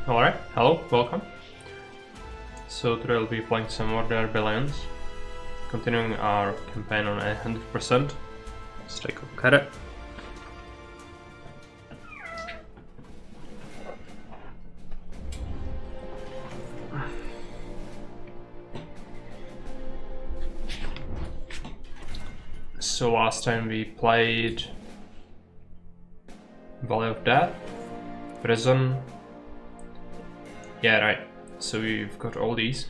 Alright, hello, welcome. So today we'll be playing some more The Rebellions, continuing our campaign on 100%. Let's take a look at it. So last time we played Valley of Death, Prison. Yeah, right. So we've got all these.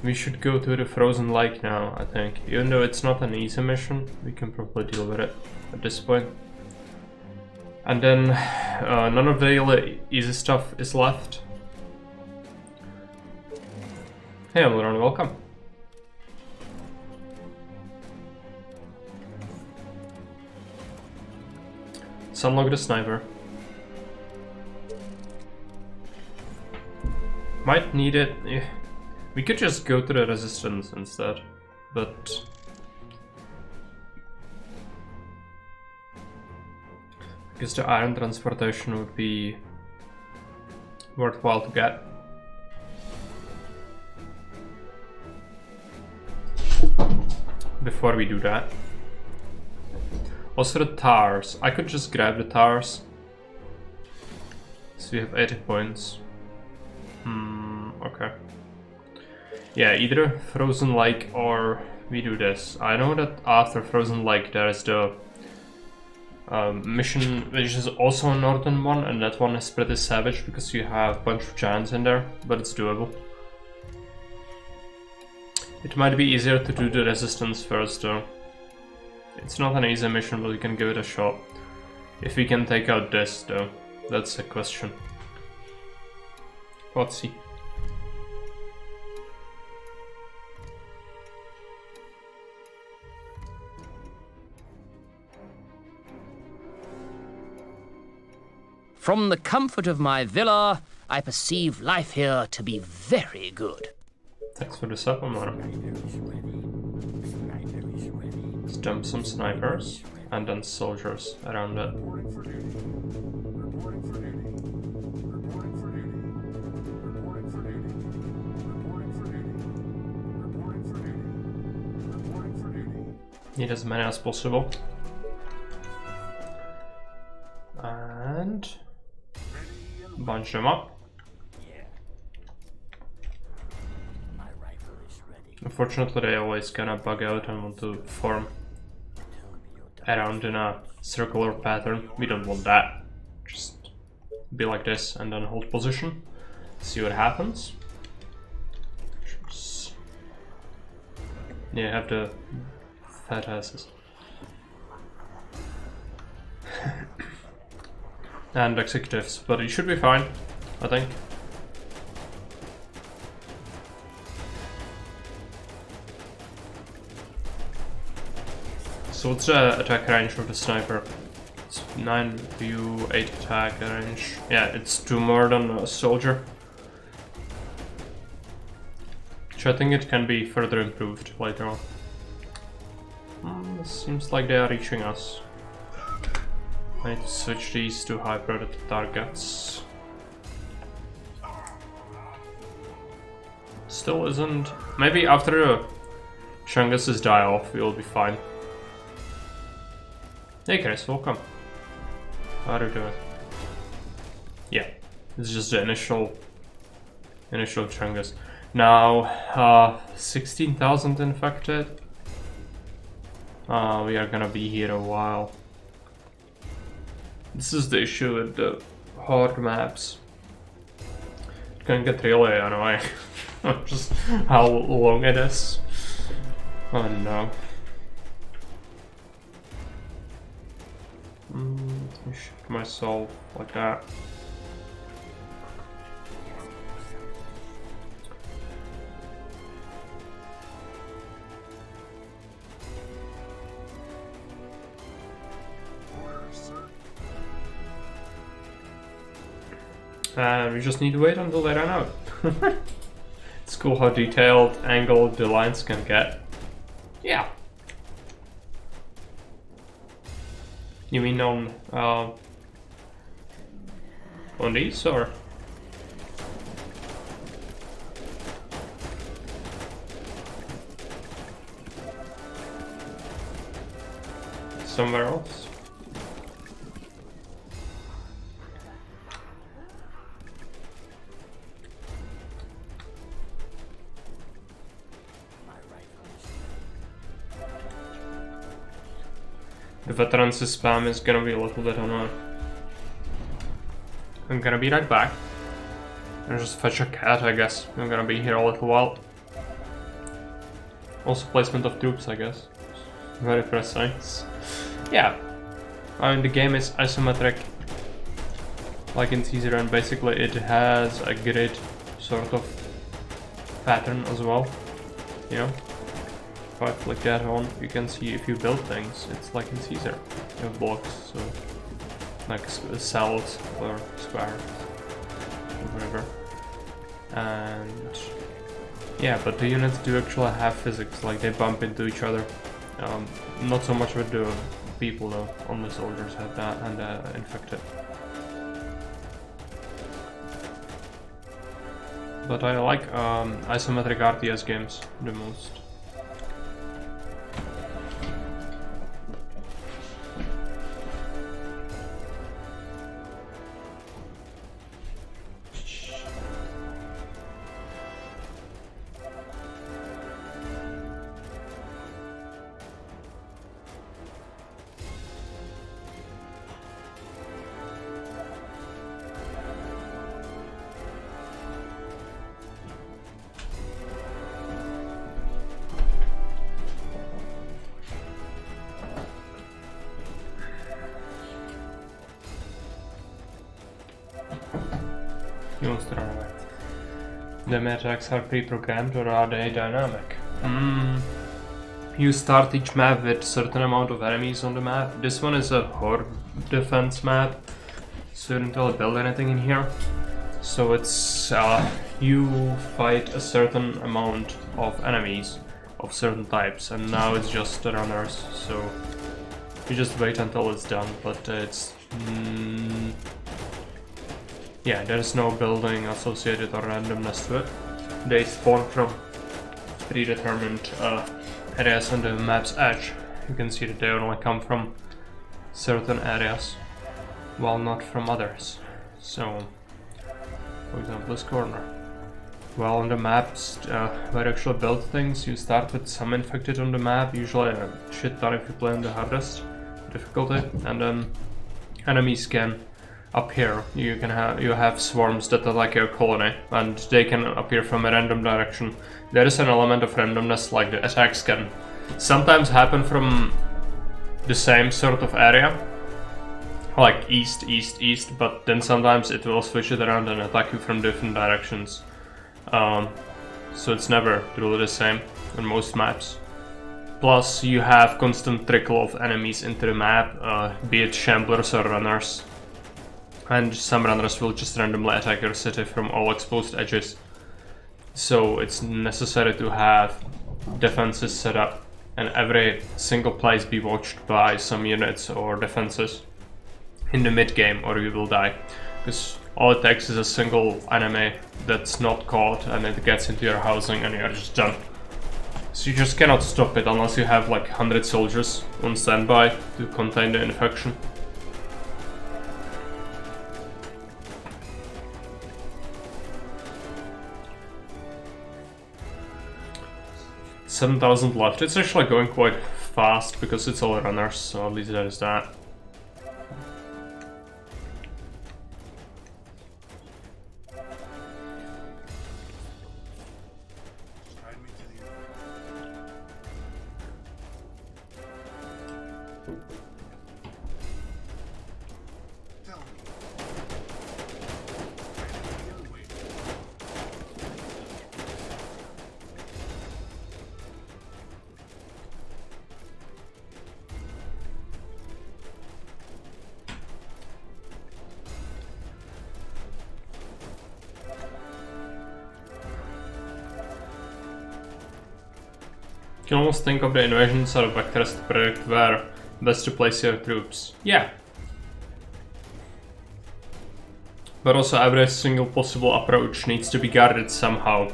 We should go to the Frozen Lake now, I think. Even though it's not an easy mission, we can probably deal with it at this point. And then none of the easy stuff is left. Hey, Amleron, welcome. Let's unlock the sniper. Might need it. We could just go to the resistance instead, but I guess the iron transportation would be worthwhile to get. Before we do that. Also the towers. I could just grab the towers. So we have 80 points. Okay. Yeah, either Frozen Lake or we do this. I know that after Frozen Lake there is the mission which is also a northern one, and that one is pretty savage because you have a bunch of giants in there, but it's doable. It might be easier to do the resistance first though. It's not an easy mission, but we can give it a shot. If we can take out this though, that's a question. Let's see. From the comfort of my villa, I perceive life here to be very good. Thanks for the supplement. Let's dump some snipers and then soldiers around it. Need as many as possible. And bunch them up. Unfortunately, they always kind of bug out and want to form around in a circular pattern. We don't want that. Just be like this and then hold position. See what happens. Yeah, have the fat asses. And executives, but it should be fine, I think. So what's the attack range of the sniper? It's 9 view, 8 attack range. Yeah, it's 2 more than a soldier. Which I think it can be further improved later on. Seems like they are reaching us. I need to switch these to high priority targets. Still isn't. Maybe after the Chunguses die off, we'll be fine. Hey Chris, welcome. How are you doing? Yeah, it's just the initial Chungus. Now, 16,000 infected. We are gonna be here a while. This is the issue with the horde maps. It can get really annoying. Just how long it is. Oh no. Let me shift myself like that. And we just need to wait until they run out. It's cool how detailed, angled the lines can get. Yeah. You mean on these, or? somewhere else. The veterans spam is gonna be a little bit annoying. I'm gonna be right back. And just fetch a cat, I guess. I'm gonna be here a little while. Also placement of troops, I guess. Very precise. Yeah. I mean, the game is isometric. Like in Caesar, and basically it has a grid sort of pattern as well. You know? If I flick that on, you can see if you build things, it's like in Caesar. You have blocks, so like cells or squares or whatever. And yeah, but the units do actually have physics, like they bump into each other. Not so much with the people though, only soldiers have that and infected. But I like isometric RTS games the most. He wants to run away. The attacks are pre-programmed or are they dynamic? You start each map with a certain amount of enemies on the map. This one is a horde defense map, so you don't really build anything in here. So it's you fight a certain amount of enemies of certain types, and now it's just the runners. So you just wait until it's done, but it's yeah, there's no building associated or randomness to it. They spawn from predetermined areas on the map's edge. You can see that they only come from certain areas, while not from others. So, for example, this corner. Well, on the maps where you actually build things, you start with some infected on the map, usually a shit ton if you play on the hardest difficulty, and then enemies can appear. You have swarms that are like your colony, and they can appear from a random direction. There is an element of randomness, like the attacks can sometimes happen from the same sort of area, like east, but then sometimes it will switch it around and attack you from different directions. So it's never truly the same on most maps. Plus, you have constant trickle of enemies into the map, be it shamblers or runners. And some runners will just randomly attack your city from all exposed edges. So it's necessary to have defenses set up and every single place be watched by some units or defenses in the mid game, or you will die. Because all it takes is a single enemy that's not caught and it gets into your housing and you're just done. So you just cannot stop it unless you have like 100 soldiers on standby to contain the infection. $7,000 left. It's actually going quite fast because it's all runners, so at least that is that. You can almost think of the invasions as vectors to predict where best to place your troops. Yeah. But also every single possible approach needs to be guarded somehow.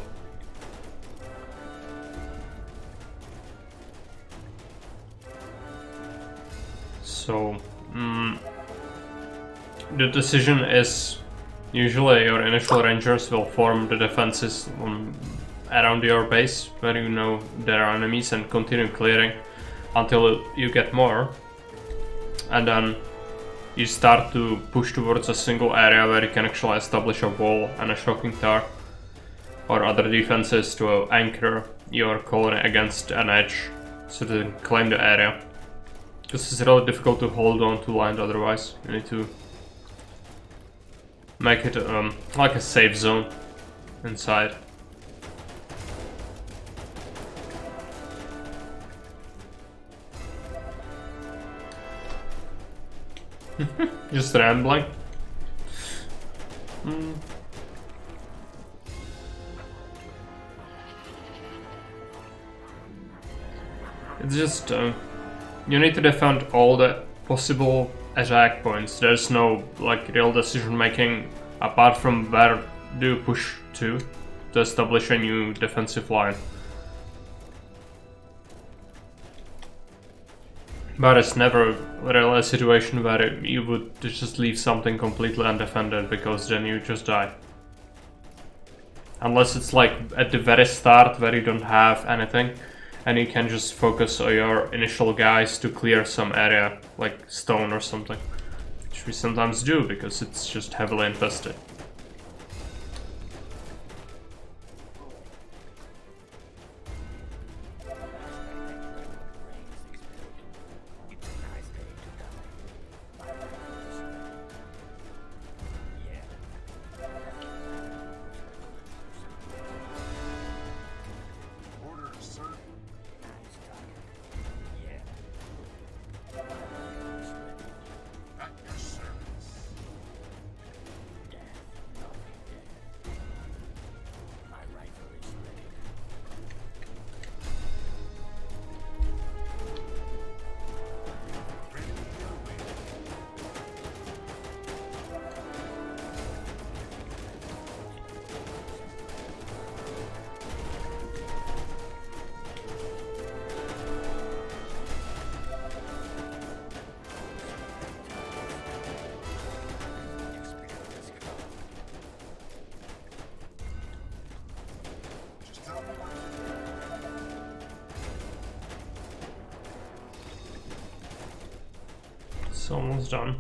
So the decision is usually your initial rangers will form the defenses around your base where you know there are enemies and continue clearing until you get more, and then you start to push towards a single area where you can actually establish a wall and a shocking tower or other defenses to anchor your colony against an edge so they can claim the area. This is really difficult to hold on to land otherwise. You need to make it like a safe zone inside. Just rambling. It's just you need to defend all the possible attack points. There's no like real decision making apart from where do you push to establish a new defensive line. But it's never really a situation where you would just leave something completely undefended, because then you just die. Unless it's like at the very start where you don't have anything and you can just focus on your initial guys to clear some area, like stone or something. Which we sometimes do because it's just heavily infested. It's almost done.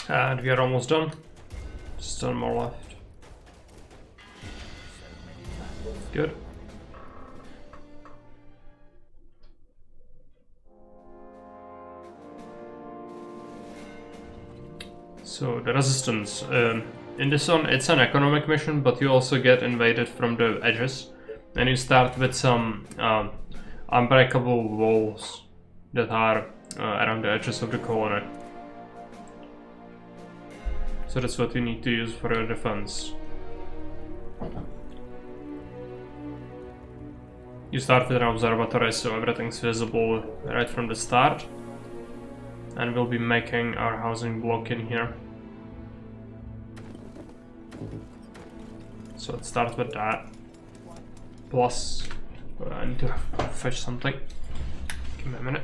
And we are almost done. Just one more left. Good. So the resistance. In this one, it's an economic mission, but you also get invaded from the edges, and you start with some unbreakable walls that are around the edges of the colony. So that's what you need to use for your defense. You start with an observatory, so everything's visible right from the start. And we'll be making our housing block in here. So let's start with that. Plus, I need to fetch something. Give me a minute.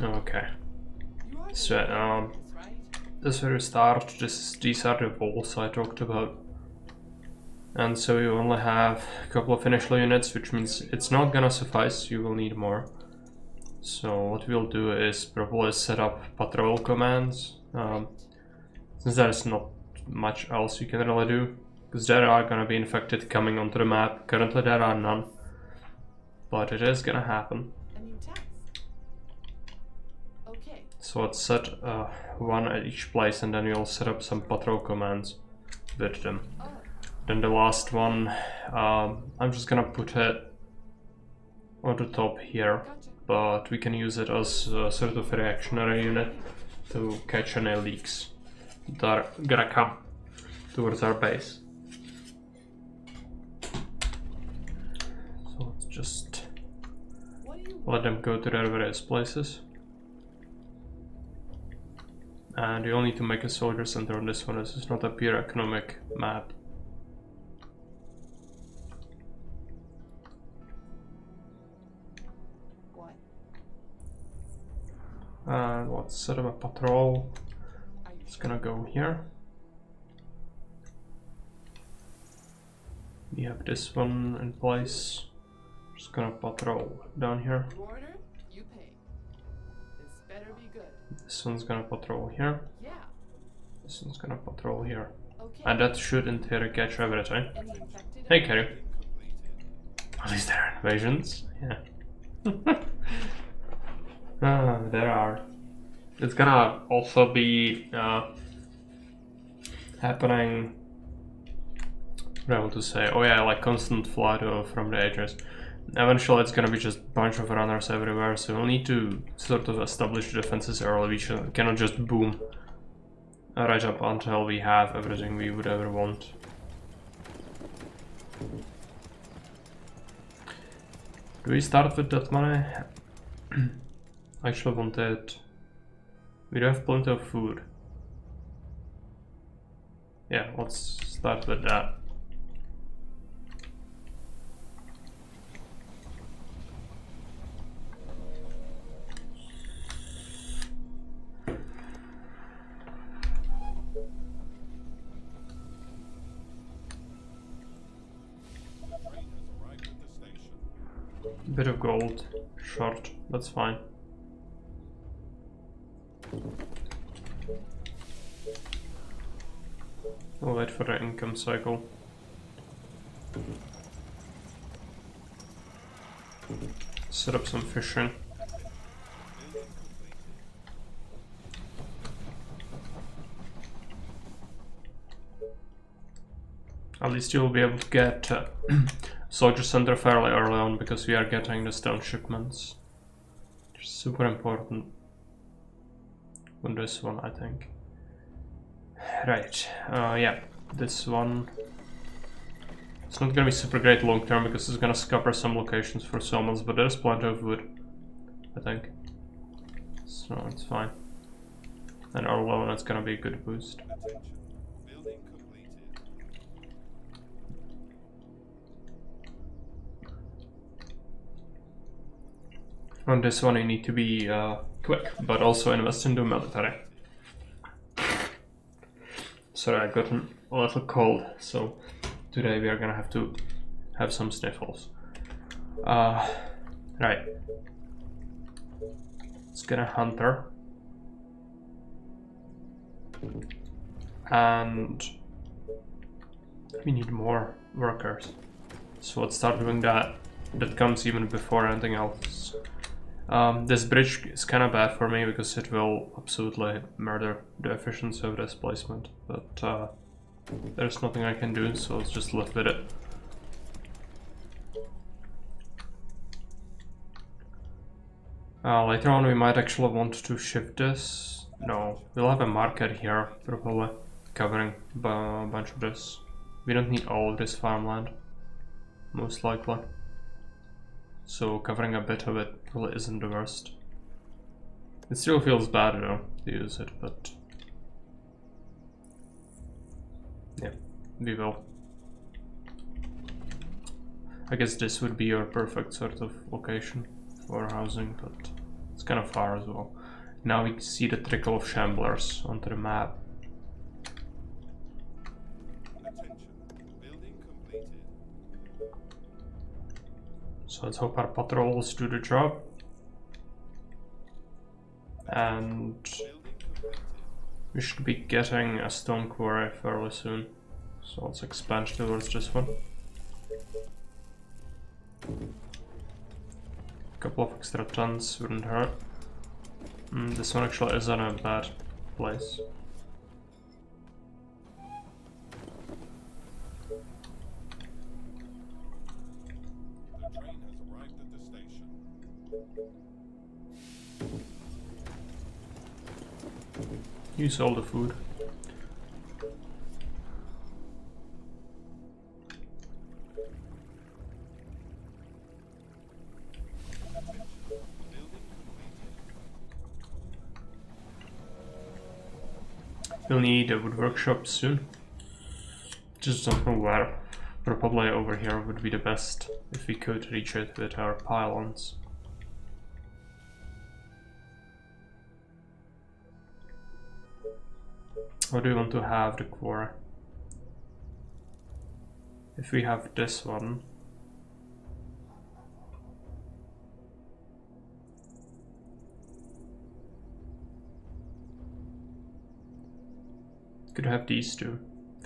Okay. So, this will start. These are the walls I talked about. And so you only have a couple of initial units, which means it's not gonna suffice, you will need more. So what we'll do is probably set up patrol commands, since there's not much else you can really do, because there are gonna be infected coming onto the map. Currently there are none, but it is gonna happen. So let's set one at each place, and then we'll set up some patrol commands with them. Then the last one, I'm just gonna put it on the top here, but we can use it as a sort of reactionary unit to catch any leaks that are gonna come towards our base. So let's just let them go to their various places. And you only need to make a soldier center on this one. This is not a pure economic map. And let's set up a patrol. It's gonna go here. We have this one in place. Just gonna patrol down here. This one's gonna patrol here. This one's gonna patrol here. And that should in theory catch everything. Hey Kerry. At least there are invasions. Yeah. There are. It's gonna also be happening. What I want to say? Oh yeah, like constant flood from the edges. Eventually, it's gonna be just a bunch of runners everywhere. So we'll need to sort of establish the defenses early. We cannot just boom right up until we have everything we would ever want. Do we start with that money? I actually wanted. We do have plenty of food. Yeah, let's start with that. Bit of gold, short, that's fine. We'll wait for the income cycle. Set up some fishing. At least you'll be able to get Soldier Center fairly early on, because we are getting the stone shipments. It's super important on this one, I think. Right, yeah, this one. It's not gonna be super great long term because it's gonna scupper some locations for sawmills, but there's plenty of wood, I think. So it's fine. And early on, it's gonna be a good boost. On this one you need to be quick, but also invest in the military. Sorry, I got a little cold, so today we are gonna have to have some sniffles. Right. Let's get a hunter. And we need more workers. So let's start doing that. That comes even before anything else. This bridge is kind of bad for me because it will absolutely murder the efficiency of this placement, but there's nothing I can do, so let's just live with it. Later on we might actually want to shift this. No, we'll have a market here, probably, covering a bunch of this. We don't need all of this farmland, most likely. So covering a bit of it really isn't the worst. It still feels bad though to use it, but yeah, we will. I guess this would be your perfect sort of location for housing, but It's kind of far as well. Now we can see the trickle of shamblers onto the map. So let's hope our patrols do the job. And we should be getting a stone quarry fairly soon. So let's expand towards this one. A couple of extra tons wouldn't hurt. This one actually isn't a bad place. Use all the food. We'll need a wood workshop soon. Just don't know where. Probably over here would be the best if we could reach it with our pylons. Or do you want to have the quarry? If we have this one, could have these two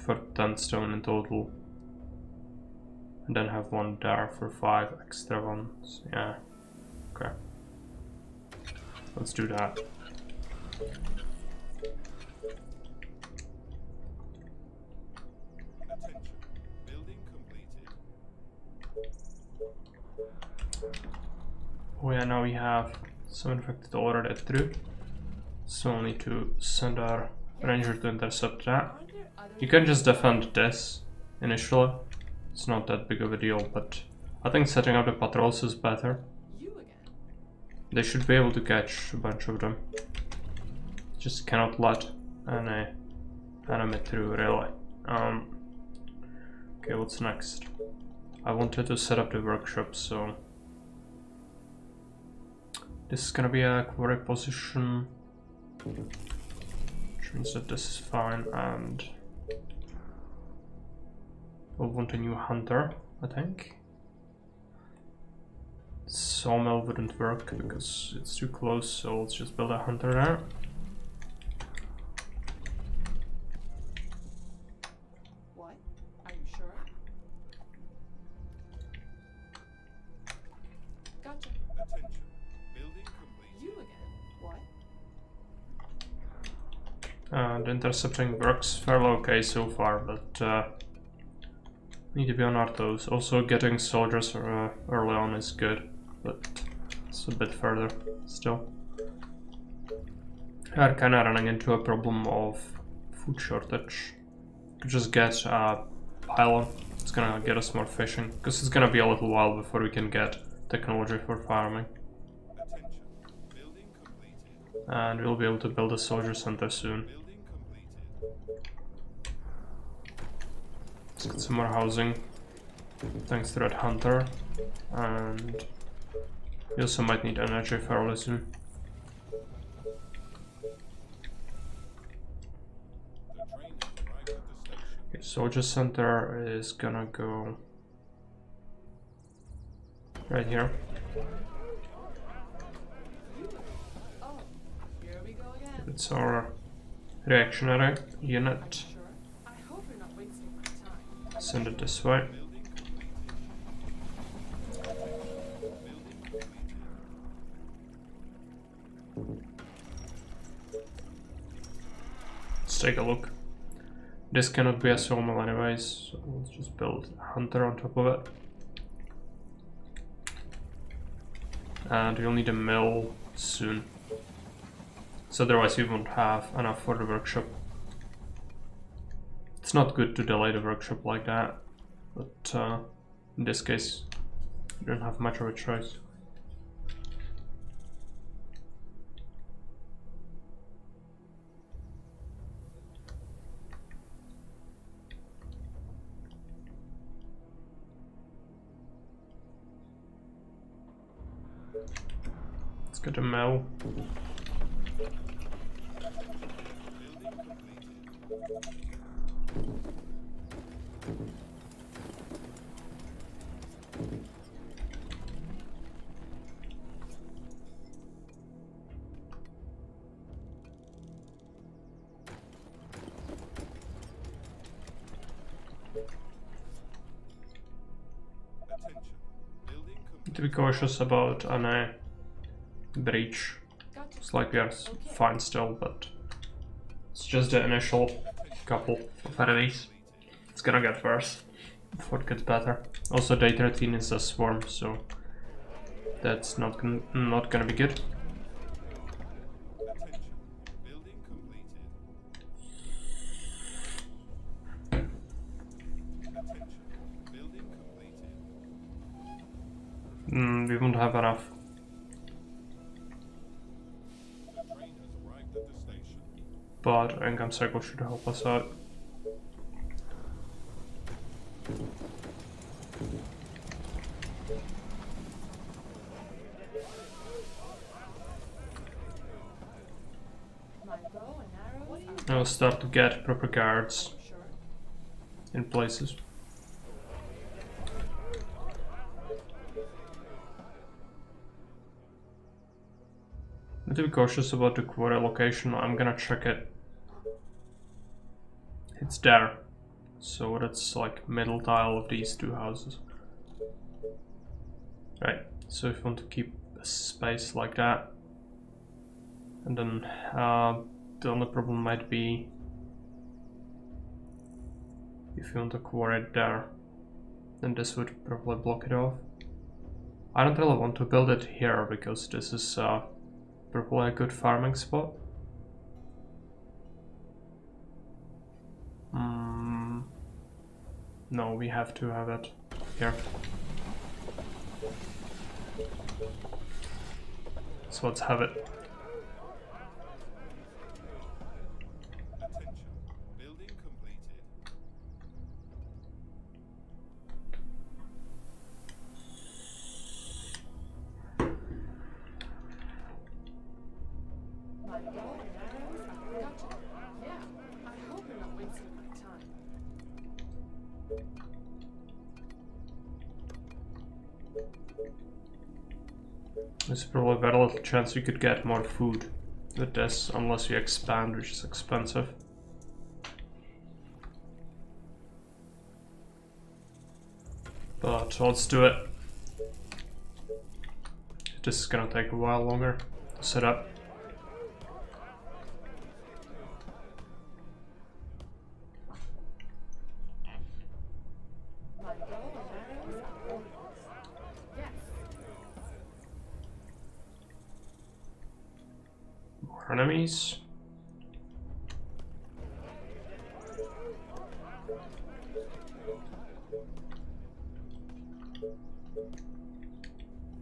for 10 stone in total, and then have one there for 5 extra ones. Yeah, okay, let's do that. Oh yeah, now we have some infected already through, so we'll need to send our ranger to intercept that. You can just defend this initially, it's not that big of a deal, but I think setting up the patrols is better. They should be able to catch a bunch of them. Just cannot let any enemy through, really. Okay, what's next? I wanted to set up the workshop, so this is gonna be a quarry position, which means that this is fine, and we'll want a new hunter, I think. Sawmill wouldn't work because it's too close, so let's just build a hunter there. What? Are you sure? Gotcha. Attention. Building complete. You again? What? The intercepting works fairly okay so far, but need to be on our toes. Also, getting soldiers early on is good, but it's a bit further still. We are kinda running into a problem of food shortage. Could just get a pylon. It's gonna get us more fishing, because it's gonna be a little while before we can get technology for farming. Attention. Building completed. And we'll be able to build a soldier center soon. Building completed. Let's get some more housing, thanks to that hunter, and we also might need energy fairly soon. The train has arrived at the station. Okay, soldier center is gonna go right here. Oh, here we go again. It's our reactionary unit. Sure. I hope you're not wasting my time. Send it this way. Let's take a look. This cannot be a sawmill anyways, so let's just build a hunter on top of it. And we'll need a mill soon. So otherwise we won't have enough for the workshop. It's not good to delay the workshop like that, but in this case, you don't have much of a choice. get a mill. Attention. Building complete. Need to be cautious about an breach. Gotcha. It's like we are fine still, but it's just the initial couple of enemies. It's gonna get worse before it gets better. Also, day 13 is a swarm, so that's not gonna be good. Attention. Building completed. Attention. Building completed. We won't have enough. The train has arrived at the station. But income cycle should help us out. My bow and arrows are I'll start to get proper guards sure. in places. Need to be cautious about the quarry location. I'm gonna check it. It's there. So that's like middle tile of these two houses. Right, so if you want to keep a space like that. And then the only problem might be if you want to quarry it there, then this would probably block it off. I don't really want to build it here because this is probably a good farming spot. No, we have to have it here. So let's have it. Attention. Building completed. My bow and arrows are gotcha. Yeah. I hope you're not wasting my time. There's probably very little chance you could get more food with this unless you expand, which is expensive. But let's do it. This is gonna take a while longer to set up. My bow and arrows are ready. Yes. More enemies.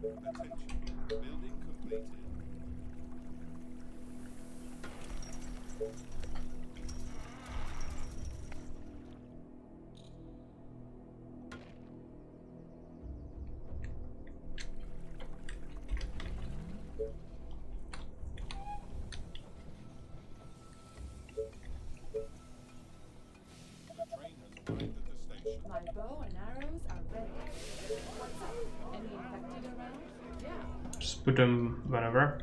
Attention. Building completed. The train has arrived at the station. My bow and arrows are ready. What's up? Any infected around? Yeah. Just put them whenever.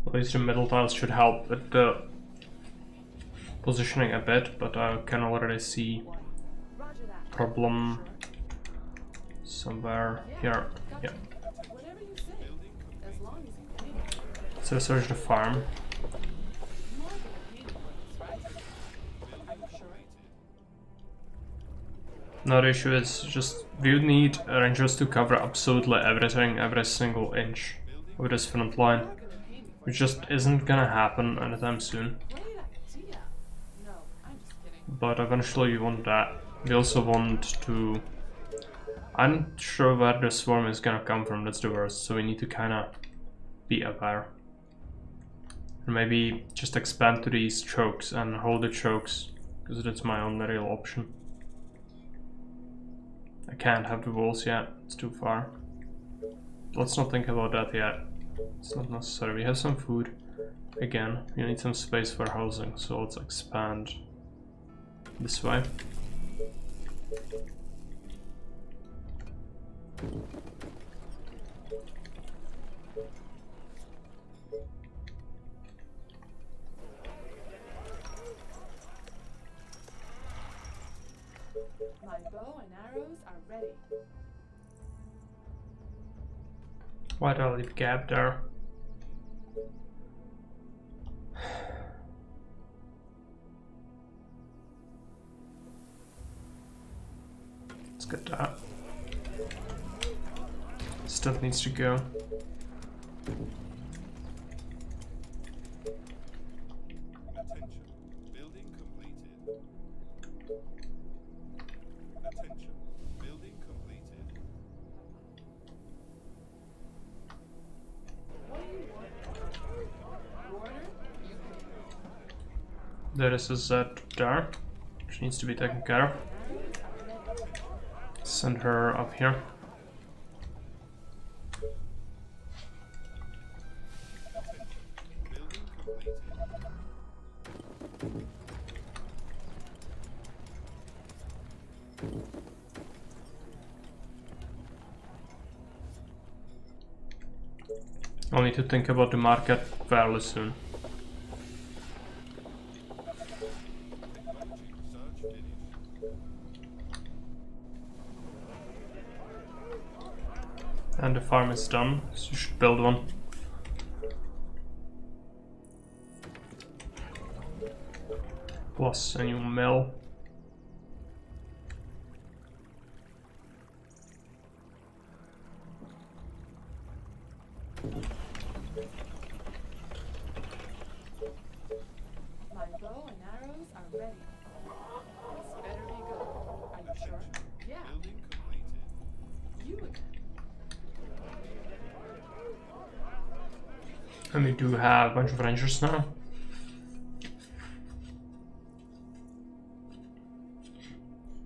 At least the middle tiles should help with the positioning a bit, but I can already see Roger that. problem somewhere here. Yeah. Whatever you say. As long as you pay me. So research the farm. You are gonna pay me for this, right? Are you sure? Another issue is just we would need rangers to cover absolutely everything, every single inch of this front line, You are gonna pay me for which just isn't gonna happen anytime soon. Great idea. No, I'm just kidding. But eventually we want that. We also want to... I'm not sure where the swarm is gonna come from, that's the worst, so we need to kinda be aware. And maybe just expand to these chokes and hold the chokes, because that's my only real option. I can't have the walls yet, it's too far. Let's not think about that yet. It's not necessary. We have some food. Again, we need some space for housing, so let's expand this way. My bow and arrows are ready. Why did I leave gap there? Let's get that. Stuff needs to go. Attention. Building completed. Attention. Building completed. What do you want? Order? You can. There is a Z there, which needs to be taken care of. Send her up here. Building completed. I'll need to think about the market fairly soon. Technology research finished. And the farm is done, so you should build one. Plus a new mill. My bow and arrows are ready. This better be good. Are you sure? Yeah, Building completed. you again. And we do have a bunch of rangers now.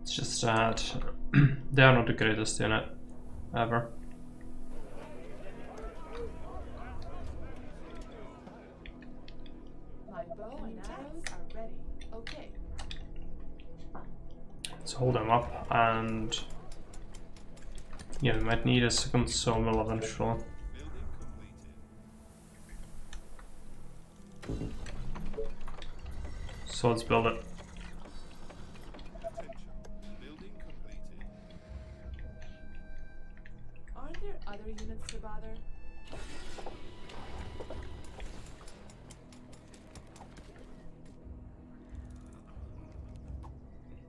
It's just that they are not the greatest unit ever. My bow and arrows are ready. Okay. Let's hold them up, and yeah, we might need a second sawmill eventually. Building completed. So let's build it. Attention. Building completed. Aren't there other units to bother?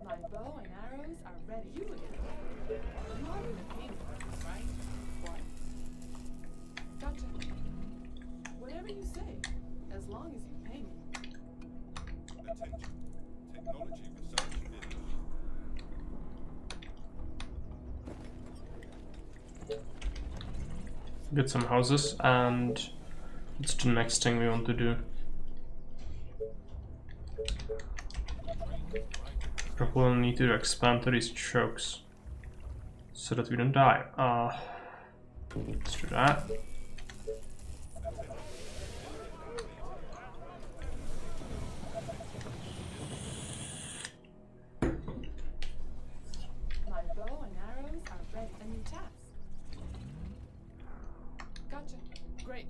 My bow and arrows are ready. You again. You are gonna pay me for this, right? What? Gotcha. Whatever you say, as long as you pay me. Attention. Technology research finished. Get some houses, and it's the next thing we want to do. Probably need to expand to these chokes so that we don't die. Let's do that. My bow and arrows are ready. A new task. Gotcha. Great.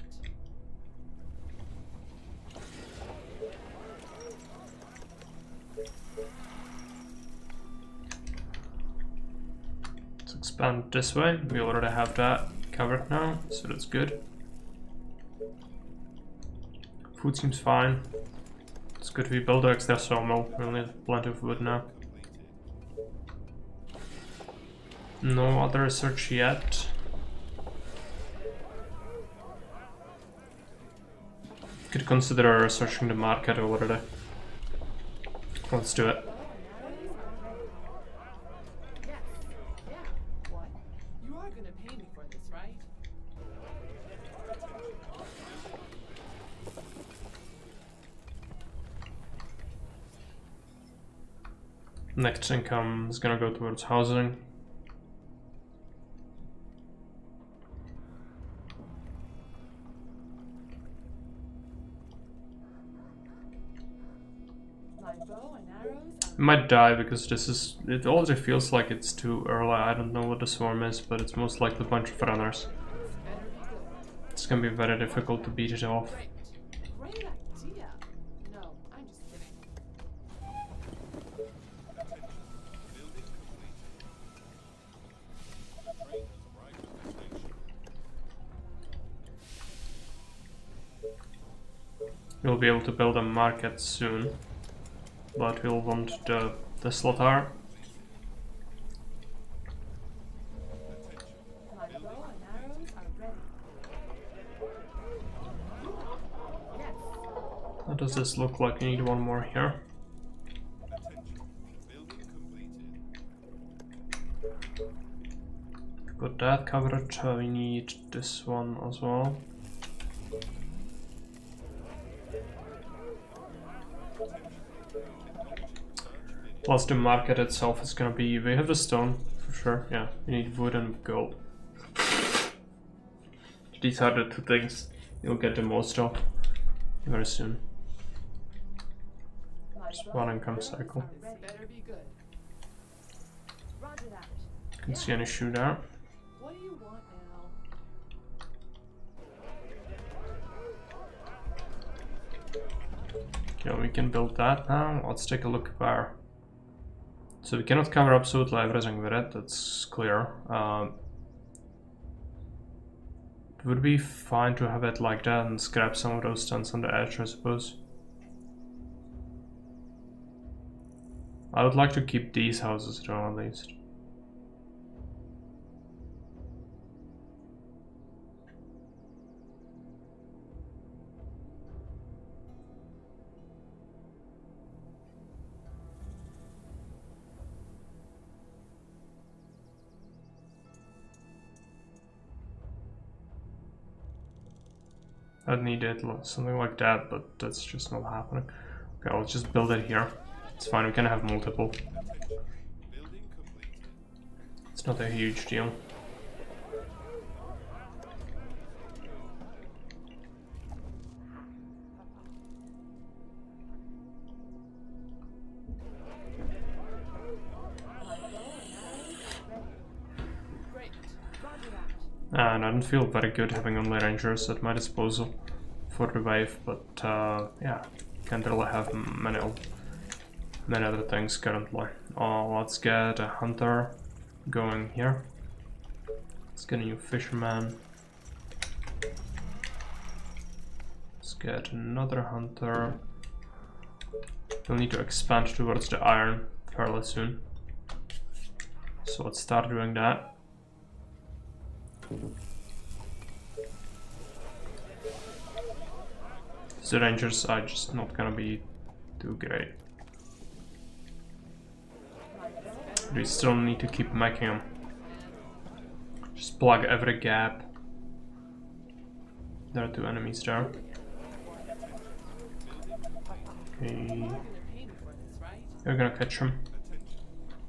Let's expand this way. We already have that covered now, so that's good. Food seems fine. It's good we build an extra sawmill. We'll need plenty of wood now. No other research yet. Could consider researching the market already. Let's do it. Bow and arrows are ready. Yes. Yeah. What? You are gonna pay me for this, right? Next income is gonna go towards housing. My bow and arrows are We might die because this is. It already feels like it's too early. I don't know what the swarm is, but it's most likely a bunch of runners. better be good. It's gonna be very difficult to beat it off. Great. Great idea. No, I'm just kidding. Building completed. The train has arrived at the station. We'll be able to build a market soon, but we'll want the slaughter. My bow and arrows are ready. Yes. How does this look like? We need one more here. Attention. Building completed. Got that covered. We need this one as well. Plus the market itself is gonna be. We have the stone for sure. Yeah, we need wood and gold. These are the two things you'll get the most of very soon. My Just bow one and income arrows cycle. are ready. Better be good. Roger that. Can see an issue there. What do you want now? Yeah, we can build that now. Let's take a look where. So we cannot cover absolutely everything with it, that's clear. It would be fine to have it like that and scrap some of those tents on the edge, I suppose. I would like to keep these houses though, at least. I'd need it, something like that, but that's just not happening. Okay, I'll just build it here. It's fine, we can have multiple. Building completed. It's not a huge deal. Great. Roger that. And I don't feel very good having only rangers at my disposal for the wave, but yeah, can't really have many other things currently. Let's get a hunter going here. Let's get a new fisherman. Let's get another hunter. We'll need to expand towards the iron fairly soon. So let's start doing that. The rangers are just not gonna be too great. We still need to keep making them. Just plug every gap. There are two enemies there. Okay, They're paying for this, right? we're gonna catch him.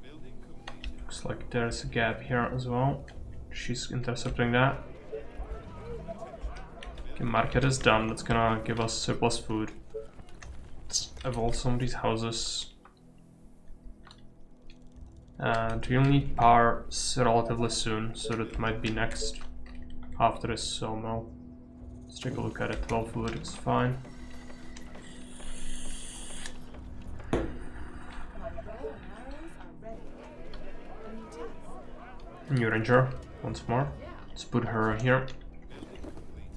Building completed. Looks like there's a gap here as well. She's intercepting that. Okay, market is done. That's gonna give us surplus food. Let's evolve some of these houses. And we'll need power relatively soon, so that might be next after this sawmill. Let's take a look at it. 12 wood is fine. My bow and arrows are ready. Any tasks? New ranger, once more. Yeah. Let's put her here. Building completed.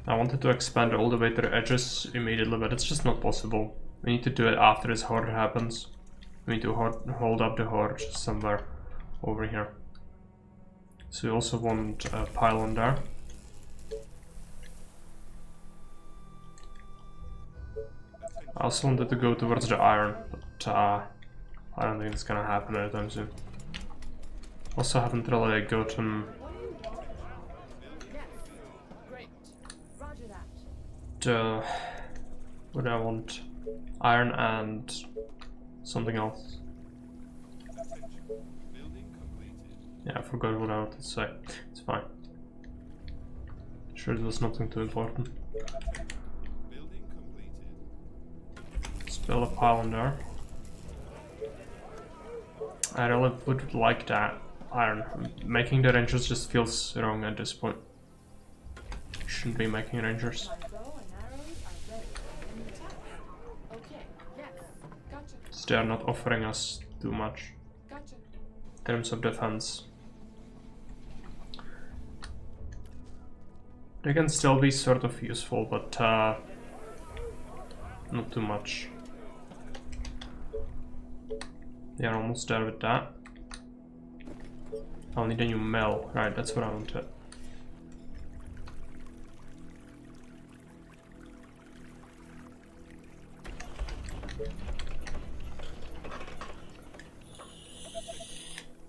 I wanted to expand all the way to the edges immediately, but it's just not possible. We need to do it after this horde happens. We need to hold up the horde somewhere over here. So we also want a pylon there. I also wanted to go towards the iron, but I don't think it's gonna happen anytime soon. Also haven't really gotten What do you want? Yes. Great. Roger that. the... what do I want? Iron and something else. Attention. Building completed. Yeah, I forgot what I wanted to say. It's fine. Sure, it was nothing too important. Building completed. Still a pile in there. I really would like that iron. Making the rangers just feels wrong at this point. Shouldn't be making rangers. My bow and arrows are ready in the tower. Okay, yes. Gotcha. So they are not offering us too much Gotcha. in terms of defense. They can still be sort of useful, but not too much. They are almost there with that. I'll need a new mill. Right, that's what I wanted.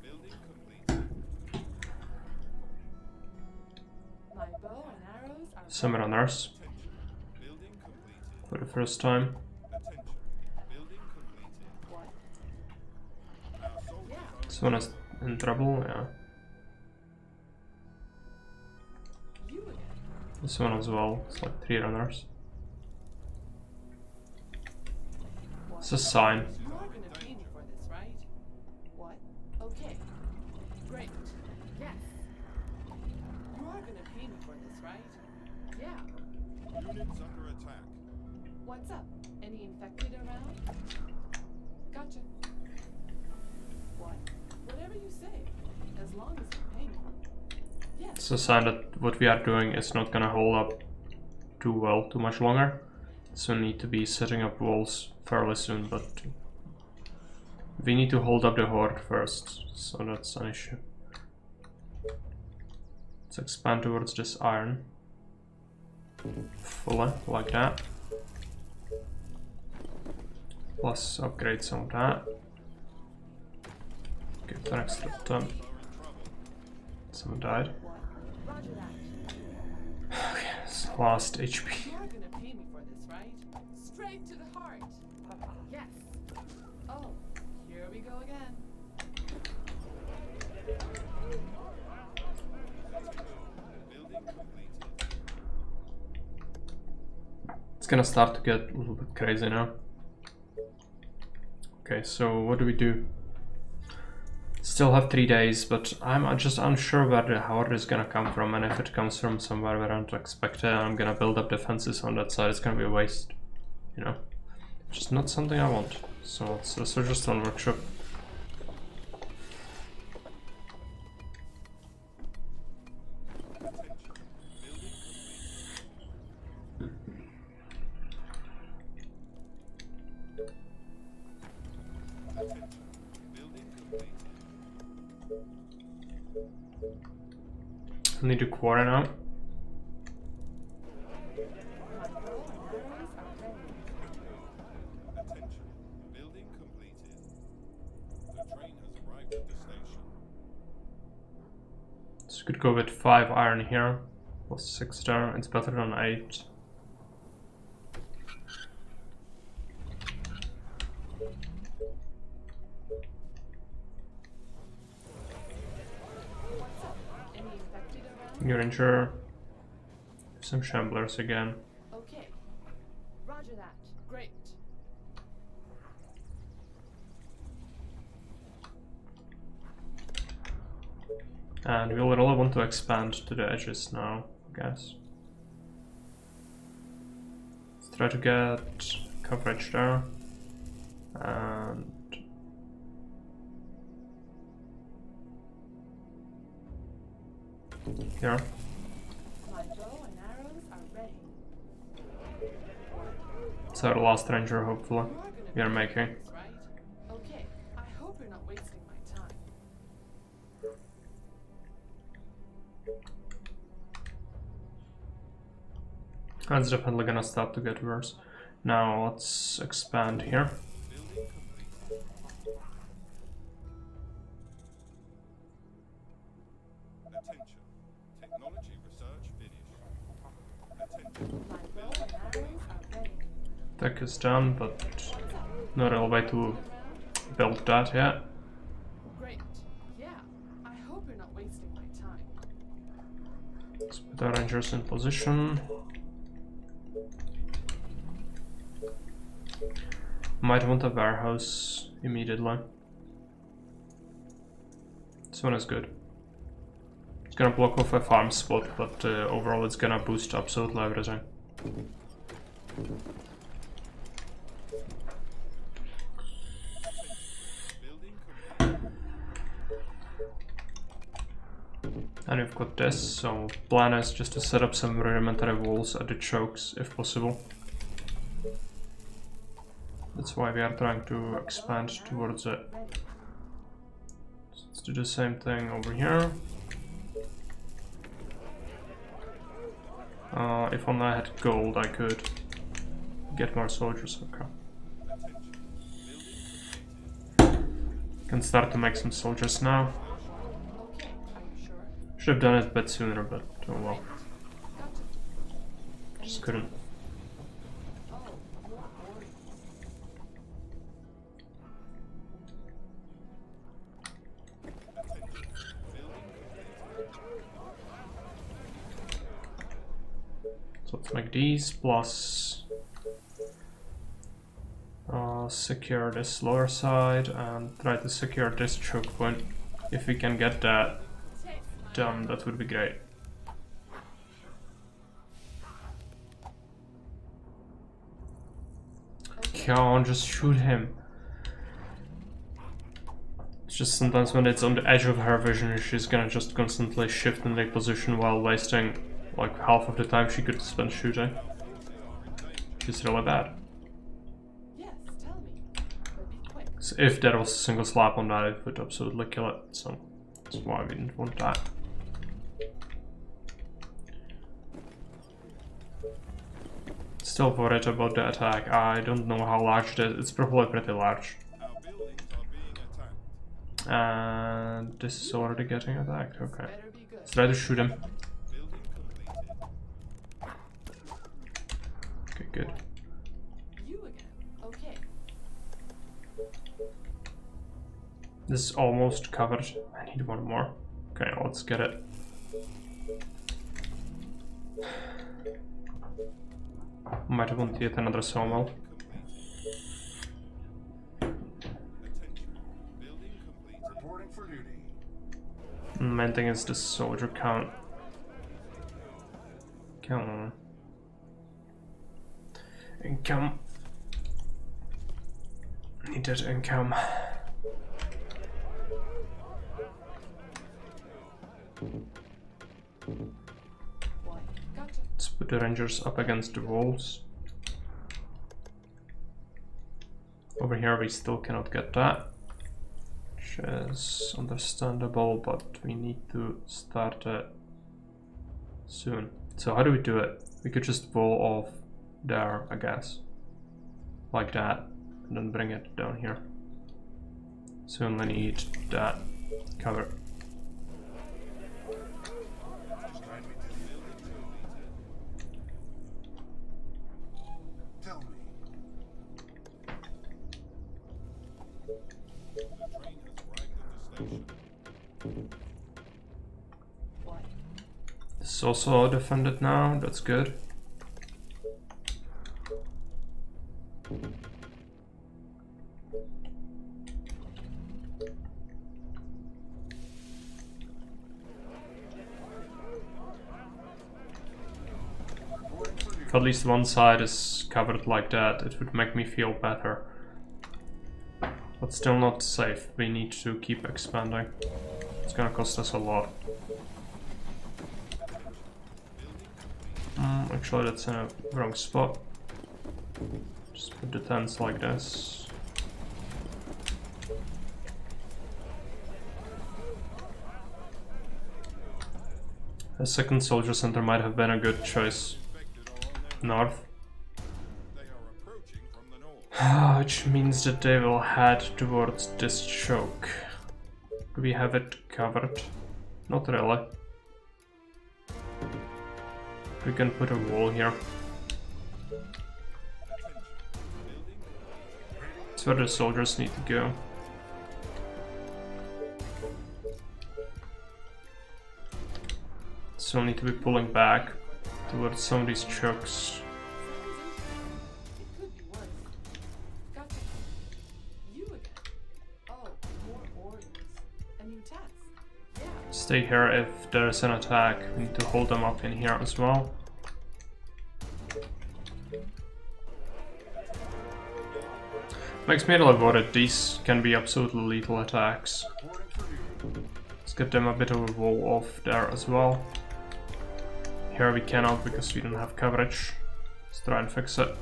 Building completed. My bow and arrows are Some runners Building completed. for the first time. Attention. Building completed. what? Our soldiers are This one is in trouble, yeah. You again. This one as well. It's like 3 runners. It's a sign. You are gonna pay me for this, right? What? Okay. Great. Yes. You are gonna pay me for this, right? Yeah. units under attack. What's up? Any infected around? Gotcha. What? Whatever you say. As long as you pay me. Yes. It's a sign that what we are doing is not gonna hold up too much longer. So we need to be setting up walls fairly soon, but we need to hold up the horde first, so that's an issue. Let's expand towards this iron. Fully, like that. Plus upgrade some of that. Give the next turn. Someone died. What? Roger that. Okay, it's last HP. You are gonna pay me for this, right? Straight to the heart. Yes. Oh, here we go again. Building completed. It's gonna start to get a little bit crazy now. Okay, so what do we do? Still have 3 days, but I'm just unsure where the horde is gonna come from, and if it comes from somewhere where I don't expect it, I'm gonna build up defenses on that side. It's gonna be a waste, you know? Just not something I want. So it's a Soldier Stone workshop. Building completed. I need to quarry now. My bow and arrows are ready. Attention. Building completed. The train has arrived at the station. So you could go with 5 iron here, plus 6 there. It's better than 8. What's up? Any infected around? New ranger. Some shamblers again. Okay. Roger that. Great. And we'll really want to expand to the edges now, I guess. Let's try to get coverage there. And here. My bow and arrows are ready. It's our last ranger, hopefully. You are gonna We are pay me making. for this, right? Okay. I hope you're not wasting my time. That's definitely gonna start to get worse. Now let's expand here. Building complete. Attention. Technology research finished. Attention. My bow and arrows are ready. Tech is done, but What's up? not a way to Around? build that yet. Great. Yeah. I hope you're not wasting my time. Let's put our rangers in position. Might want a warehouse immediately. This one is good. It's gonna block off a farm spot, but overall it's gonna boost absolutely everything. And we've got this, so plan is just to set up some rudimentary walls at the chokes if possible. That's why we are trying to expand towards it. So let's do the same thing over here. If only I had gold, I could get more soldiers. Okay. Can start to make some soldiers now. Should have done it a bit sooner, but oh well. Just couldn't. So let's make these plus secure this lower side and try to secure this choke point. If we can get that done, that would be great. Come on, just shoot him. It's just sometimes when it's on the edge of her vision, she's gonna just constantly shift in the position while wasting like half of the time she could spend shooting. She's really bad. Yes, tell me. But be quick. So if there was a single slap on that, it would absolutely kill it. So that's why we didn't want that. Still worried about the attack. I don't know how large it is. It's probably pretty large. Our buildings are being attacked. And this is already getting attacked. Okay. Better be good. Let's try to shoot him. Building completed. Okay, good. You again. Okay. This is almost covered. I need one more. Okay, let's get it. Might want yet another sawmill. Reporting for duty. The main thing is the soldier count. Come on. Income. Needed income. Gotcha. Let's put the rangers up against the walls. Over here we still cannot get that, which is understandable, but we need to start it soon. So how do we do it? We could just wall off there, I guess, like that, and then bring it down here. So we only need that cover. Tell me. The train has arrived at the station. What? This is also defended now, that's good. If at least one side is covered like that, it would make me feel better. But still not safe. We need to keep expanding. It's gonna cost us a lot. Actually, that's in a wrong spot. Just put the tents like this. A second soldier center might have been a good choice. North. They are approaching from the north. Which means that they will head towards this choke. Do we have it covered? Not really. We can put a wall here. That's where the soldiers need to go. Still need to be pulling back towards some of these chooks. It could be worse. Gotcha. You again. Oh, more orders. A new task. Yeah. Stay here if there's an attack. We need to hold them up in here as well. Makes me a little worried. These can be absolutely lethal attacks. Let's get them a bit of a wall off there as well. Here we cannot because we don't have coverage. Let's try and fix it.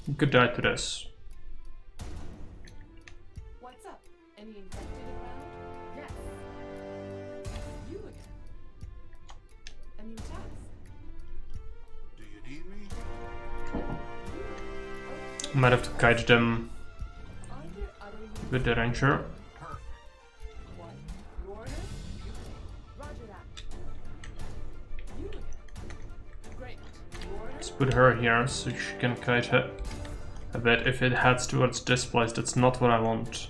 We could die to this. What's up? Any infected around? Yes. You again. A new task. Do you need me? Might have to kite them Are there other units? with the ranger. What? Your order? Roger that. You again. Great. Your order? Let's put her here so she can kite it a bit. If it heads towards this place, that's not what I want.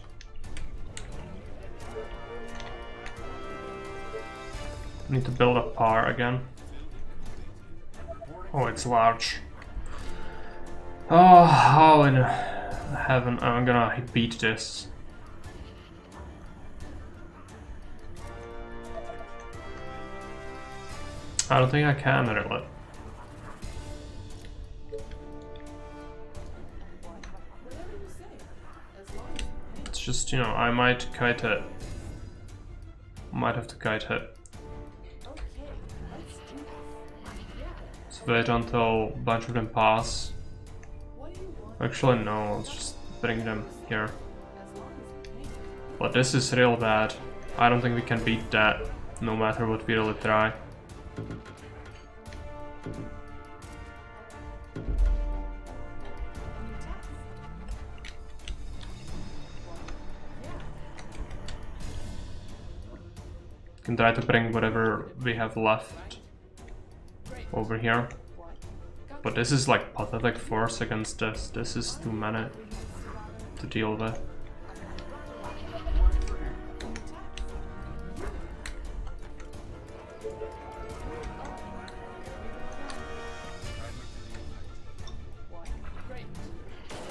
Need to build up power again. Oh, it's large. Oh, how in heaven am I gonna beat this? I don't think I can really. Whatever you say. As long as you pay. It's just, you know, I might kite it. Might have to kite it. Okay, let's do this. Yeah. Let's wait until a bunch of them pass. What do you want? Actually, no, let's just bring them here. As long as you pay. But this is real bad. I don't think we can beat that, no matter what we really try. A new task. Yeah. Can try to bring whatever we have left Great. over here. What? Got But this is like pathetic force against this. This is too many to deal with. a new task. What? Great.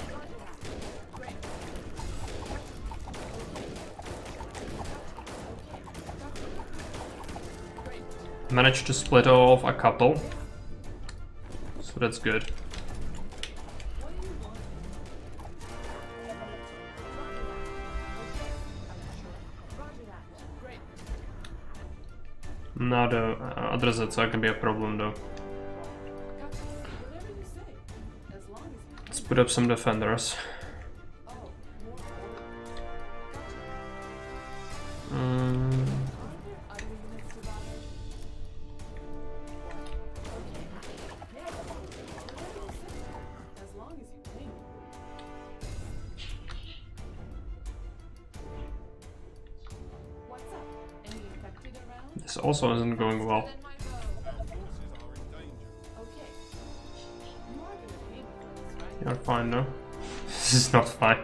Roger that. Great. Great. Managed to split off a couple. So that's good. What do you want? Roger that. Great. Now the other Zetsa can be a problem though. Gotcha. Whatever you say. As long as you Let's put up some defenders. Oh, more orders. Gotcha. Mm, Are there other units to bother? Okay. Yeah. Whatever you say. As long as you pay me. What's up? Any infected around? this also isn't going well. Send my bow. Our forces are in danger. Okay. You are gonna pay me for this, right? You're fine though. This is not fine.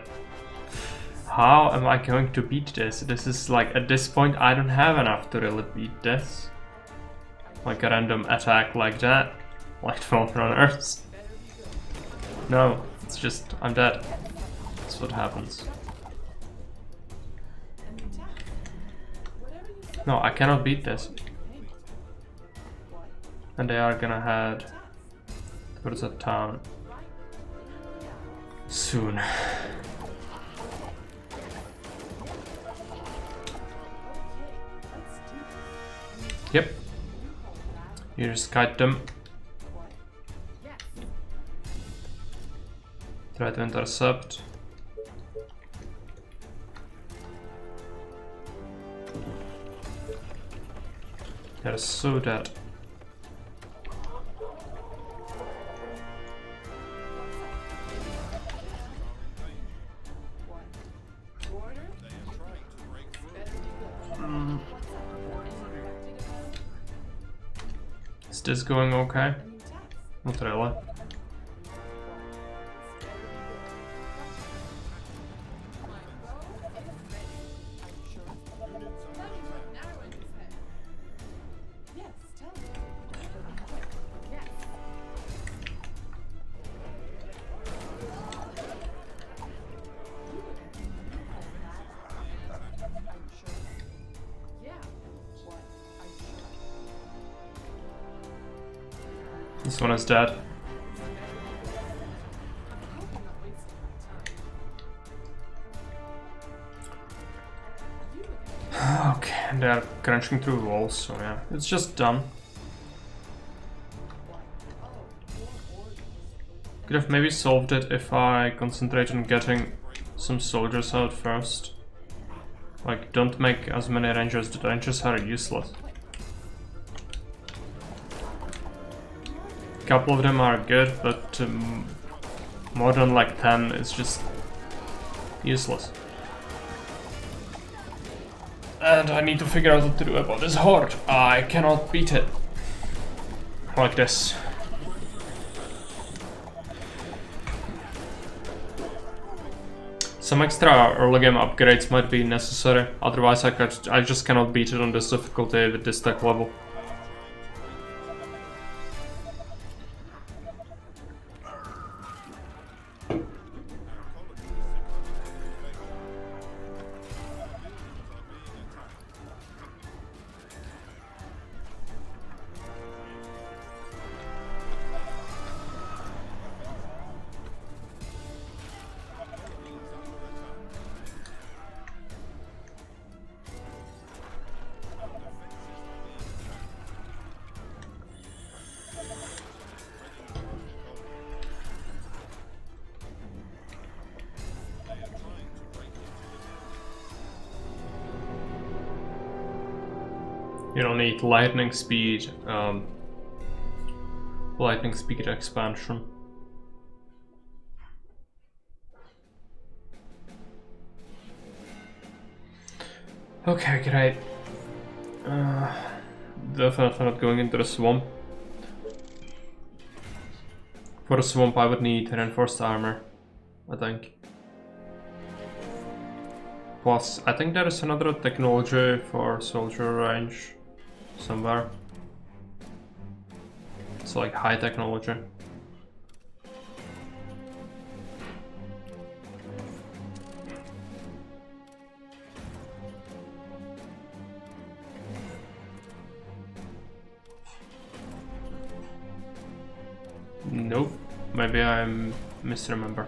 How am I going to beat this? This is like, at this point I don't have enough to really beat this. Like a random attack like that. Like 12 runners. Better be good. No, it's just, I'm dead. That's what happens. A new task. Whatever you say. No, I cannot beat this. Pay me. What? And they are gonna head Task. towards a town Right? Yeah. soon. Okay, let's do this. Yep, You call that you just kite them. what? Yes. Try to intercept. They're so dead. What? Order? They are trying to break through. Better be good. What's up? Any infected around? Is this going okay? A new task. Not really. Better be good. This one is dead. I hope you're not wasting my time. You Okay, and they're crunching through walls, so yeah, it's just done. Could have maybe solved it if I concentrate on getting some soldiers out first. Like, don't make as many rangers, the rangers are useless. A couple of them are good, but more than like 10 is just useless. And I need to figure out what to do about this horde. I cannot beat it like this. Some extra early game upgrades might be necessary, otherwise I just cannot beat it on this difficulty with this tech level. You don't need lightning speed expansion. Okay, great. Definitely not going into the swamp. For the swamp I would need reinforced armor, I think. Plus, I think there is another technology for soldier range somewhere. It's like high technology. Nope, maybe I misremember.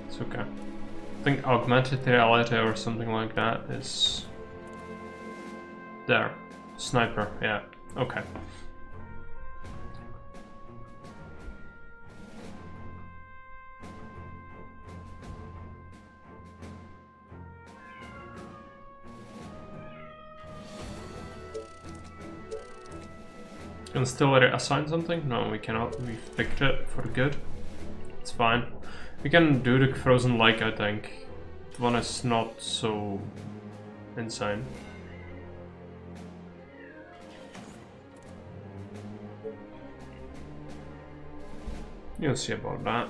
It's okay. I think augmented reality or something like that is there. Sniper, yeah, okay. Can still reassign something? No, we cannot. We picked it for good. It's fine. We can do the Frozen Lake, I think. The one is not so insane. You'll see about that.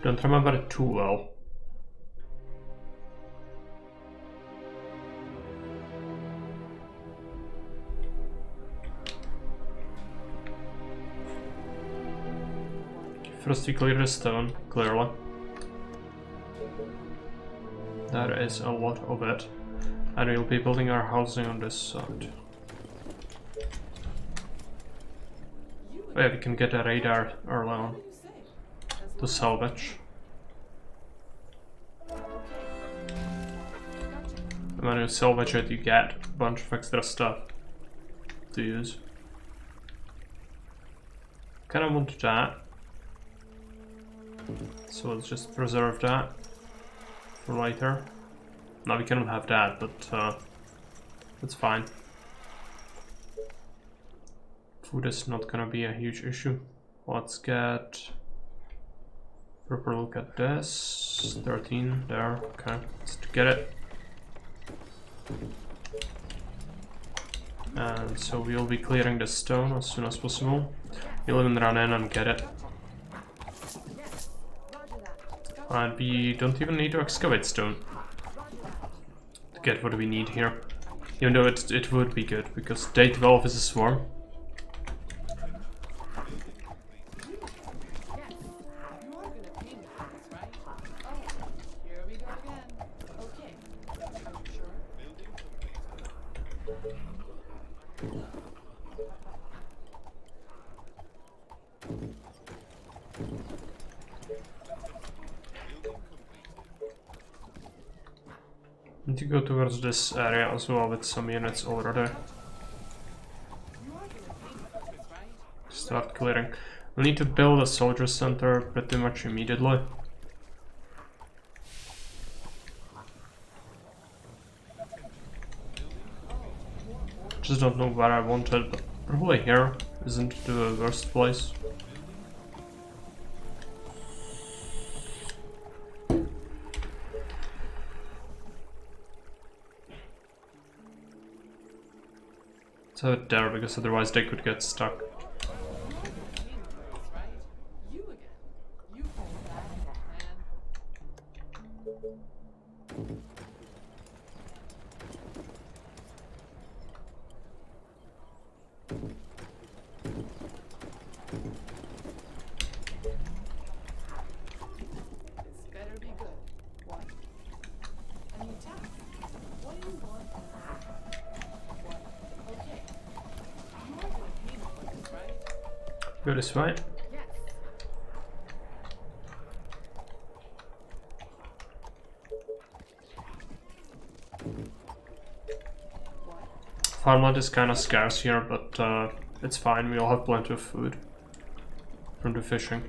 Don't remember it too well. First we clear the stone, clearly. There is a lot of it. And we'll be building our housing on this side. Oh yeah, we can get a radar early on to salvage. And when you salvage it, you get a bunch of extra stuff to use. Kinda want that. So let's just preserve that for later. Now we cannot have that, but that's fine. Food is not gonna be a huge issue. Let's get proper look at this. 13 there, okay, let's get it. And so we'll be clearing the stone as soon as possible. We'll even run in and get it. And we don't even need to excavate stone to get what we need here. Even though it would be good, because day 12 is a swarm. Need to go towards this area as well with some units already. Start clearing. We need to build a soldier center pretty much immediately. Just don't know where I want it, but probably here isn't the worst place. Let's have it there, because otherwise they could get stuck. You again. You hold that plan. This better be good. What? A new task. What do you want? What? Okay. You are gonna pay me for this, right? Go this way. Yes. What? Farmland is kind of scarce here, but it's fine. We all have plenty of food from the fishing.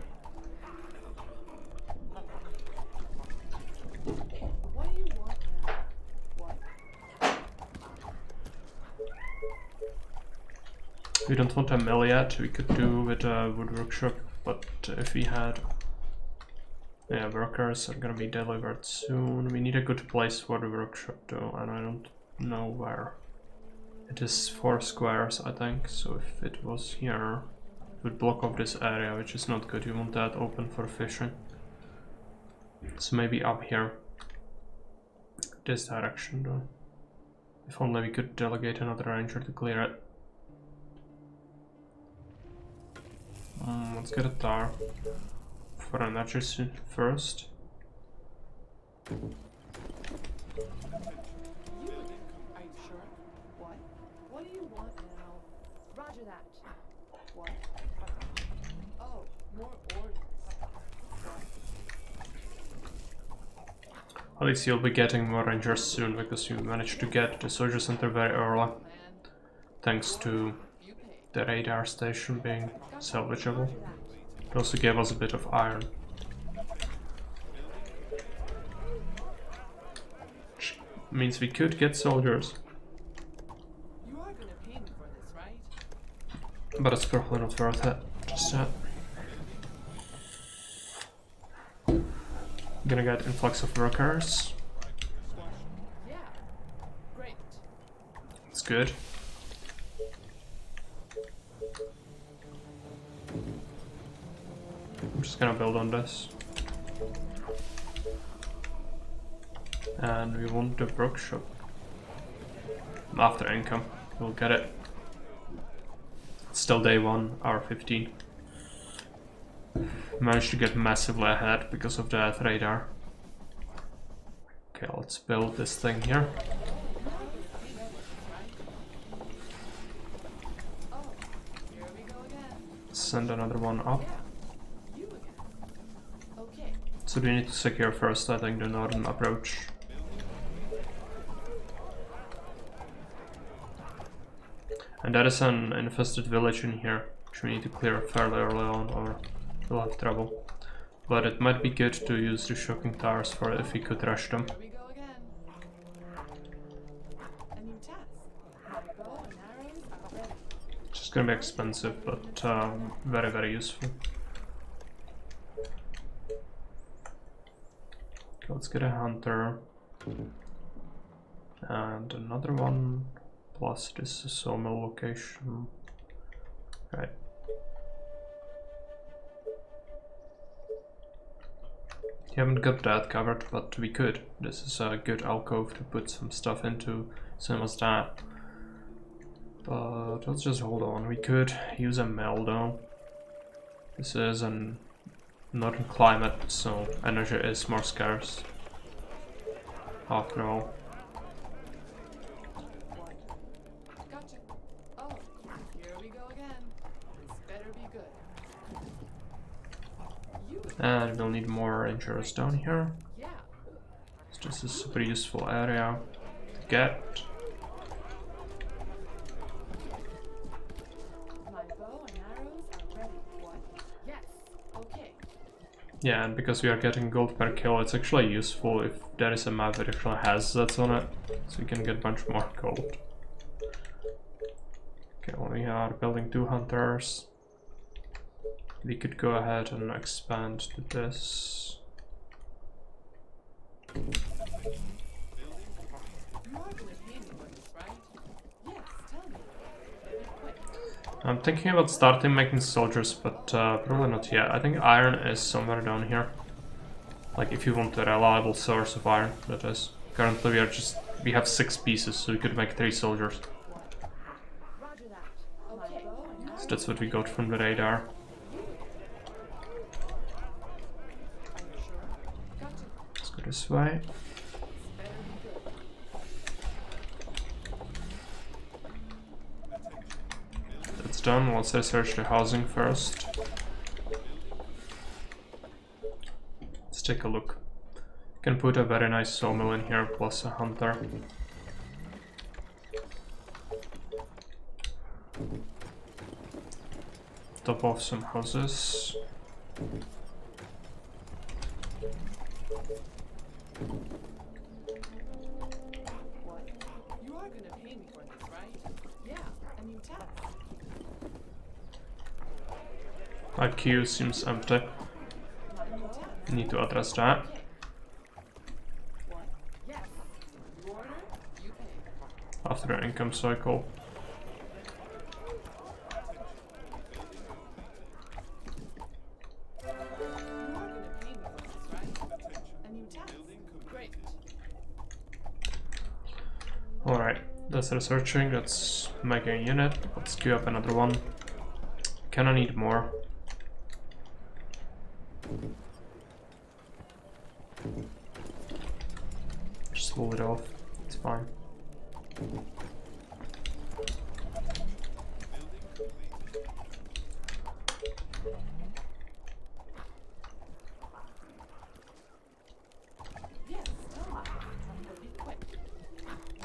What do you want now? What? We don't want a mill yet. We could do with a wood workshop, but if we had, yeah, workers are gonna be delivered soon. We need a good place for the workshop though, and I don't know where. It is 4 squares, I think. So if it was here, it would block off this area, which is not good. You want that open for fishing. So maybe up here, this direction though. If only we could delegate another ranger to clear it. Let's get a tar for energy first. You again. Are you sure? What? What do you want now? Roger that. What? Oh, more orders. What? At least you'll be getting more rangers soon, because you managed to get the soldier center very early, Plan. thanks to You pay. the radar station being salvageable. It also gave us a bit of iron. Which means we could get soldiers, You are gonna pay me for this, right? but it's probably not worth it just yet. Gonna get influx of workers. Yeah. Great. It's good. I'm just gonna build on this. And we want the workshop. After income, we'll get it. It's still day 1, hour 15. Managed to get massively ahead because of that radar. Okay, let's build this thing here. Oh, here we go again. Send another one up. You again. Okay. So we need to secure first, I think, the northern approach. And that is an infested village in here, which we need to clear fairly early on, or we'll have trouble. But it might be good to use the shocking towers for it if we could rush them. Here we go again. A new task. My bow and arrows are ready. It's just gonna be expensive, but very, very useful. Okay, let's get a hunter. And another one. Plus this is a sawmill location. Right. We haven't got that covered, but we could. This is a good alcove to put some stuff into, same as that. But let's just hold on. We could use a mill though. This is a northern climate, so energy is more scarce. After all. Gotcha. Oh, here we go again. This better be good. You again. And we'll need more rangers down here. Yeah. So this is a pretty useful area. get. My bow and arrows are ready. What? Yes. Okay. Yeah, and because we are getting gold per kill, it's actually useful if there is a map that actually has that on it, so we can get a bunch more gold. Okay, well, we are building 2 hunters. We could go ahead and expand to this. You are gonna pay me for this, right? Yes. Tell me. Be quick. I'm thinking about starting making soldiers, but probably not yet. I think iron is somewhere down here. Like if you want a reliable source of iron, that is. Currently we have 6 pieces, so we could make 3 soldiers. Roger that. Okay. So that's what we got from the radar. Are you sure? Gotcha. Let's go this way. Better be good. That's done. Let's research the housing first. Let's take a look. Can put a very nice sawmill in here plus a hunter. Top off some houses. What? You are gonna pay me for this, right? Yeah. A new task. My queue seems empty. My new task. Need to address that. What? Yes. You order, you pay. After the income cycle. You are gonna pay me for this, right? A new task. Great. Alright, that's researching, let's make a unit, let's queue up another one. Kinda need more. Just hold it off, it's fine. Yes, tell me. But be quick.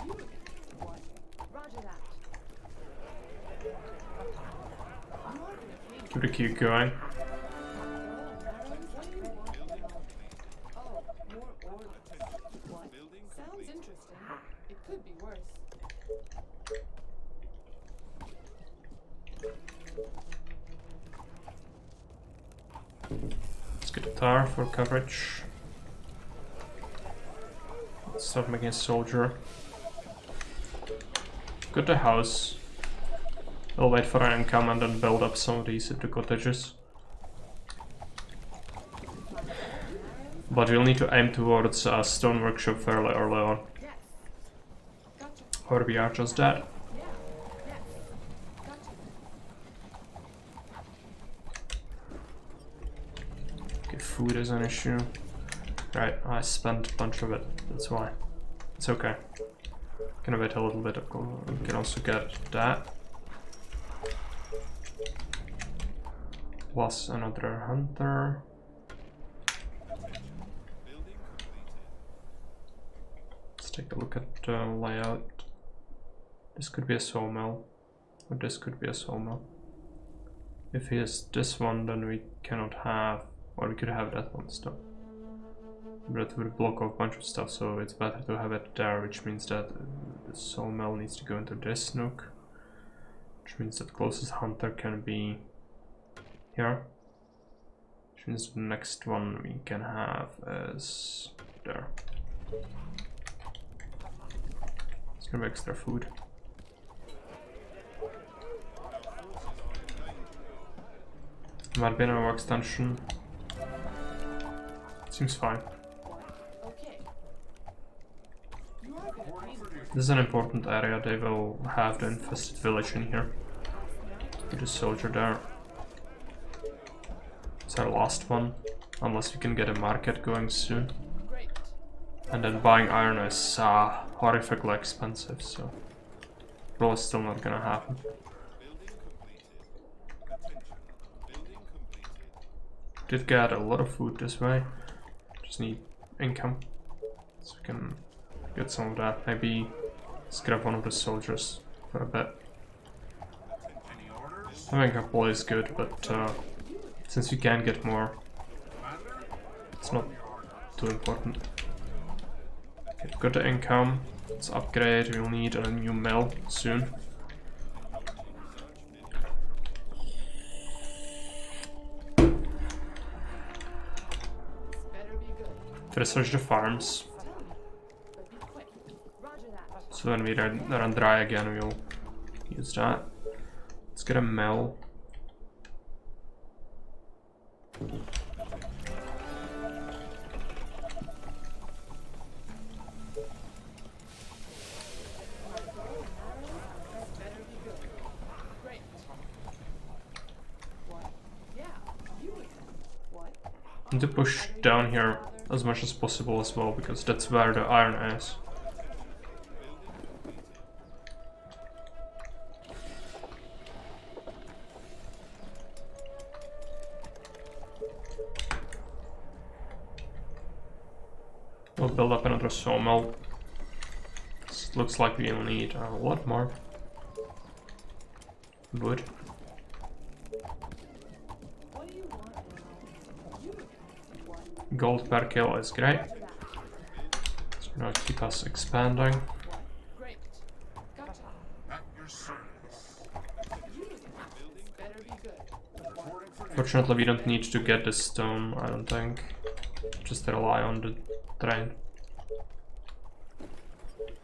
You again. What? Roger that. You are gonna pay me. Keep the queue going. Oh, more orders. What? Sounds interesting. It could be worse. Let's get a tower for coverage. Let's start making a soldier. Got the house. We'll wait for an income and then build up some of these into cottages. But we'll need to aim towards a stone workshop fairly early on. Yes. Gotcha. Or we are just dead. Yeah. Yes. Gotcha. Okay, food is an issue. Right, I spent a bunch of it, that's why. It's okay. Can wait a little bit, we can also get that. Plus another hunter. Let's take a look at the layout. This could be a sawmill, or this could be a sawmill. If he is this one, then we cannot have, or we could have that one still. But it would block off a bunch of stuff, so it's better to have it there, which means that the sawmill needs to go into this nook. Which means that closest hunter can be here. Which means the next one we can have is there. It's gonna be extra food. Might be an overextension. Seems fine. Okay. You are gonna pay me for This is an important area, they will have the infested village in here. Put a soldier there. It's our last one, unless we can get a market going soon. Great. And then buying iron is horrifically expensive, so probably still not gonna happen. Did get a lot of food this way, just need income, so we can get some of that. Maybe Let's grab one of the soldiers for a bit. Having a couple is good, but since we can get more, it's not too important. Okay, we've got the income. Let's upgrade. We'll need a new mill soon. Research the farms. So when we run dry again, we'll use that. Let's get a mill. I need to push down here as much as possible as well, because that's where the iron is. We'll build up another sawmill. This looks like we'll need a lot more wood. Gold per kill is great. It's gonna keep us expanding. Fortunately, we don't need to get the stone, I don't think. Just rely on the train.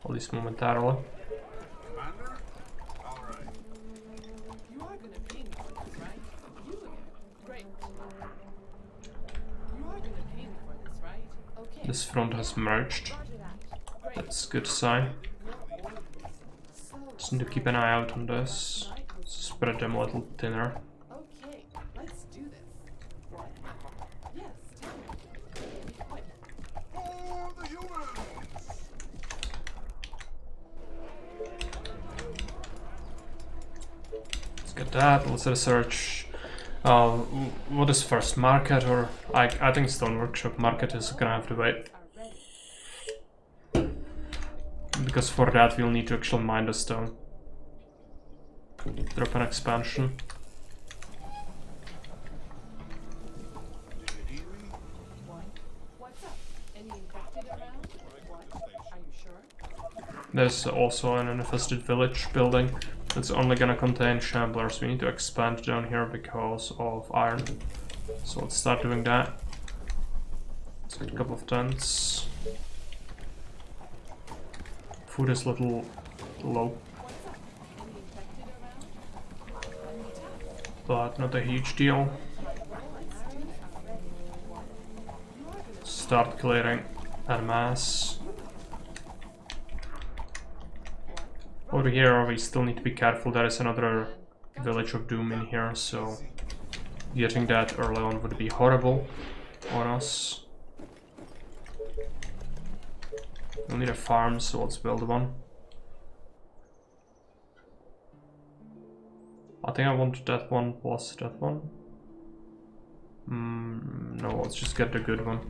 At least momentarily. This front has merged. That's a good sign. Just need to keep an eye out on this. Spread them a little thinner. Okay, let's do this. What? Yes, tell me. Quick. For the humans! Let's get that. Let's research. What is first, market or I think stone workshop. Market is gonna have to wait, because for that we'll need to actually mine the stone. Drop an expansion. What's up? Any infected around? What? Are you sure? There's also an infested village building. It's only gonna contain shamblers. We need to expand down here because of iron. So let's start doing that. Let's get a couple of tents. Food is a little low, but not a huge deal. Start clearing en masse. Over here we still need to be careful. There is another village of doom in here, so getting that early on would be horrible on us. We'll need a farm, so let's build one. I think I want that one plus that one. No, let's just get the good one.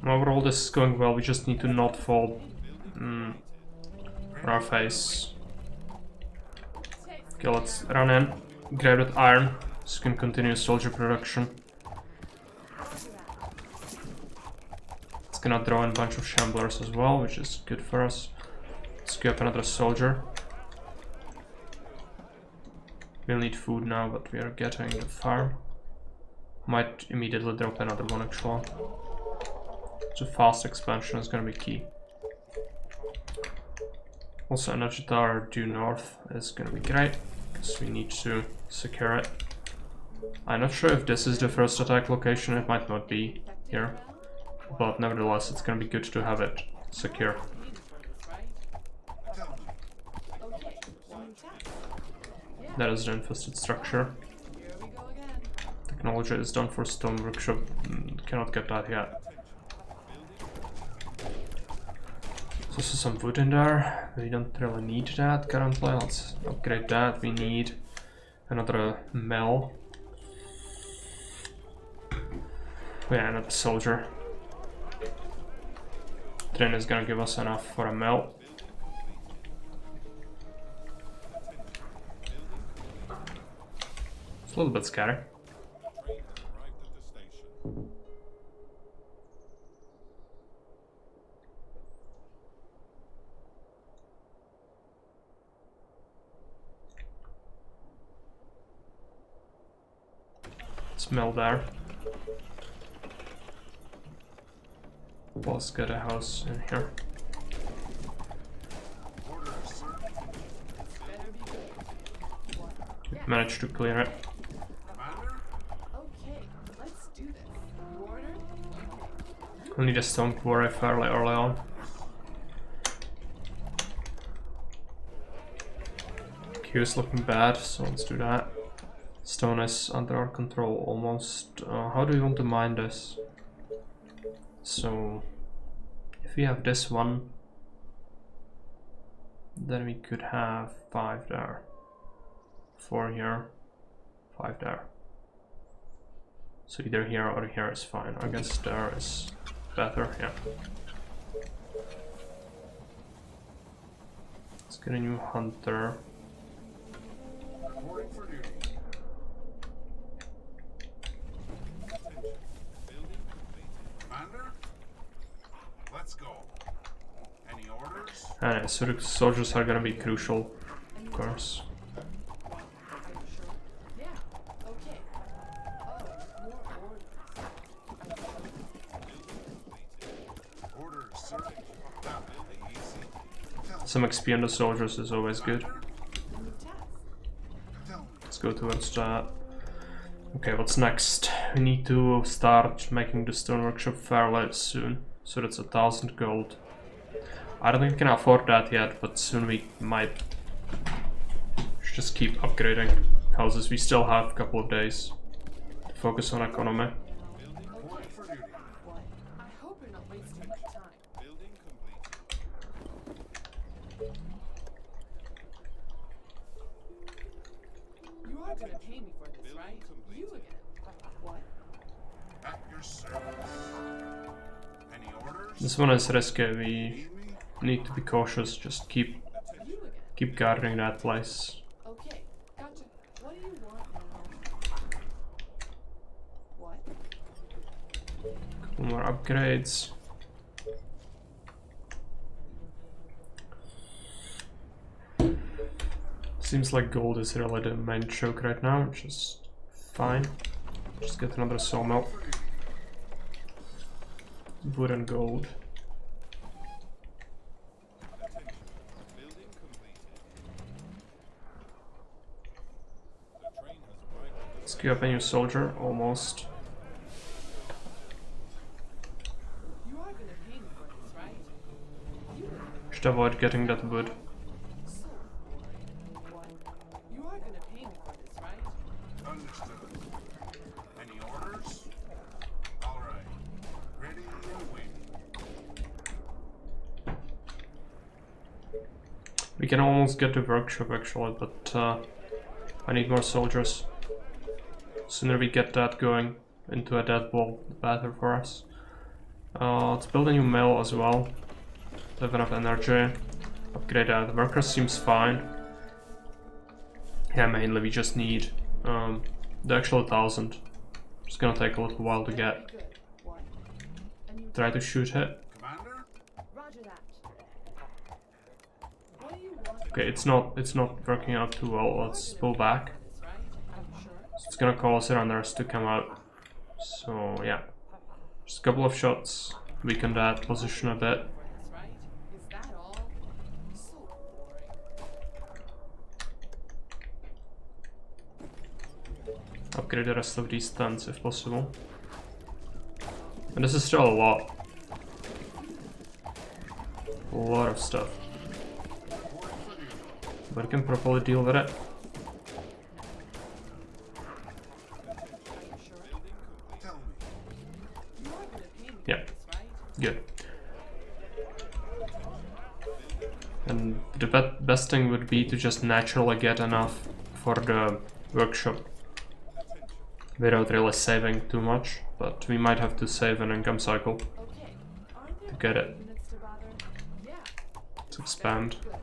Overall, this is going well. We just need to not fall on our face. Okay, let's run in, grab that iron, so we can continue soldier production. It's gonna draw in a bunch of shamblers as well, which is good for us. Let's get up another soldier. We'll need food now, but we are getting the farm. Might immediately drop another one actually. So fast expansion is going to be key. Also, energy tower due north is going to be great, because we need to secure it. I'm not sure if this is the first attack location. It might not be here, but nevertheless it's going to be good to have it secure. That is the infested structure. Technology is done for stone workshop. Cannot get that yet. There's also some wood in there. We don't really need that currently. Let's upgrade that. We need Another mill. Yeah, another soldier. Train is gonna give us enough for a mill. It's a little bit scary. The train has arrived at the station. It's mill there. Let's get a house in here. Managed to clear it. Okay, let's do this. You ordered? We need a stone quarry fairly early on. Q is looking bad, so let's do that. Stone is under our control almost. How do we want to mine this? So, if we have this one, then we could have 5 there, 4 here, 5 there. So either here or here is fine. I guess there is better, yeah. Let's get a new hunter. Reporting for duty. Attention. Building completed. Commander? Let's go. Any orders? And so the soldiers are gonna be crucial, of course. Are you sure? Yeah. Okay. Oh, more orders. Orders, sir. That building easy. Tell Some XP on the soldiers is always good. New task. Tell me. Let's go towards that. Okay, what's next? We need to start making the stone workshop fairly soon. So that's 1,000 gold. I don't think we can afford that yet, but soon we might. Should just keep upgrading houses. We still have a couple of days to focus on economy. Reporting for duty. What? I hope you're not wasting my time. Building completed. You are gonna pay me for this, right? You again. What? At your service. Any orders? This one is risky. We Need me? need to be cautious. Just keep You again. guarding that place. Okay, gotcha. What do you want now? What? Couple more upgrades. Seems like gold is really the main choke right now, which is fine. Just get another sawmill. Wood and gold. Attention. Building completed. The train has arrived at the Let's queue up a new soldier, almost. You are gonna pay me for this, right? You again. Should avoid getting that wood. So boring. What? You are gonna pay me for this, right? Understood. Any orders? All right. Ready and waiting. We can almost get the workshop actually, but I need more soldiers. Sooner we get that going into a dead wall, the better for us. Let's build a new mill as well. To have enough energy. Upgrade that. The workers seems fine. Yeah, mainly we just need the actual 1,000. It's gonna take a little while to get. Good. What? A new Try to shoot it. Commander? Roger that. What do you want? Okay, it's not working out too well. Let's pull back. This, right? Are you sure? It's gonna cause runners to come out. So yeah, just a couple of shots. Weaken that position a bit. For this, right? Is that all? So boring. Upgrade the rest of these tents if possible. And this is still a lot. A lot of stuff. But we can properly deal with it. Are you sure? Tell me. You are gonna pay me for Yeah. this, right? Good. And the best thing would be to just naturally get enough for the workshop without really saving too much, but we might have to save an income cycle Okay. Aren't there to get it units to bother? Yeah. to expand. Good.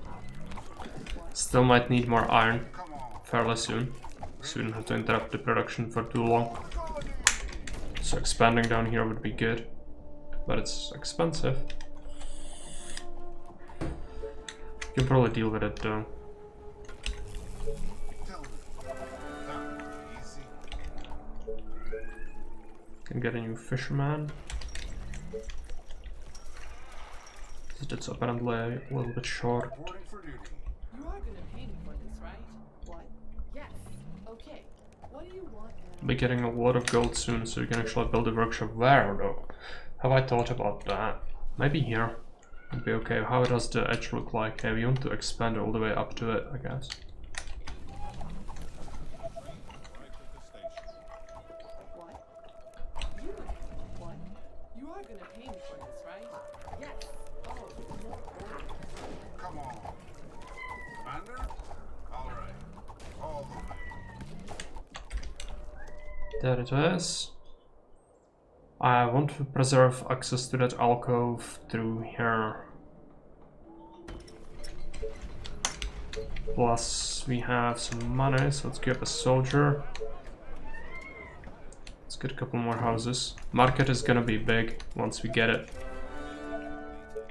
Still might need more iron fairly soon, so we don't have to interrupt the production for too long. So expanding down here would be good, but it's expensive. You can probably deal with it though. Can get a new fisherman. That's apparently a little bit short. Reporting for duty. You are gonna pay me for this, right? What? Yes. Okay. What do you want now? Be getting a lot of gold soon, so we can actually build a workshop. Where though? Have I thought about that? Maybe here would be okay. How does the edge look like? We want to expand all the way up to it, I guess. What? You again? What? You are gonna pay me for this, right? Yes. Oh, more orders. Come on. Commander? Alright. All the way. There it is. I want to preserve access to that alcove through here. Plus, we have some money, so let's get a soldier. Let's get a couple more houses. Market is gonna be big once we get it.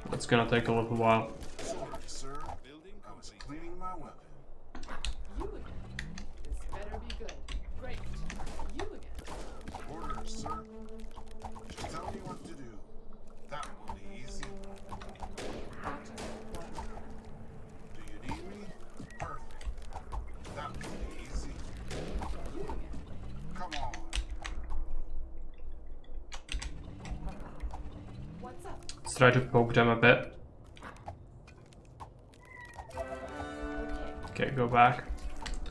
That's gonna take a little while. Sorry, sir. Building I was cleaning my weapon. You again. This better be good. Great. You again. Orders, sir. Just tell me what to do. That will be easy. Doctor. What? Do you need me? Perfect. That will be easy. You again. Come on. What's up? Let's try to poke them a bit. Okay. Okay, go back.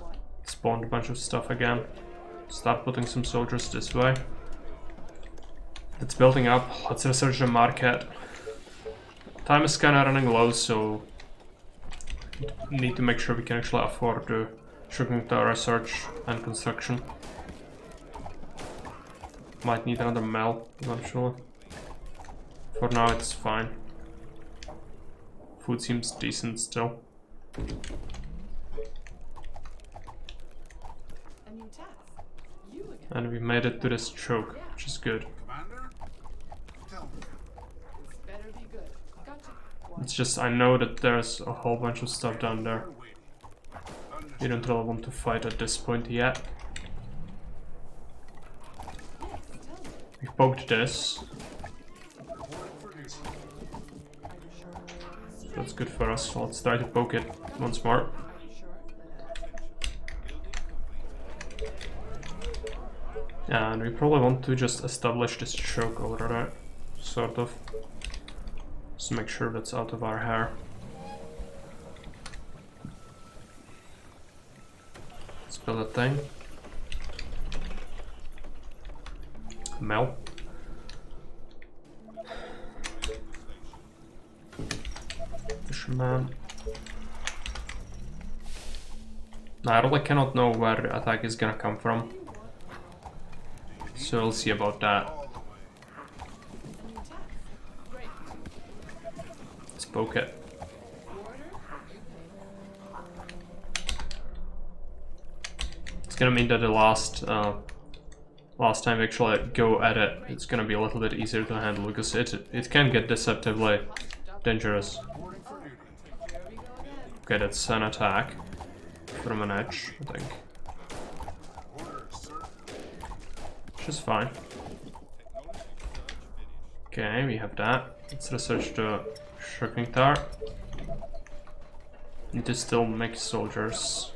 What? Spawned a bunch of stuff again. Start putting some soldiers this way. It's building up. Let's research the market. Time is kinda running low, so need to make sure we can actually afford the shrinking tower research and construction. Might need another mill eventually. For now it's fine. Food seems decent still. A new task. You again. And we made it to this choke, which is good. Commander? Tell me. This better be good. Gotcha. What? It's just I know that there's a whole bunch of stuff down there. We're waiting. We don't really want to fight at this point yet. Yes, tell me. We poked this. Reporting for duty. Are you sure? That's good for us. So let's try to poke it once more. Are you sure? And we probably want to just establish this choke over there. Sort of. Just make sure that's out of our hair. Let's build a thing. Mel. Fisherman. Now, I really cannot know where the attack is gonna come from. So we'll see about that. All the way. A new task. Great. Let's poke it. Order. You pay. It's gonna mean that the last time we actually go at it, it's gonna be a little bit easier to handle because it can get deceptively dangerous. Reporting for duty. Here we go again. Okay, that's an attack from an edge, I think, Orders, sir. which is fine. Okay, we have that. Let's research the shrinking tower. Need to still make soldiers.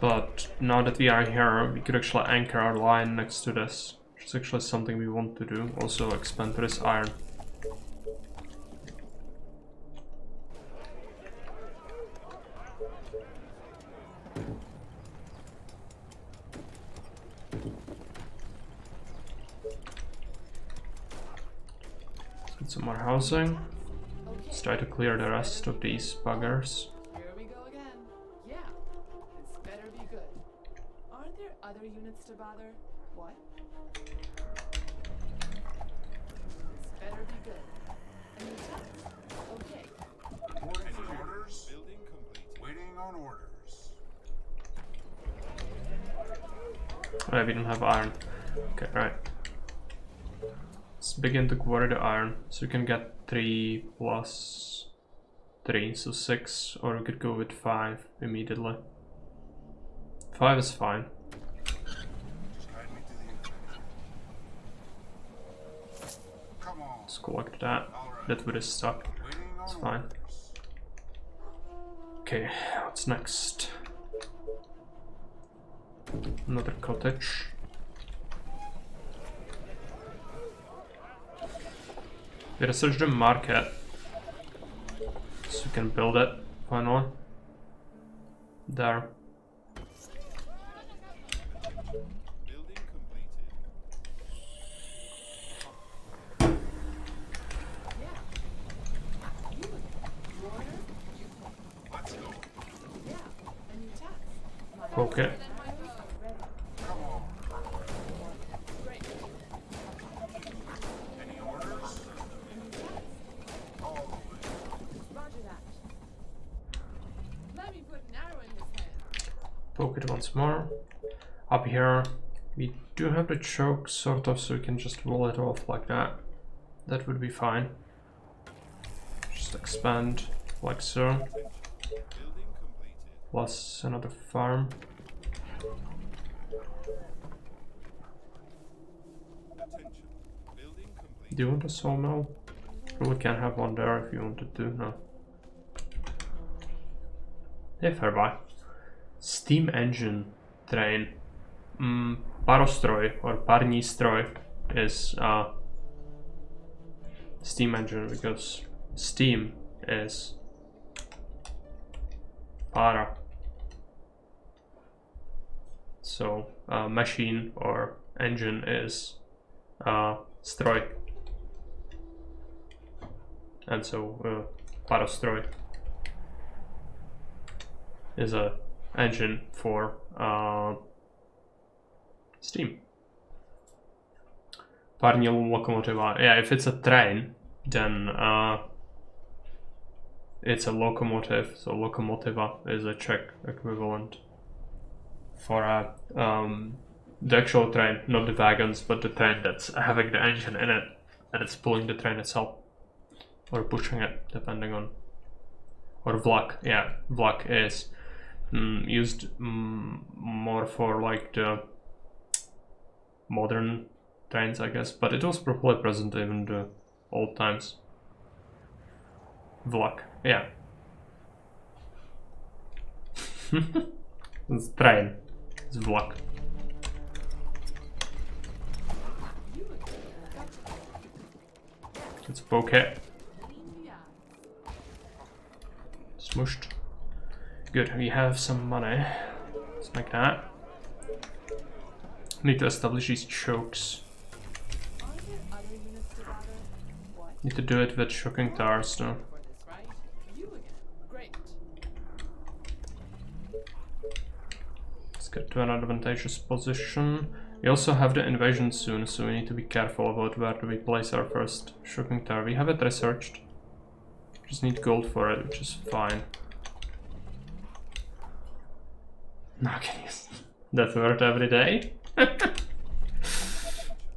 But now that we are here, we could actually anchor our line next to this, which is actually something we want to do. Also expand to this iron. Some more housing. Okay. Let's try to clear the rest of these buggers. Here we go again. Yeah, this better be good. Aren't there other units to bother? What? This better be good. A new task. Okay. Orders? Building completed. Waiting on orders. Oh, we don't have iron. Okay, right. Let's begin to quarry the iron. So we can get 3 plus 3, so 6, or we could go with 5 immediately. 5 is fine. Just guide me to the information. Come on. Let's collect that. That wood is stuck. Waiting on It's fine. orders. Okay, what's next? Another cottage. We researched the market, so we can build it finally. There. Building completed. You again. You order? You Let's go. Yeah, a new task. Okay. Arrows are ready. Come on. Great. Any orders? A new task. All the way. Roger that. Let me put an arrow in his hand. Poke it once more. Up here, we do have the choke, sort of, so we can just roll it off like that. That would be fine. Just expand, like so. Building completed. Plus another farm. Attention. Building complete. Do you want a sawmill? Probably can have one there if you wanted to, no. Yeah, fair buy. Steam engine train. Parostroj or parní stroj is steam engine because steam is para. So machine or engine is stroj. And so parostroj is a engine for steam. Parní locomotiva. Yeah, if it's a train, then it's a locomotive. So locomotiva is a Czech equivalent for the actual train, not the wagons, but the train that's having the engine in it and it's pulling the train itself or pushing it, depending on. Or vlak. Yeah, vlak is used more for like the modern trains, I guess, but it was probably present even in the old times. Vlak, yeah. It's train. It's vlak. Let's poke it. Smushed. Good, we have some money. Let's make that. Need to establish these chokes. Are there other units to bother? What? Need to do it with shocking towers though. For this, right? You again. Great. Let's get to an advantageous position. We also have the invasion soon, so we need to be careful about where do we place our first shocking tower. We have it researched. Just need gold for it, which is fine. No, I can use that word every day.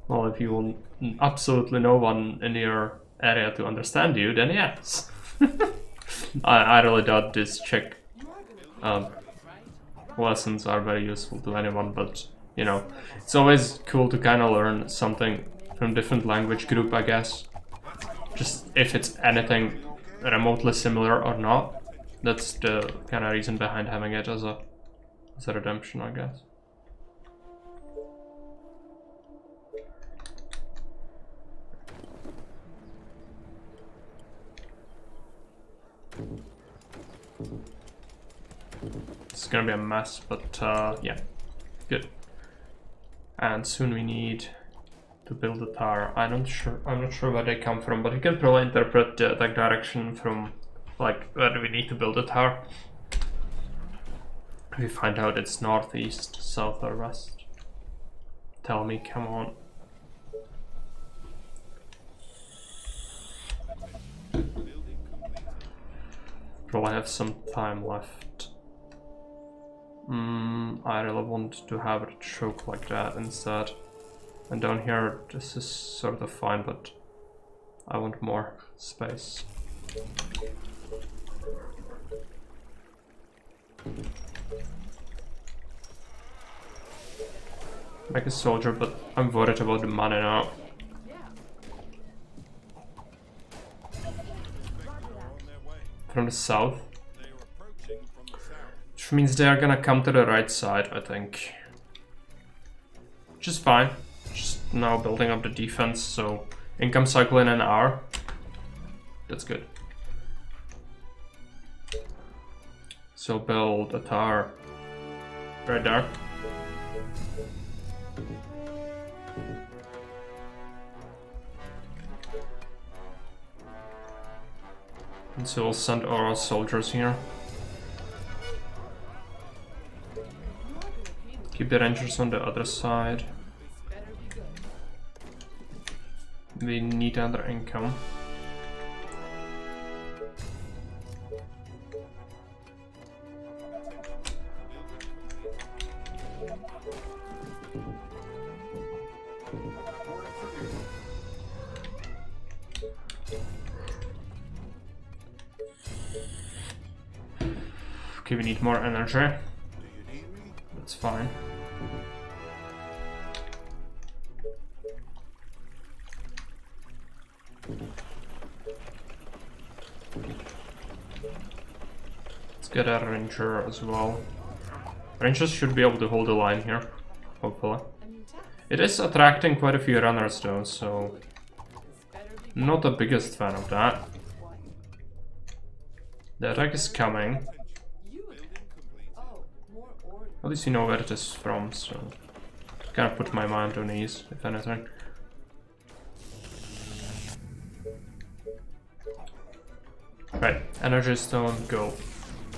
Well, if you want absolutely no one in your area to understand you, then yes. I really doubt this Czech lessons are very useful to anyone, but you know, it's always cool to kind of learn something from different language group, I guess. Just if it's anything remotely similar or not, that's the kind of reason behind having it as a redemption, I guess. It's gonna be a mess, but yeah, good. And soon we need to build a tower. I'm not sure where they come from, but you can probably interpret the attack direction from like where do we need to build a tower. If we find out it's northeast, south, or west, tell me, come on. Probably have some time left. I really want to have it choke like that instead. And down here, this is sort of fine, but I want more space. Make a soldier, but I'm worried about the money now. From the south. Which means they are gonna come to the right side, I think. Which is fine. Just now building up the defense, so income cycle in an hour. That's good. So build a tower right there. And so we'll send our soldiers here. Keep the rangers on the other side. We need another income. Okay, we need more energy. That's fine. Let's get a ranger as well. Rangers should be able to hold the line here, hopefully. It is attracting quite a few runners though, so not the biggest fan of that. The attack is coming. At least you know where it is from, so kind of put my mind on ease, if anything. Right, energy stone, go.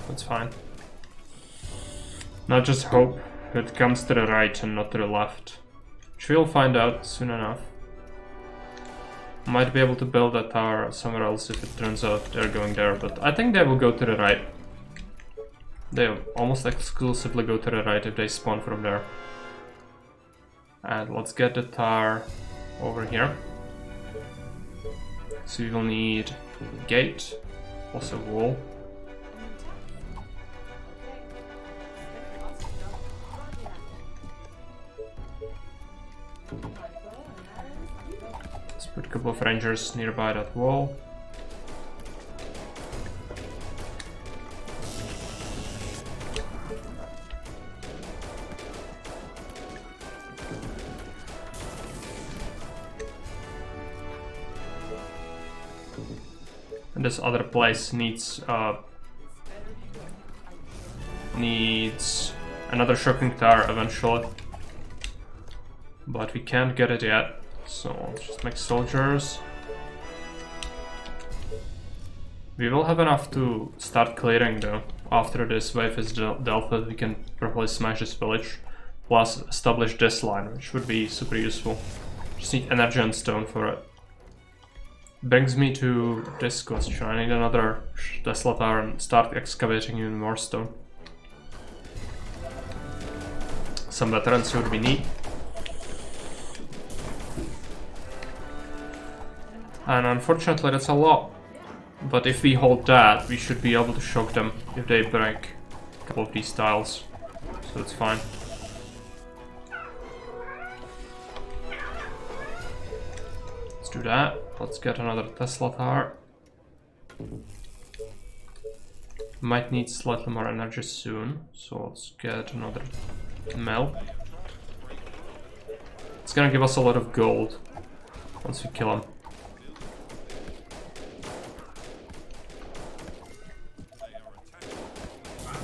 That's fine. Now just hope it comes to the right and not to the left. Which we'll find out soon enough. Might be able to build a tower somewhere else if it turns out they're going there, but I think they will go to the right. They almost exclusively go to the right if they spawn from there. And let's get the tower over here. So we will need gate, also wall. Let's put a couple of rangers nearby that wall. And this other place needs another shocking tower eventually, but we can't get it yet. So I'll just make soldiers. We will have enough to start clearing though. After this wave is dealt with, we can probably smash this village, plus establish this line, which would be super useful. Just need energy and stone for it. Brings me to this question. I need another Tesla tower and start excavating even more stone. Some veterans would be neat. And unfortunately that's a lot. But if we hold that, we should be able to shock them if they break a couple of these tiles. So it's fine. Let's do that. Let's get another Tesla tower. Might need slightly more energy soon, so let's get another mill. It's gonna give us a lot of gold once we kill him.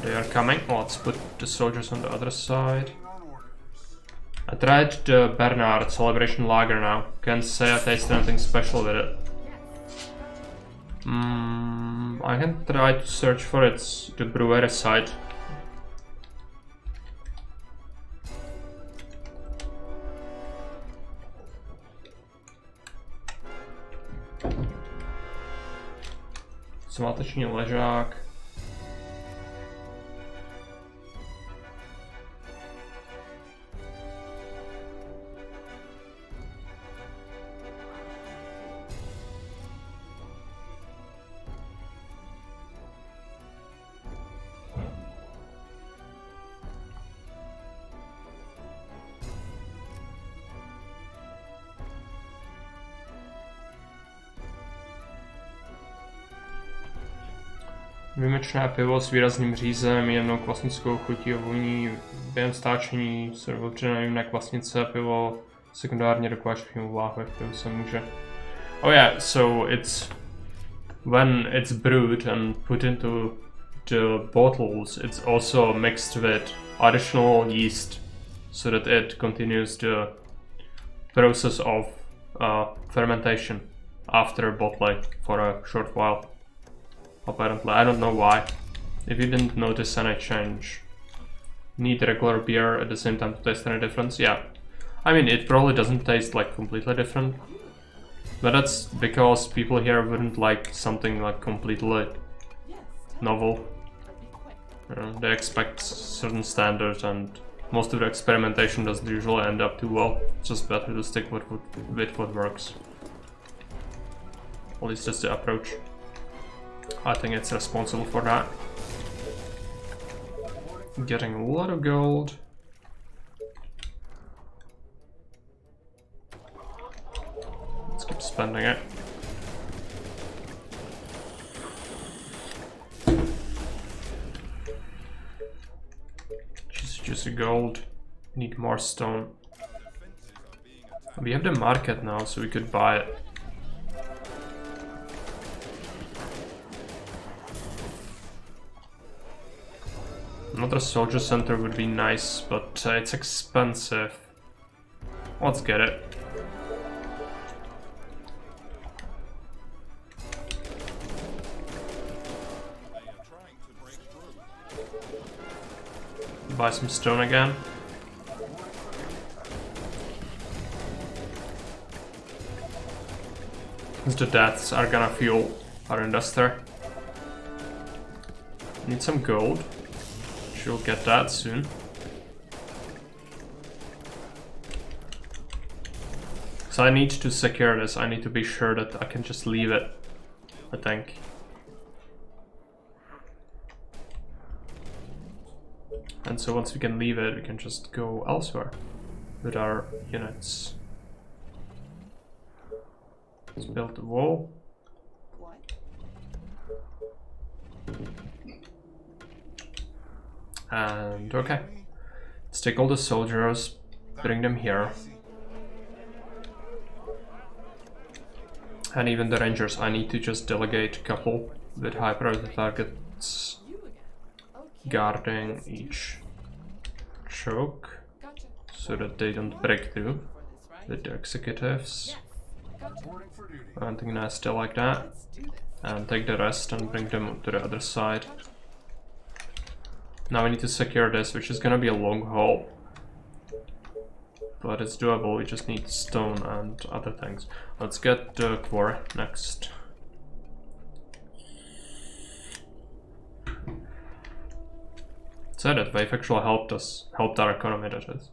They are coming. Well, let's put the soldiers on the other side. I tried the Bernard Celebration Lager now. Can't say I tasted anything special with it. I can try to search for the brewery site. Sváteční ležák. Výjimečné pivo s výrazným řízem, jemnou kvasnickou chutí a vůní během stáčení se opřené jemné kvasnice, pivo sekundárně dokupová všechny vláhve, pivo se může. Oh yeah, so it's when it's brewed and put into the bottles, it's also mixed with additional yeast so that it continues the process of fermentation after bottling for a short while. Apparently, I don't know why. If you didn't notice any change, need regular beer at the same time to taste any difference? Yeah. I mean, it probably doesn't taste like completely different, but that's because people here wouldn't like something like completely novel. They expect certain standards, and most of the experimentation doesn't usually end up too well. It's just better to stick with what works. At least that's the approach. I think it's responsible for that. Getting a lot of gold. Let's keep spending it. Juicy gold. Need more stone. We have the market now, so we could buy it. Another soldier center would be nice, but it's expensive. Let's get it. Buy some stone again. The deaths are gonna fuel our industry. Need some gold. She'll get that soon. So I need to secure this. I need to be sure that I can just leave it, I think. And so once we can leave it, we can just go elsewhere with our units. Let's build the wall. And okay, let's take all the soldiers, bring them here. And even the rangers, I need to just delegate a couple with high priority targets guarding each choke so that they don't break through with the executives. Anything nasty like that. And take the rest and bring them to the other side. Now we need to secure this, which is gonna be a long haul. But it's doable, we just need stone and other things. Let's get the quarry next. So that wave actually helped our economy, that is.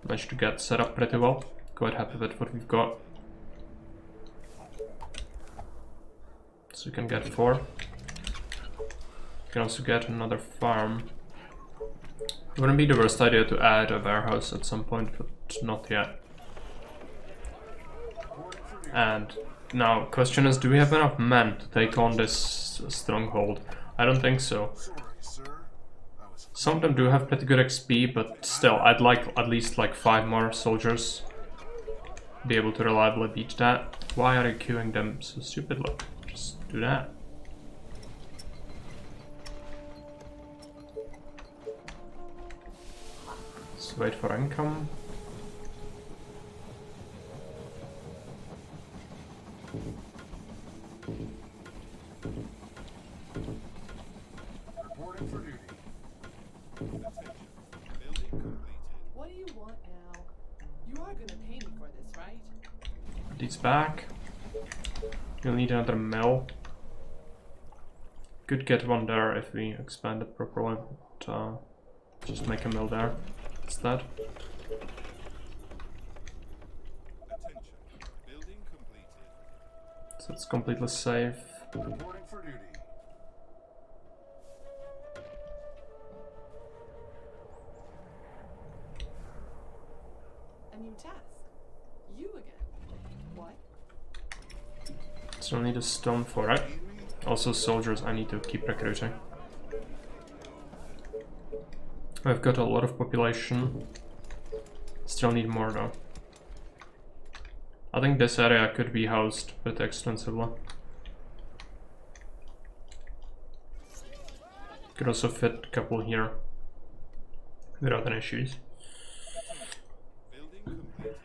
Managed to get set up pretty well. Quite happy with what we've got. So we can get 4. We can also get another farm. It wouldn't be the worst idea to add a warehouse at some point, but not yet. And now, question is, do we have enough men to take on this stronghold? I don't think so. Some of them do have pretty good XP, but still, I'd like at least like 5 more soldiers. Be able to reliably beat that. Why are you queuing them so stupidly? Just do that. Let's wait for income. Reporting for duty. Attention. Building completed. What do you want now? You are gonna pay me for this, right? Put these back. You'll need another mill. Could get one there if we expand it properly, but just make a mill there instead. Attention. Building completed. So it's completely safe. Reporting for duty. A new task. You again. What? Still need a stone for it. Also soldiers I need to keep recruiting. I've got a lot of population. Still need more though. I think this area could be housed pretty extensively. Could also fit a couple here without any issues. Building completed.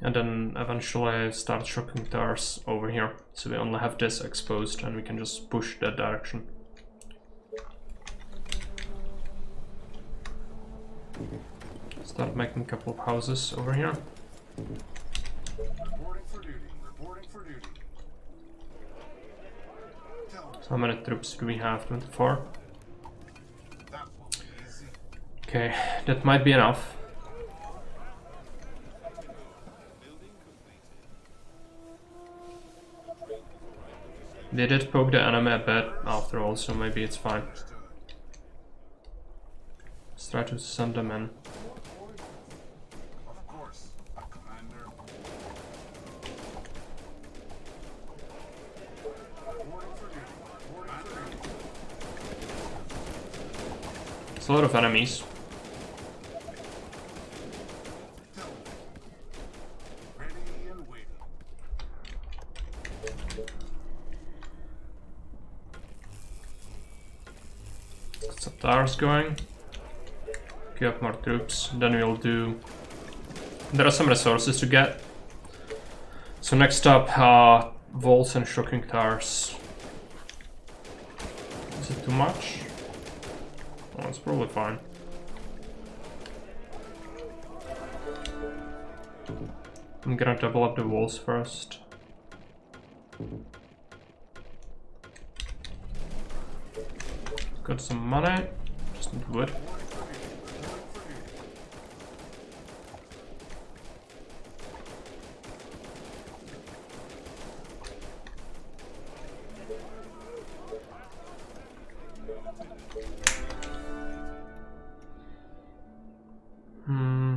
And then eventually start shocking towers over here. So we only have this exposed and we can just push that direction. Start making a couple of houses over here. Reporting for duty. Reporting for duty. So how many troops do we have? 24? That will be easy. Okay, that might be enough. Building completed. They did poke the enemy a bit after all, so maybe it's fine. Let's try to send them in. Of course, Commander. Reporting for duty. Reporting for duty. It's a lot of enemies. Ready and waiting. Get some towers going. Queue up more troops. Then we'll do... There are some resources to get. So next up, walls and shocking towers. Is it too much? Oh, it's probably fine. I'm gonna double up the walls first. Got some money. Just need wood.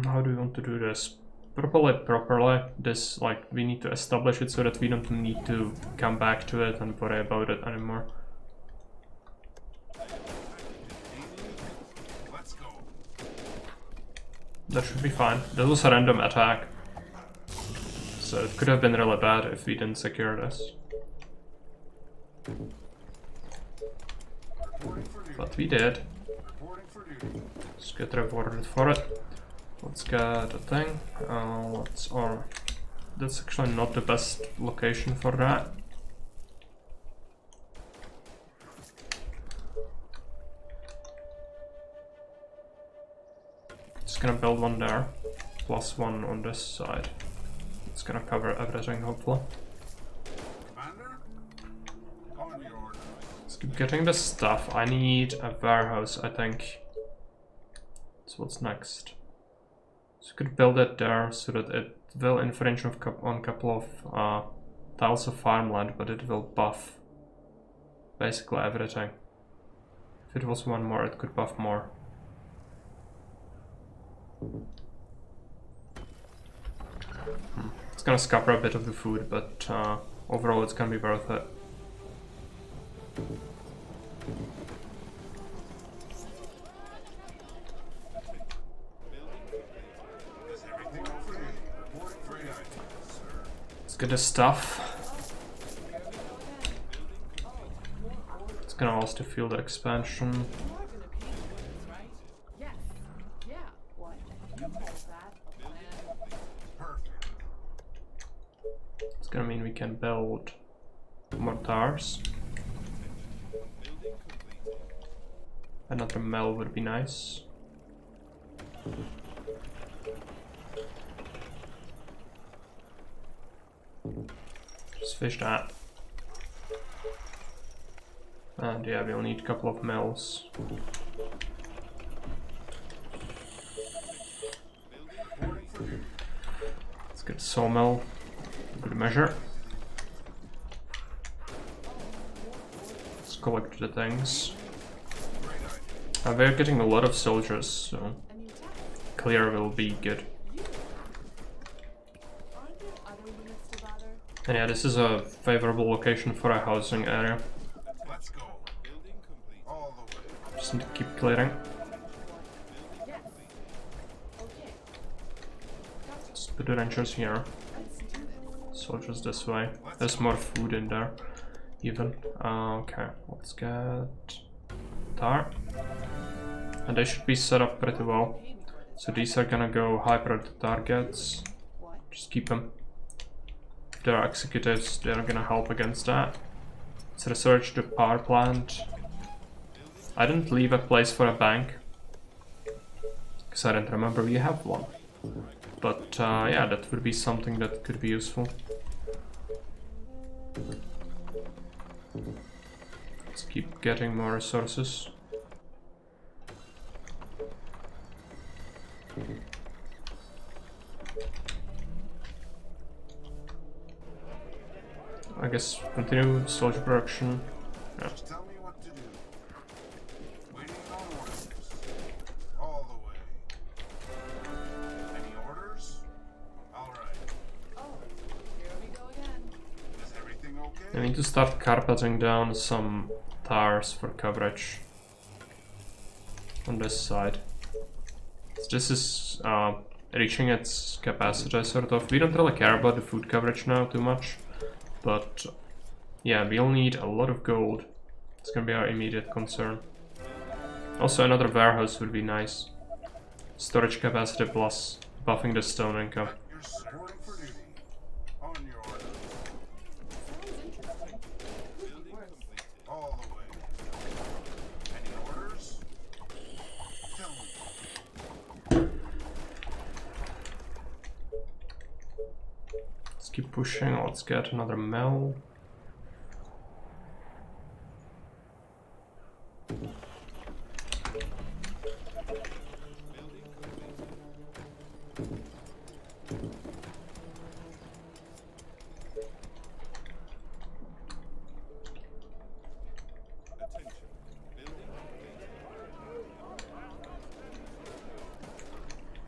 How do we want to do this? Properly. This, like, we need to establish it so that we don't need to come back to it and worry about it anymore. Let's go. That should be fine. That was a random attack. So it could have been really bad if we didn't secure this. But we did. Reporting for duty. Let's get rewarded for it. Let's get a thing. That's actually not the best location for that. Just gonna build one there, plus one on this side. It's gonna cover everything, hopefully. Commander? On your order. Let's keep getting the stuff. I need a warehouse, I think. So what's next? So we could build it there so that it will infringe on a couple of tiles of farmland, but it will buff basically everything. If it was one more, it could buff more. It's gonna scupper a bit of the food, but overall it's gonna be worth it. Is everything over here? Reporting for duty, sir. Let's get the stuff. It's gonna also fuel the expansion. You are gonna pay me for this, right? Yes. Yeah. What? towers. Another mill would be nice. Just fish that. And yeah, we'll need a couple of mills. Let's get a sawmill. Good measure. Let's collect the things. We're getting a lot of soldiers, so clear will be good. And yeah, this is a favorable location for a housing area. Let's go. Building complete. All the way. Just need to keep clearing. Let's put the rangers here. Soldiers this way. There's more food in there, even. Okay, let's get tar. And they should be set up pretty well. So these are gonna go high priority targets. Just keep them. If there are executives, they're gonna help against that. Let's research the power plant. I didn't leave a place for a bank, because I didn't remember we have one. But yeah, that would be something that could be useful. Let's keep getting more resources. I guess continue soldier production. Yeah. Just tell me what to do. Waiting on orders. All the way. Any orders? All right. Oh, here we go again. Is everything okay? I need to start carpeting down some towers for coverage on this side. So this is reaching its capacity, sort of. We don't really care about the food coverage now too much, but yeah, we'll need a lot of gold. It's gonna be our immediate concern. Also, another warehouse would be nice. Storage capacity plus buffing the stone income. You're reporting for duty. On your orders. Sounds interesting. Could be worse. All the way. Any orders? Tell me. Let's keep pushing. Let's get another mill. Attention. Building complete.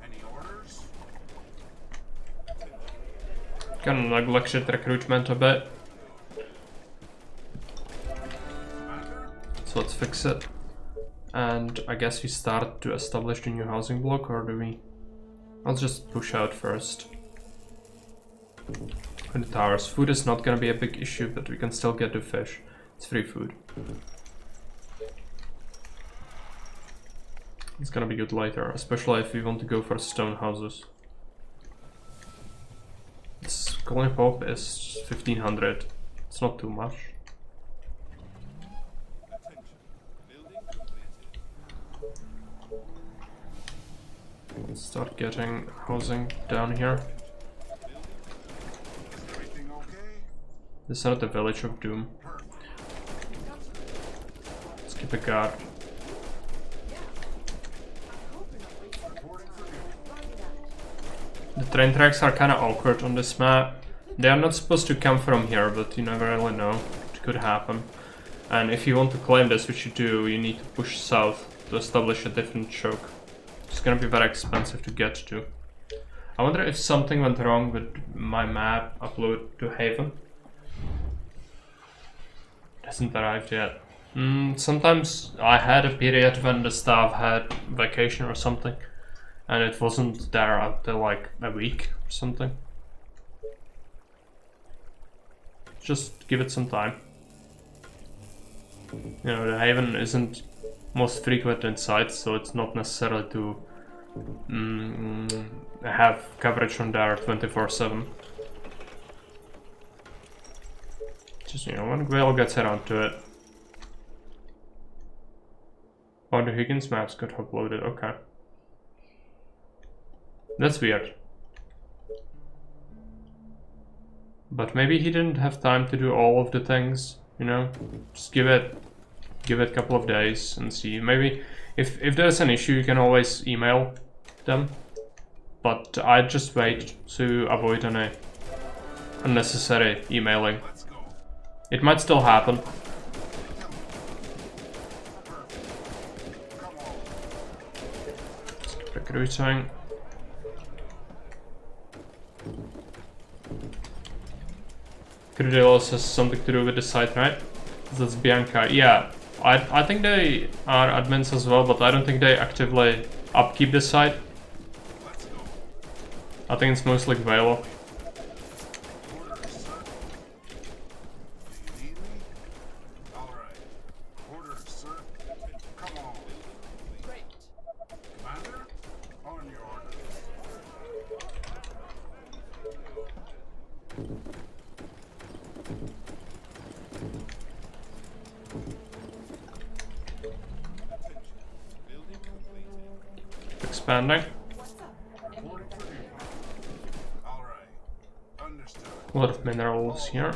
Any orders? Kind of neglected recruitment a bit, Matter? so let's fix it. And I guess we start to establish the new housing block, or do we? I'll just push out first. And the towers. Food is not gonna be a big issue, but we can still get the fish. It's free food. It's gonna be good later, especially if we want to go for stone houses. This colony pop is 1500. It's not too much. Attention. Building completed. Let's start getting housing down here. Is everything okay? This is not the village of Doom. Let's keep a guard. Reporting for duty. The train tracks are kind of awkward on this map. They are not supposed to come from here, but you never really know. It could happen. And if you want to claim this, which you do, you need to push south to establish a different choke. It's gonna be very expensive to get to. I wonder if something went wrong with my map upload to Haven. It hasn't arrived yet. Sometimes I had a period when the staff had vacation or something, and it wasn't there until like a week or something. Just give it some time. You know, the Haven isn't most frequent site, so it's not necessary to have coverage on there 24/7. Just, you know, when Gale gets around to it. Oh, the Higgins maps got uploaded, okay. That's weird. But maybe he didn't have time to do all of the things, you know? Just give it a couple of days and see. Maybe if there's an issue, you can always email them. But I'd just wait to avoid any unnecessary emailing. It might still happen. Recruiting. Crudillos has something to do with the site, right? That's Bianca. Yeah, I think they are admins as well, but I don't think they actively upkeep the site. I think it's mostly Velo. Expanding. A lot of minerals here.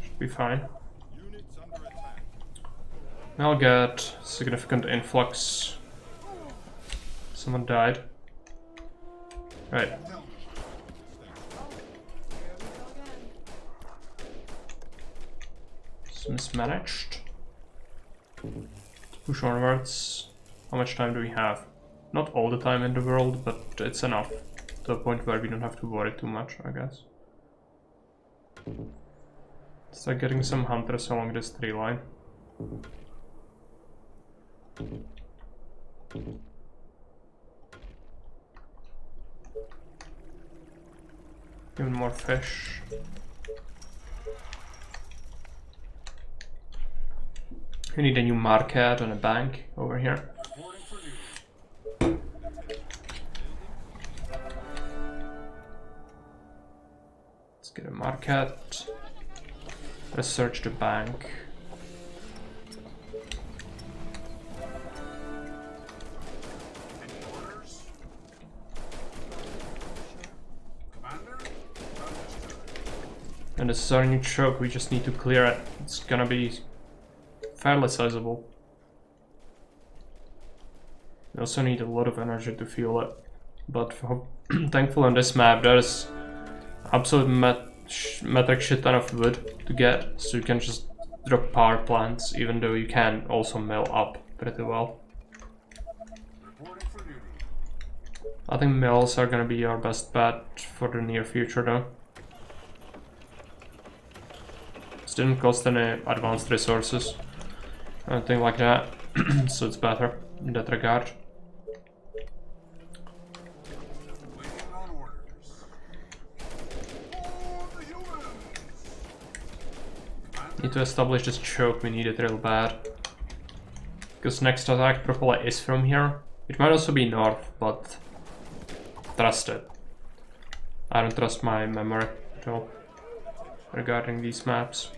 Should be fine. I'll get significant influx. Someone died. Right. It's mismanaged. Let's push onwards. How much time do we have? Not all the time in the world, but it's enough. To a point where we don't have to worry too much, I guess. Start getting some hunters along this tree line. Even more fish. We need a new market and a bank over here. Let's get a market. Let's search the bank. And this is our new choke, we just need to clear it. It's gonna be fairly sizable. We also need a lot of energy to fuel it. But thankfully on this map there's absolute metric shit ton of wood to get. So you can just drop power plants, even though you can also mill up pretty well. I think mills are gonna be our best bet for the near future though. Didn't cost any advanced resources, anything like that, so it's better in that regard. Need to establish this choke, we need it real bad. Because next attack probably is from here. It might also be north, but trust it. I don't trust my memory at all regarding these maps.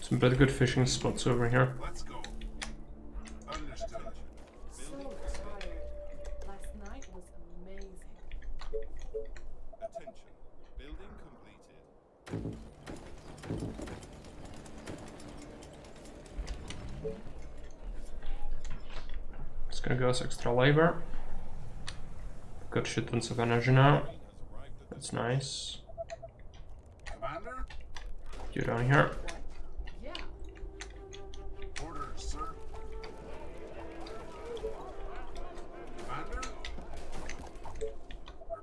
Some pretty good fishing spots over here. So tired. Last night was amazing. Attention. Building completed. It's gonna go as extra labor. Got shit tons of energy now. That's nice. You down here. Yeah.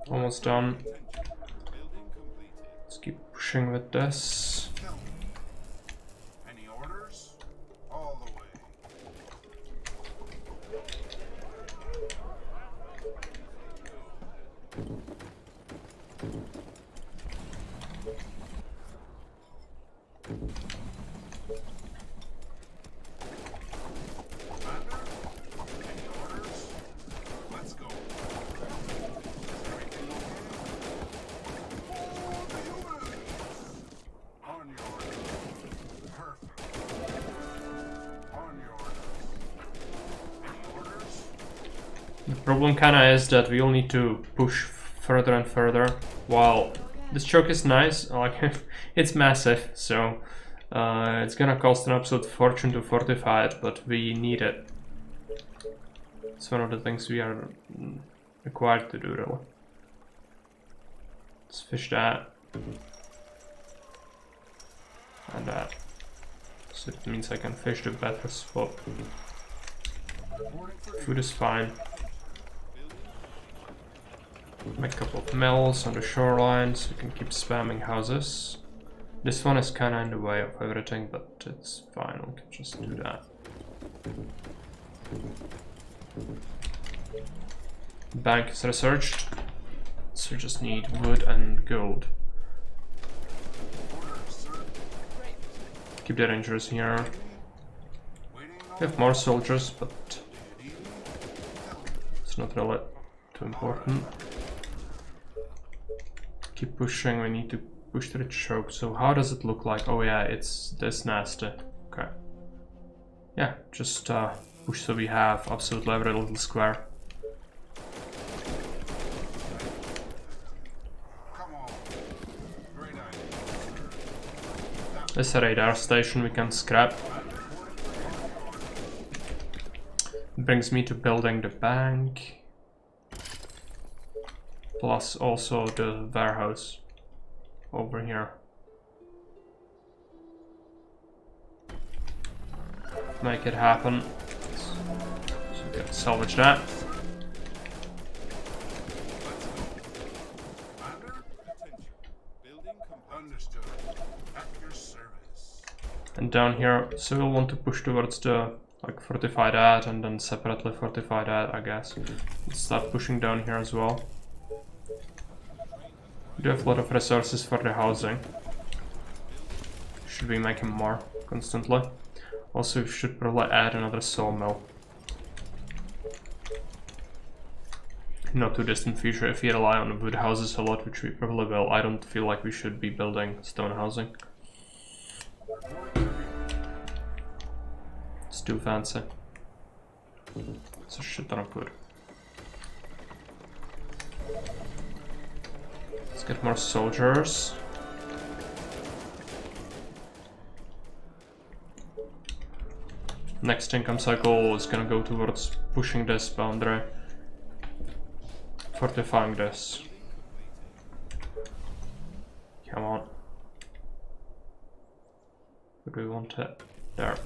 Almost done. Let's keep pushing with this. Any orders? All the way. The problem kinda is that we all need to push further and further, while this choke is nice, like it's massive, so it's gonna cost an absolute fortune to fortify it, but we need it. It's one of the things we are required to do, really. Let's fish that. And that. So it means I can fish the better spot. Food is fine. Make a couple of mills on the shoreline so we can keep spamming houses. This one is kinda in the way of everything, but it's fine, we can just do that. Bank is researched, so we just need wood and gold. Keep the rangers here. We have more soldiers, but it's not really too important. Keep pushing, we need to push to the choke. So how does it look like? Oh yeah, it's this nasty. Okay. Yeah, just push so we have absolutely every little square. This radar station we can scrap. Brings me to building the bank. Plus also the warehouse over here. Make it happen. So we can salvage that. And down here, so we'll want to push towards the, like, fortify that and then separately fortify that, I guess. Let's start pushing down here as well. We do have a lot of resources for the housing. Should be making more constantly. Also, we should probably add another sawmill. Not too distant future if we rely on wood houses a lot, which we probably will. I don't feel like we should be building stone housing. It's too fancy. It's a shit ton of wood. Let's get more soldiers. Next income cycle is gonna go towards pushing this boundary. Fortifying this. Come on. Where do we want it? There.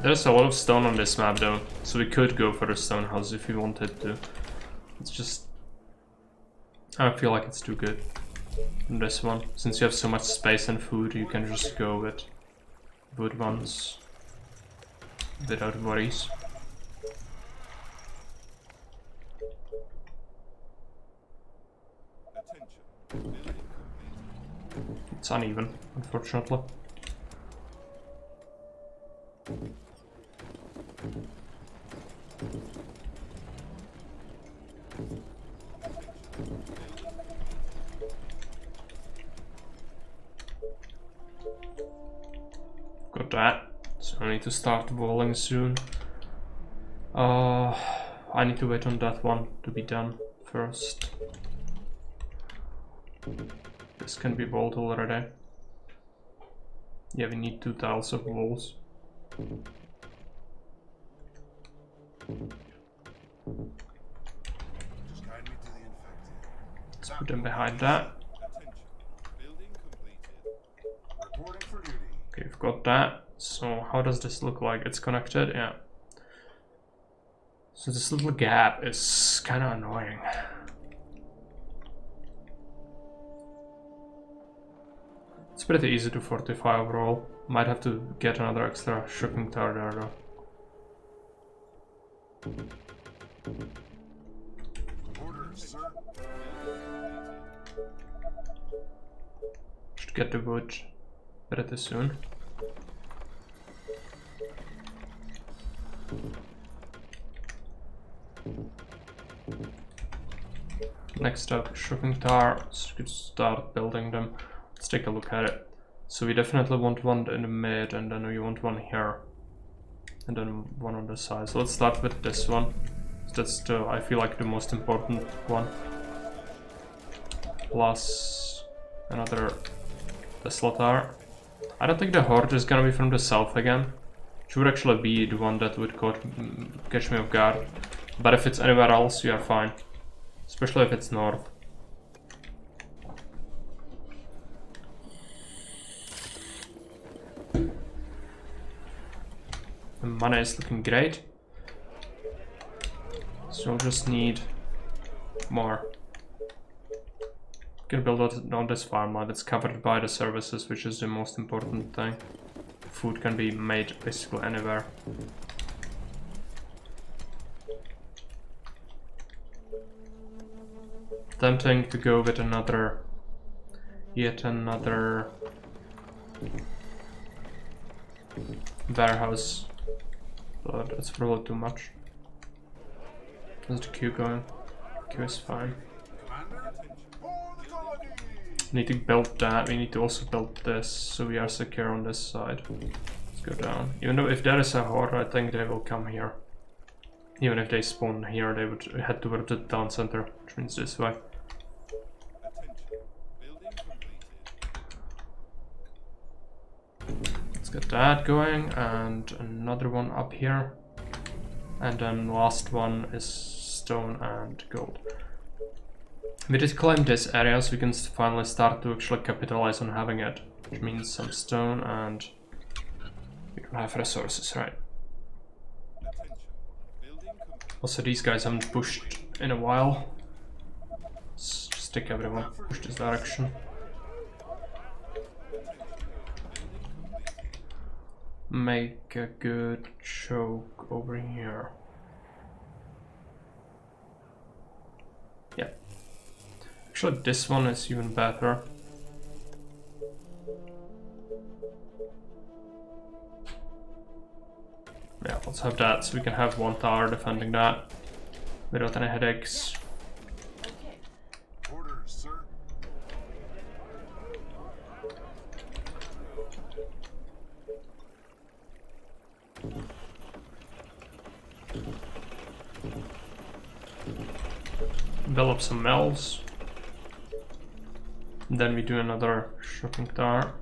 There's a lot of stone on this map though, so we could go for a stone house if we wanted to. It's just... I feel like it's too good in this one. Since you have so much space and food, you can just go with wood ones without worries. It's uneven, unfortunately. Got that. So I need to start walling soon. I need to wait on that one to be done first. This can be walled already. Yeah, we need 2 tiles of walls. Let's put them behind that. Okay, we've got that. So how does this look like? It's connected, yeah. So this little gap is kind of annoying. It's pretty easy to fortify overall. Might have to get another extra shocking tower there though. Should get the wood pretty soon. Next up, Shocking Tower. So we could start building them. Let's take a look at it. So we definitely want one in the mid, and then we want one here. And then one on the side. So let's start with this one. That's the, I feel like, the most important one. Plus another Tesla tower. I don't think the horde is gonna be from the south again. It would actually be the one that would catch me off guard. But if it's anywhere else, we are fine. Especially if it's north. The mana is looking great. So we'll just need more. Can build it on this farmland. It's covered by the services, which is the most important thing. Food can be made basically anywhere. Tempting to go with another, yet another warehouse, but that's probably too much. How's the queue going? Queue is fine. Need to build that. We need to also build this, so we are secure on this side. Let's go down. Even though if there is a horde, I think they will come here. Even if they spawn here, they would head toward the town center, which means this way. Let's get that going, and another one up here. And then last one is stone and gold. We just claim this area, so we can finally start to actually capitalize on having it. Which means some stone, and we don't have resources, right? Also, these guys haven't pushed in a while. Let's just take everyone, push this direction. Make a good choke over here. Yeah. Actually, this one is even better. Yeah, let's have that, so we can have one tower defending that without any headaches. Okay. Orders, sir. Develop some mills. Then we do another shocking tower.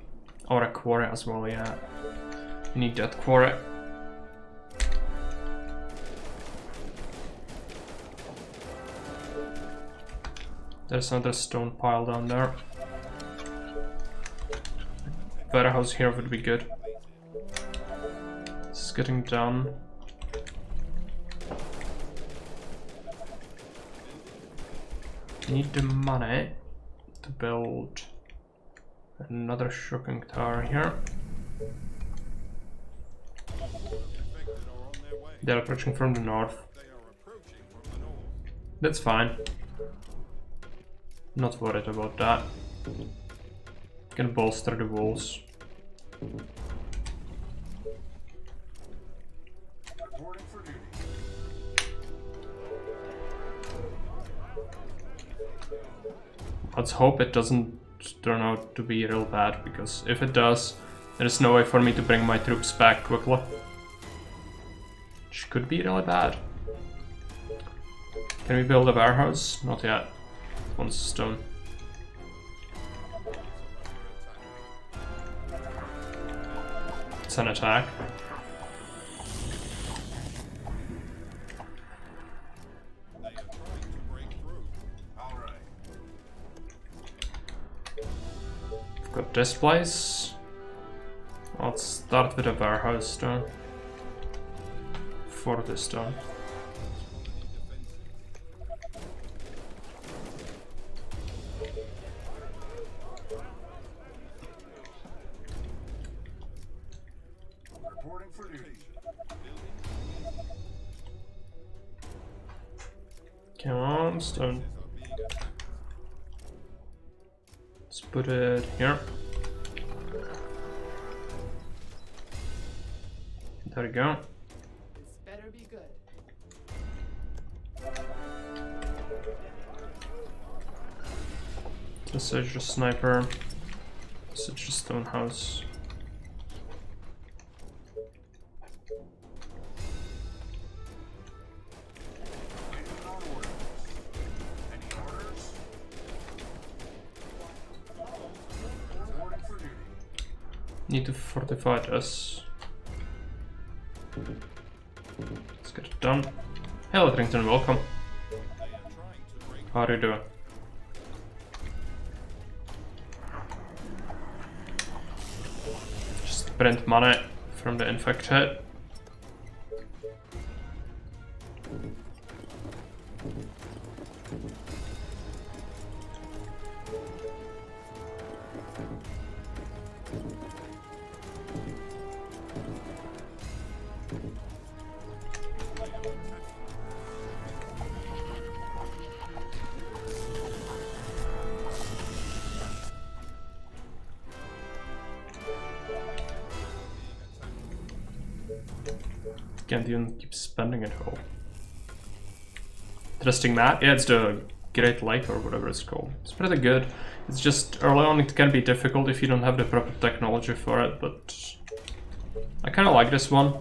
Or a quarry as well, yeah. We need that quarry. There's another stone pile down there. Warehouse here would be good. It's getting done. Need the money to build another shocking tower here. They're approaching from the north. That's fine. Not worried about that. Can bolster the walls. Reporting for duty. Let's hope it doesn't turn out to be real bad, because if it does, there is no way for me to bring my troops back quickly. Which could be really bad. Can we build a warehouse? Not yet. One stone. It's an attack. They are trying to break through. All right. We've got this place. Let's start with a warehouse stone. For this stone. Reporting for duty. Come on, stone. Let's put it here. There we go. This better be good. Such a sniper. Such a stone house. Need to fortify this. Let's get it done. Hello, Trington, welcome. How are you doing? Just print money from the infected. Can't even keep spending it all. Interesting map. Yeah, it's the Great Lake or whatever it's called. It's pretty good. It's just early on it can be difficult if you don't have the proper technology for it, but I kind of like this one.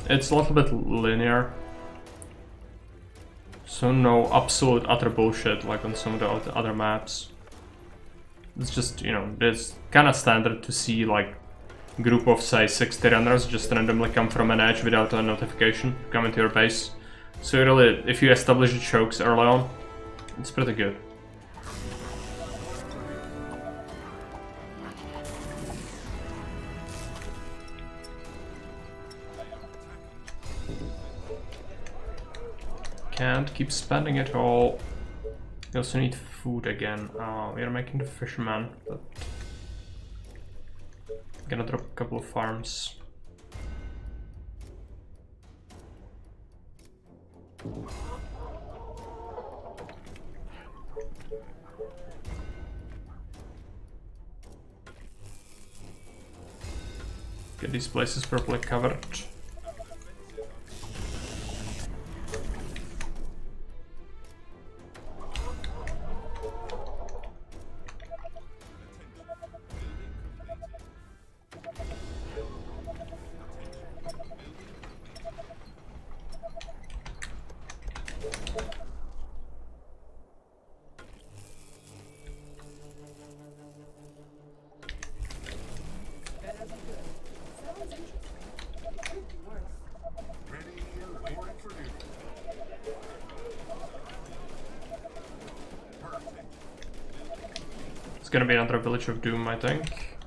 It's a little bit linear. So no absolute utter bullshit like on some of the other maps. It's just, you know, it's kind of standard to see like group of say 60 runners just randomly come from an edge without a notification, come into your base. So really, if you establish the chokes early on, it's pretty good. Can't keep spending it all. We also need food again. We are making the fisherman, but gonna drop a couple of farms. Get these places properly covered. It's gonna be another Village of Doom, I think.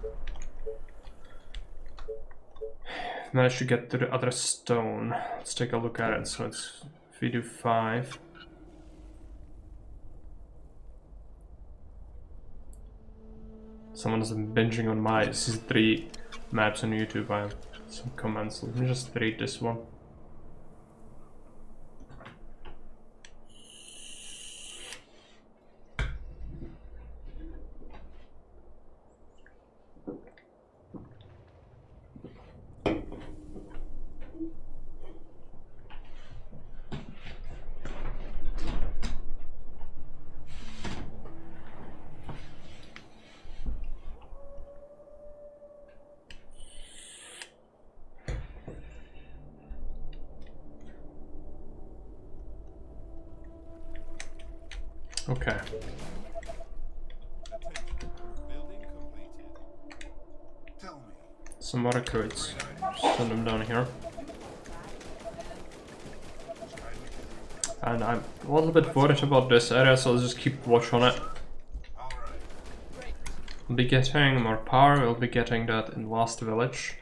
Managed to get to the other stone. Let's take a look at it. So it's if we do 5. Someone's binging on my Season 3 maps on YouTube. I have some comments. Let me just read this one. Okay. Some more recruits. Send them down here. And I'm a little bit worried about this area, so I'll just keep watch on it. We'll be getting more power, we'll be getting that in last village.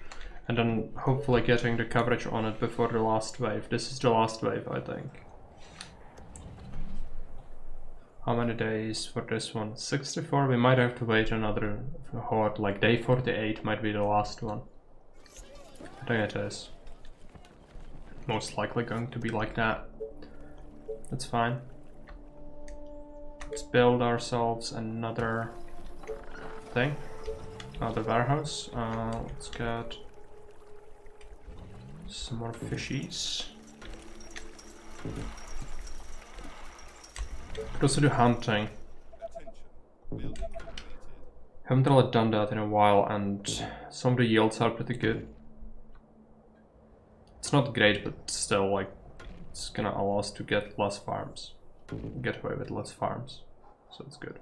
And then hopefully getting the coverage on it before the last wave. This is the last wave, I think. How many days for this one? 64? We might have to wait another horde, like day 48 might be the last one. I think it is. Most likely going to be like that. That's fine. Let's build ourselves another thing. Another warehouse. Let's get some more fishies. Could also do hunting. Haven't really done that in a while, and some of the yields are pretty good. It's not great, but still, like, it's gonna allow us to get less farms. Get away with less farms. So it's good.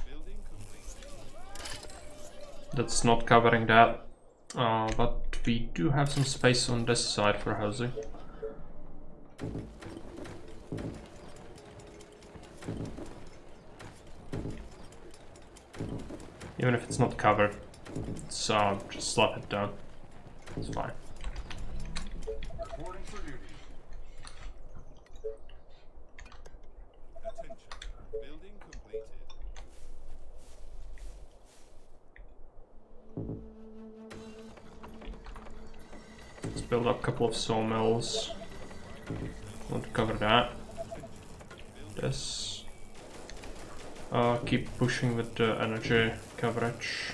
Building completed. That's not covering that, but we do have some space on this side for housing. Even if it's not covered, it's, just slap it down. It's fine. Reporting for duty. Attention. Building completed. Let's build up a couple of sawmills. Want to cover that. This. Keep pushing with the energy coverage.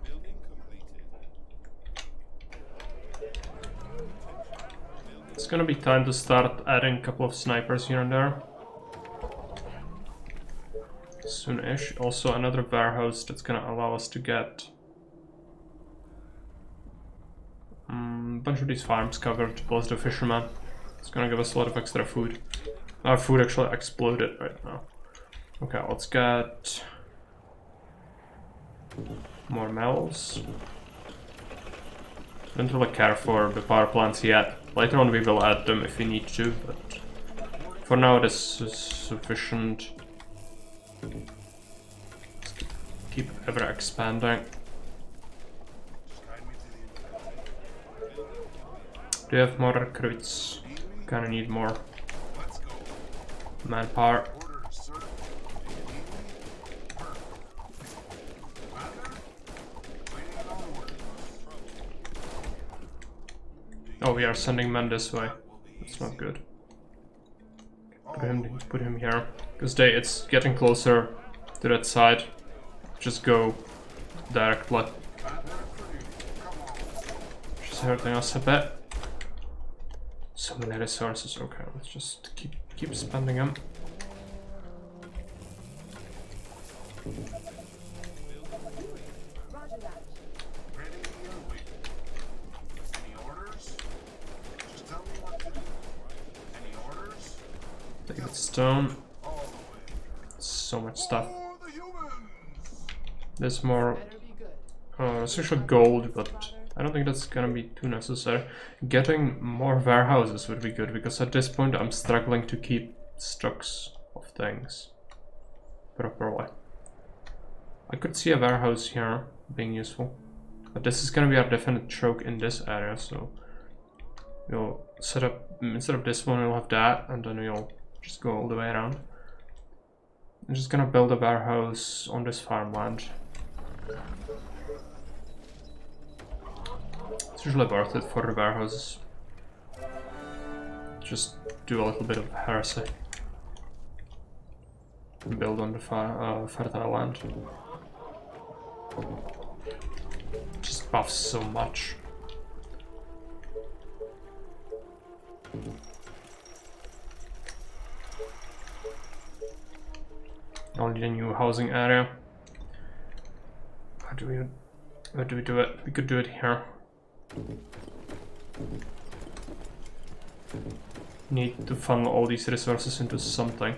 Building completed. It's gonna be time to start adding a couple of snipers here and there. Soon-ish. Also another warehouse that's gonna allow us to get a bunch of these farms covered, plus the fisherman. It's gonna give us a lot of extra food. Our food actually exploded right now. Okay, let's get more metals. Don't really care for the power plants yet. Later on we will add them if we need to, but for now this is sufficient. Let's keep ever expanding. Do you have more recruits? Kinda need more manpower. Orders, sir. Oh, we are sending men this way. That's not good. Put him here, because it's getting closer to that side. Just go directly. Just hurting us a bit. So many resources. Okay, let's just keep spending them. Take the stone. So much stuff. There's more. Better be good. It's actually gold, but I don't think that's gonna be too necessary. Getting more warehouses would be good, because at this point I'm struggling to keep stocks of things properly. I could see a warehouse here being useful, but this is gonna be our definite choke in this area, so we'll set up, instead of this one we'll have that, and then we'll just go all the way around. I'm just gonna build a warehouse on this farmland. It's usually worth it for the warehouses. Just do a little bit of heresy. Build on the fertile land. Just buffs so much. Only a new housing area. How do we do it? We could do it here. Need to funnel all these resources into something.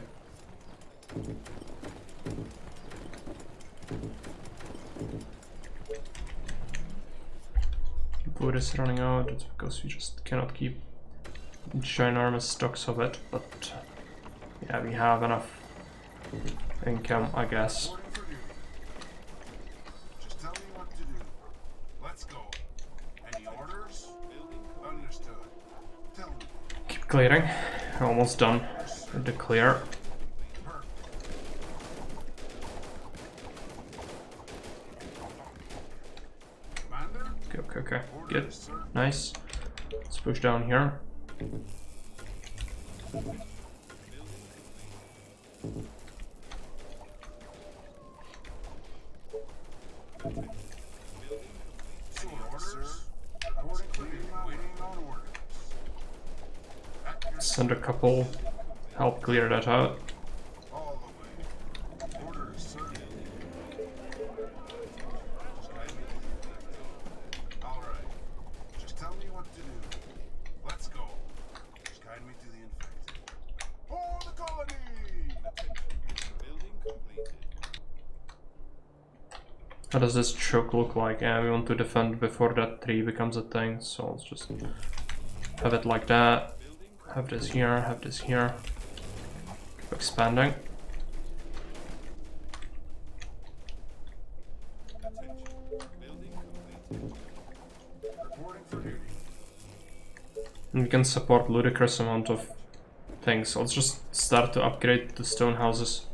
Wood is running out, it's because we just cannot keep ginormous stocks of it, but Yeah, we have enough income, I guess. Reporting for duty. Just tell me what to do. Let's go. Any orders? Understood. Tell me. Keep clearing. Almost done with the clear. Commander? Okay. Good. Orders, sir. Nice. Let's push down here. Any orders? Reporting for duty. Waiting on orders. At your Send a couple. Help clear that out. all the way. Orders, sir. All right. Just tell me what to do. Let's go. Just guide me to the infected. For the colony! Attention. Building completed. How does this choke look like? Yeah, we want to defend before that tree becomes a thing, so let's just have it like that. Have this here, have this here. Keep expanding. Attention. Building completed. Reporting for duty. And we can support ludicrous amount of things. Let's just start to upgrade the stone houses.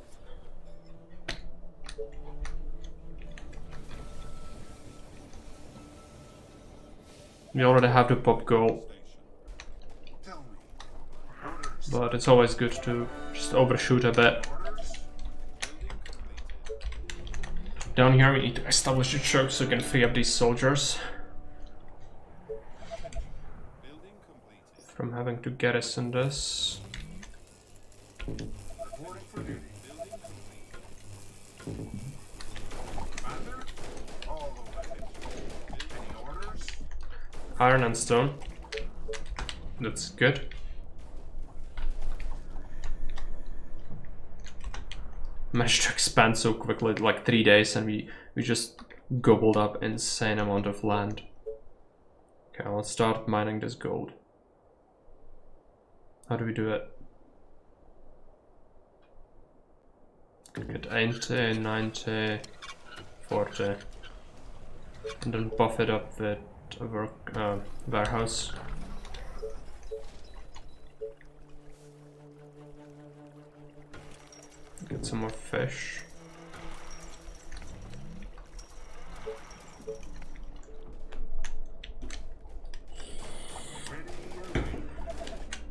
We already have the pop goal, Tell me. Orders. but it's always good to just overshoot a bit. Orders. Down here we need to establish a choke so we can free up these soldiers Building completed. from having to garrison this. Reporting for duty. Building complete. Commander? All the way. Any orders? Iron and stone. That's good. Managed to expand so quickly, like 3 days, and we just gobbled up insane amount of land. Okay, let's start mining this gold. How do we do it? Get 80, 90, 40. And then buff it up with a warehouse. Get some more fish. Ready and waiting.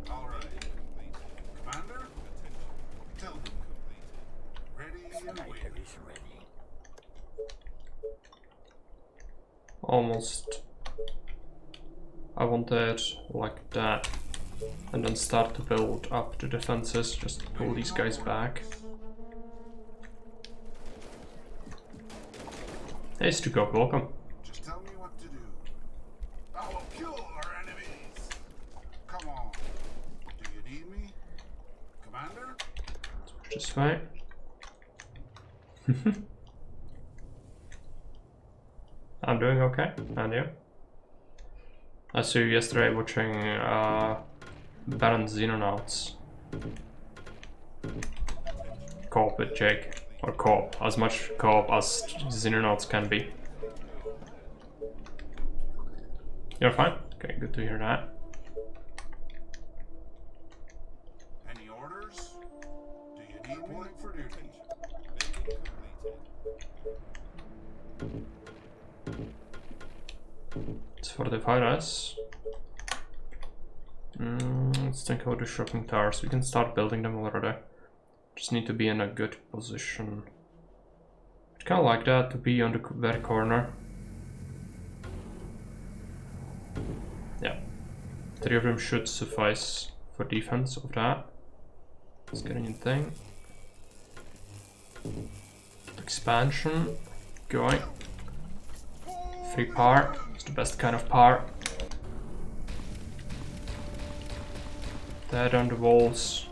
All right. Commander? Attention. Tell them completed. Ready and waiting. Almost. I want it like that. And then start to build up the defenses. Just pull these guys back. Hey, Stukov, welcome. Just tell me what to do. I will kill our enemies. Come on. Do you need me? Commander? Push this way. I'm doing okay, and you? I saw you yesterday watching Baron Xenonauts. Co-op with Jake. Or co-op, as much co-op as Xenonauts can be. You're fine? Okay, good to hear that. Any orders? Do you need me? For duty. Building completed. Let's fortify us. Let's think about the shopping towers. We can start building them already. Just need to be in a good position. I'd kind of like that, to be on the very corner. Yeah. 3 of them should suffice for defense of that. Let's get anything. Expansion. Going. Free power. It's the best kind of power. Dead on the walls.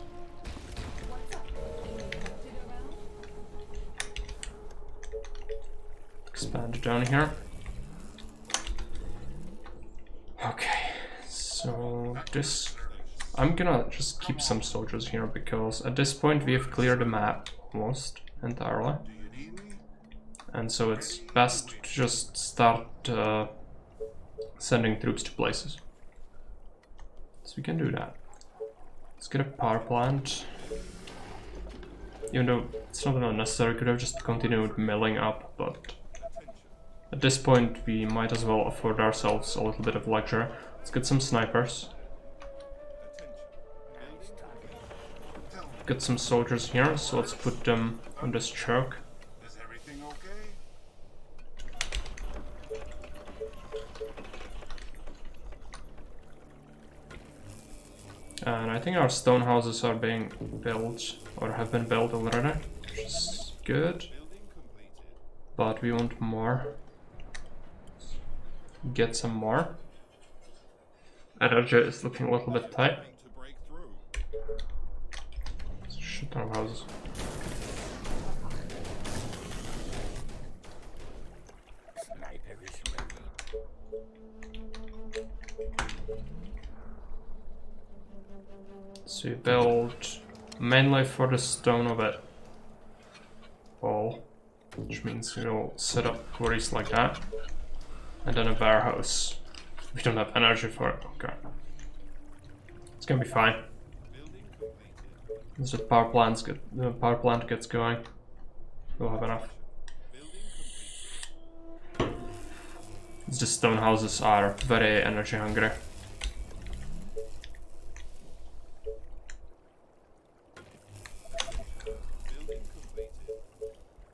Expand down here. Okay, so this I'm gonna just keep some soldiers here because at this point we have cleared the map almost entirely. Do you need me? And so it's best to just start sending troops to places. So we can do that. Let's get a power plant. Even though it's not unnecessary, could have just continued milling up, but at this point we might as well afford ourselves a little bit of luxury. Let's get some snipers. Get some soldiers here, so let's put them on this choke. Is everything okay? And I think our stone houses are being built, or have been built already, which is good. But we want more. Get some more. Energy is looking a little bit tight. Shit ton of houses. So we build mainly for the stone of it all, which means we'll set up quarries like that, and then a warehouse. We don't have energy for it. Okay, it's gonna be fine. Once the power plant gets going, we'll have enough. The stone houses are very energy hungry.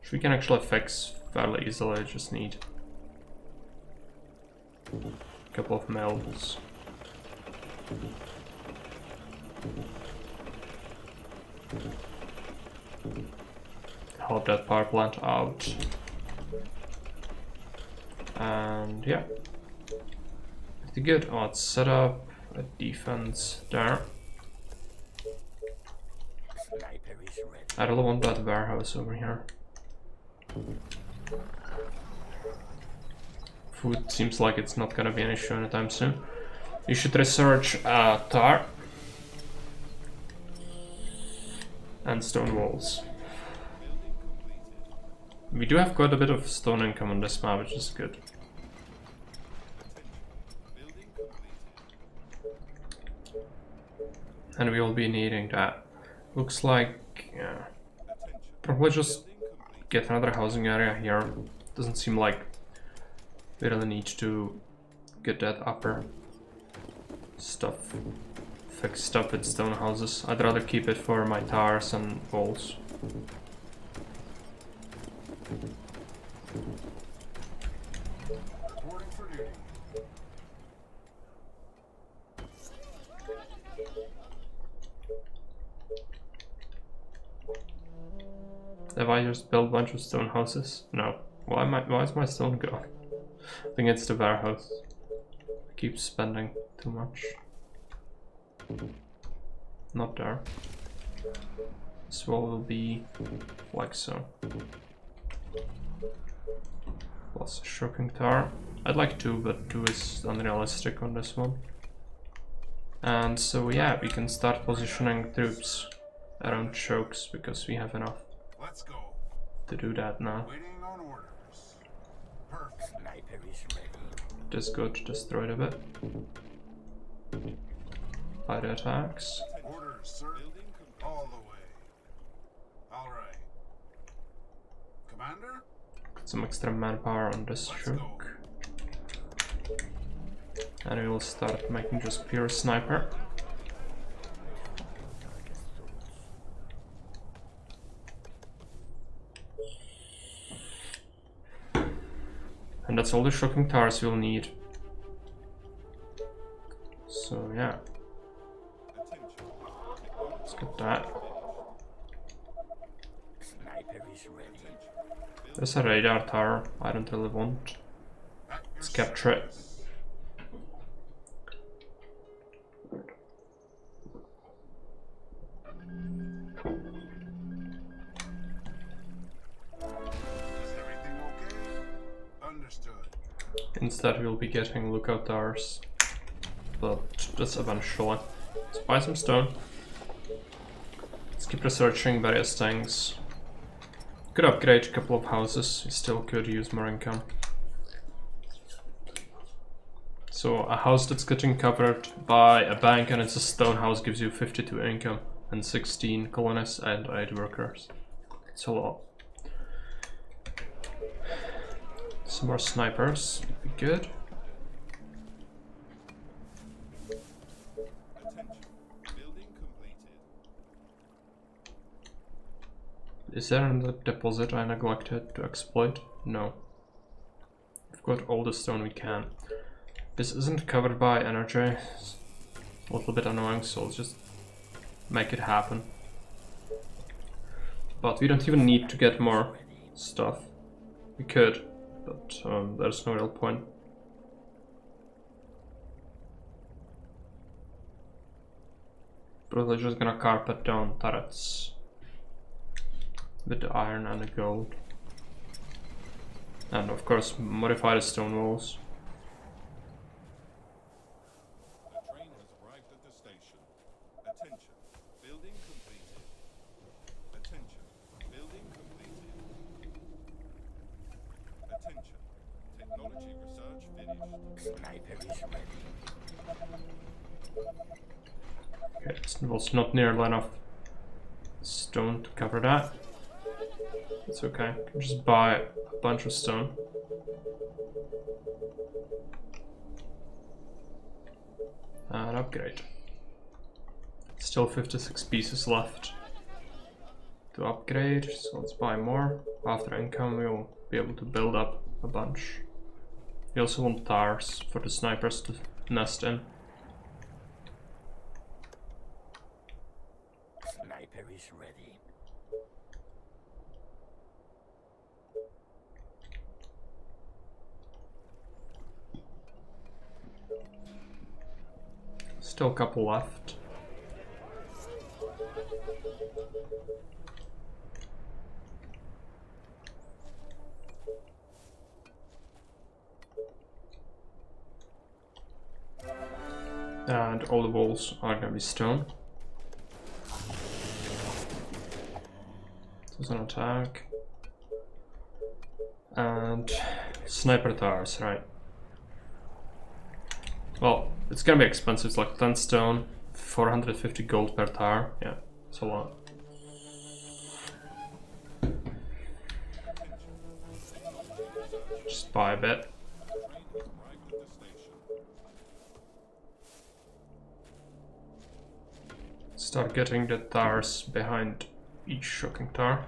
Which we can actually fix fairly easily. I just need a couple of mills. Help that power plant out. And yeah, pretty good. Oh, let's set up a defense there. I really want that warehouse over here. Food seems like it's not gonna be an issue anytime soon. You should research tar and stone walls. We do have quite a bit of stone income on this map, which is good. And we will be needing that. Looks like, yeah, probably just get another housing area here. Doesn't seem like we really need to get that upper stuff fixed up with stone houses. I'd rather keep it for my towers and walls. Reporting for duty. Have I just built a bunch of stone houses? No. Why is my stone gone? I think it's the warehouse. I keep spending too much. Not there. This wall will be like so. Plus a shocking tower. I'd like 2, but 2 is unrealistic on this one. And so yeah, we can start positioning troops around chokes because we have enough Let's go. to do that now. Waiting on orders. Perfect. Just go to destroy a bit. By the attacks. Orders, sir. All the way. All right. Commander? Put some extra manpower on this choke. And we will start making just pure sniper. And that's all the shocking towers we'll need. So yeah. Let's get that. There's a radar tower I don't really want. Let's capture it. Is everything okay? Understood. Instead we'll be getting lookout towers. But that's eventually. Let's buy some stone. Let's keep researching various things. Could upgrade a couple of houses, we still could use more income. So a house that's getting covered by a bank and it's a stone house gives you 52 income and 16 colonists and 8 workers. It's a lot. Some more snipers would be good. Is there another deposit I neglected to exploit? No. We've got all the stone we can. This isn't covered by energy. It's a little bit annoying, so let's just make it happen. But we don't even need to get more stuff. We could, but there's no real point. Probably just gonna carpet down turrets with the iron and the gold. And of course modify the stone walls. The train has arrived at the station. Attention, building completed. Attention, building completed. Attention, technology research finished. Sniper is ready. Okay, it was not nearly enough stone to cover that. It's okay, I can just buy a bunch of stone. And upgrade. Still 56 pieces left to upgrade, so let's buy more. After income we'll be able to build up a bunch. We also want towers for the snipers to nest in. Sniper is ready. Still a couple left. And all the walls are gonna be stone. There's an attack. And sniper towers, right. Well, it's gonna be expensive, it's like 10 stone, 450 gold per tower. Yeah, it's a lot. Just buy a bit. Start getting the towers behind each shocking tower.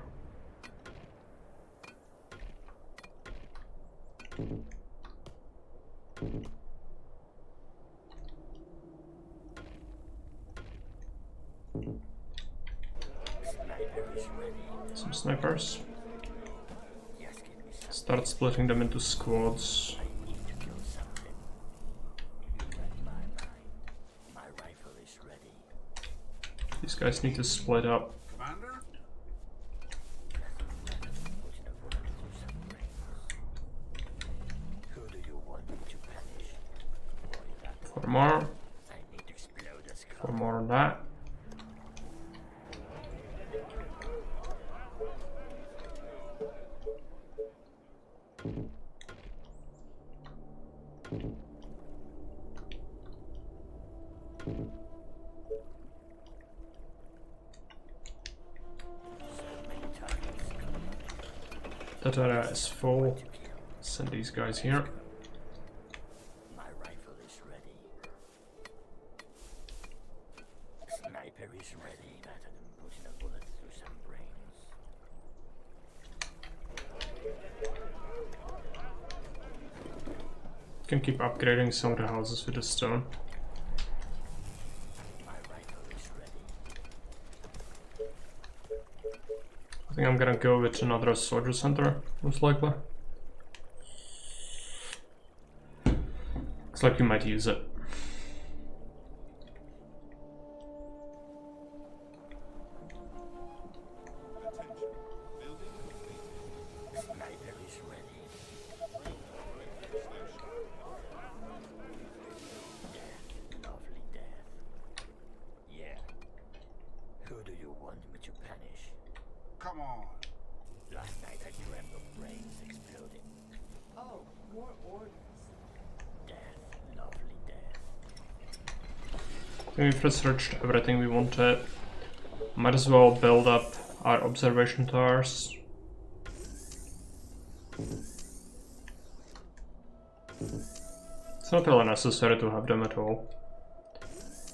Some snipers. Start splitting them into squads. These guys need to split up. Commander? Who do you want me to punish? For more. I need to explode the skull. For more on that. That area is full. Send these guys here. My rifle is ready. Sniper is ready. Better than putting a bullet through some brains. Can keep upgrading some of the houses with the stone. My rifle is ready. I think I'm gonna go with another soldier center, most likely. Looks like we might use it. Sniper is ready. Death, lovely death. but you punish. Come on. Last night I dreamt of brains exploding. Oh, more orders. Death, lovely death. We've researched everything we wanted. Might as well build up our observation towers. It's not really necessary to have them at all.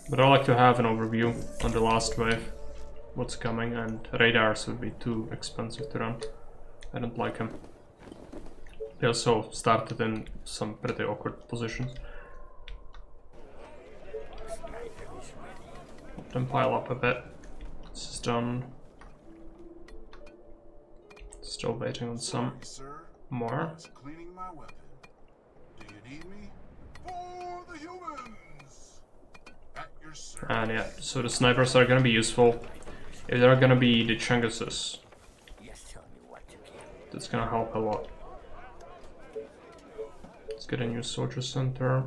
But I like to have an overview on the last wave, what's coming, and radars would be too expensive to run. I don't like them. They also started in some pretty awkward positions. Let them pile up a bit. This is done. Still waiting on some Sir, more. just cleaning my weapon. Do you need me? For the humans! At your service. And yeah, so the snipers are gonna be useful. If there are gonna be the Chunguses, Yes, tell me what to kill. that's gonna help a lot. Let's get a new soldier center.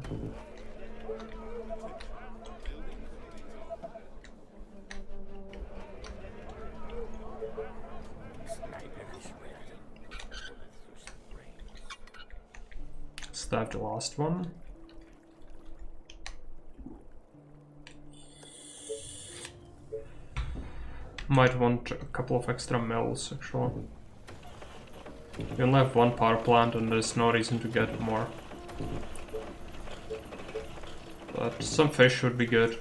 Sniper is ready. Let's do some brains. Stab the last one. Might want a couple of extra mills actually. We only have one power plant and there's no reason to get more. But some fish would be good.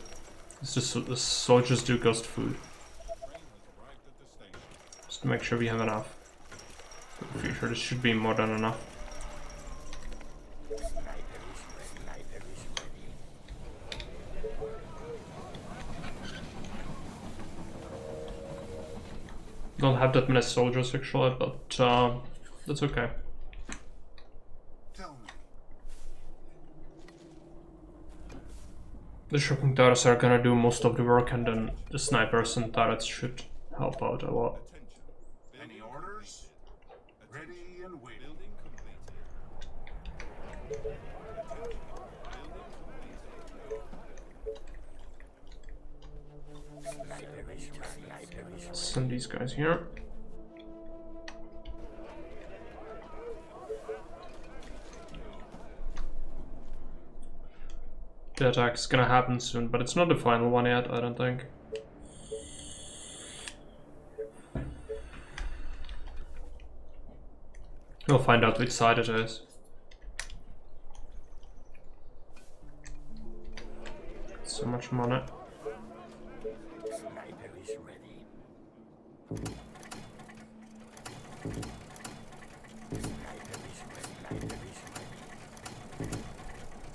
It's just the soldiers do cost food. Just to make sure we have enough. For the future, this should be more than enough. Don't have that many soldiers actually, but that's okay. Tell me. The shocking turrets are gonna do most of the work, and then the snipers and turrets should help out a lot. Any orders? Ready and waiting. Send these guys here. The attack is gonna happen soon, but it's not the final one yet, I don't think. We'll find out which side it is. So much money. Sniper is ready.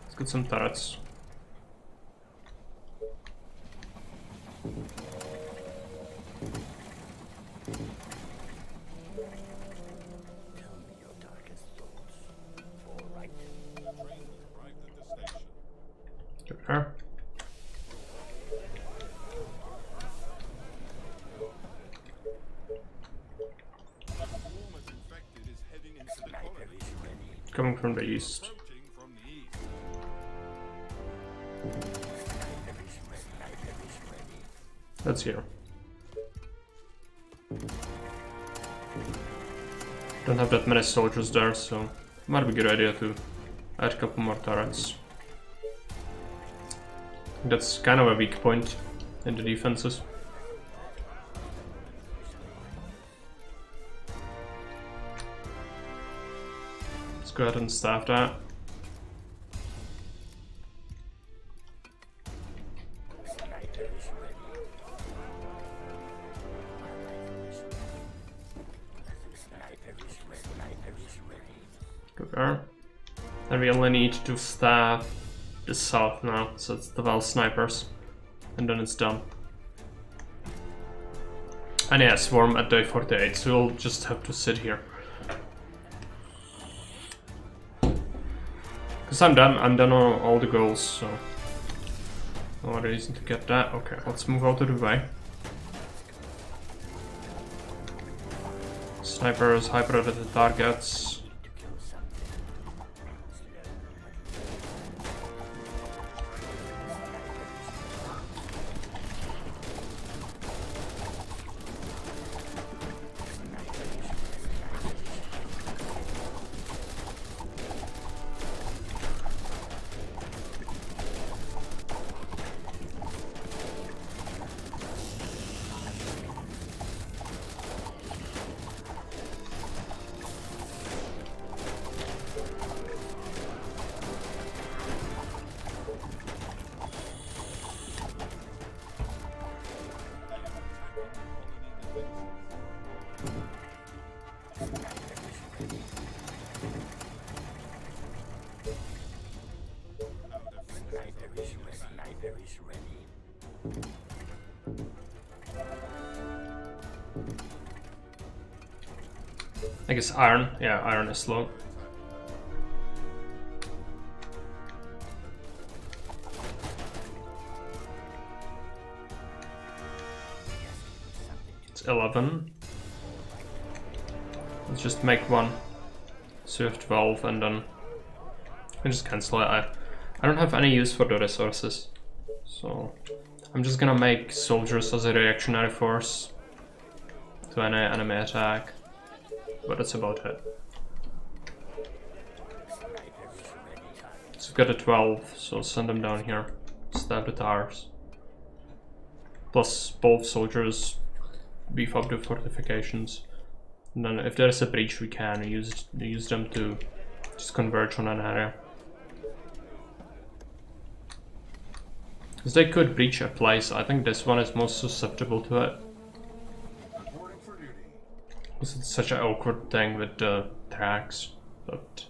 Let's get some turrets. Tell me your darkest thoughts. All right. Get her. Sniper is ready. Coming from the east. That's here. Don't have that many soldiers there, so might be a good idea to add a couple more turrets. That's kind of a weak point in the defenses. Let's go ahead and staff that. Sniper is ready. Sniper is ready. Sniper is ready. Go there. And we only need to staff the south now, so it's the Val snipers. And then it's done. And yeah, swarm at day 48, so we'll just have to sit here. Because I'm done on all the goals, so no reason to get that. Okay, let's move out of the way. Snipers, hyper-edited targets. To kill something. Slow but I guess iron. Yeah, iron is slow. It's 11. Let's just make one. So you have 12 and then I just cancel it. I don't have any use for the resources. So I'm just gonna make soldiers as a reactionary force to any enemy attack. But that's about it. So we've got a 12, so send them down here. Stab the towers. Plus both soldiers beef up the fortifications. And then if there's a breach we can use them to just converge on an area. Because they could breach a place. I think this one is most susceptible to it. Reporting for duty. Because it's such an awkward thing with the tracks. But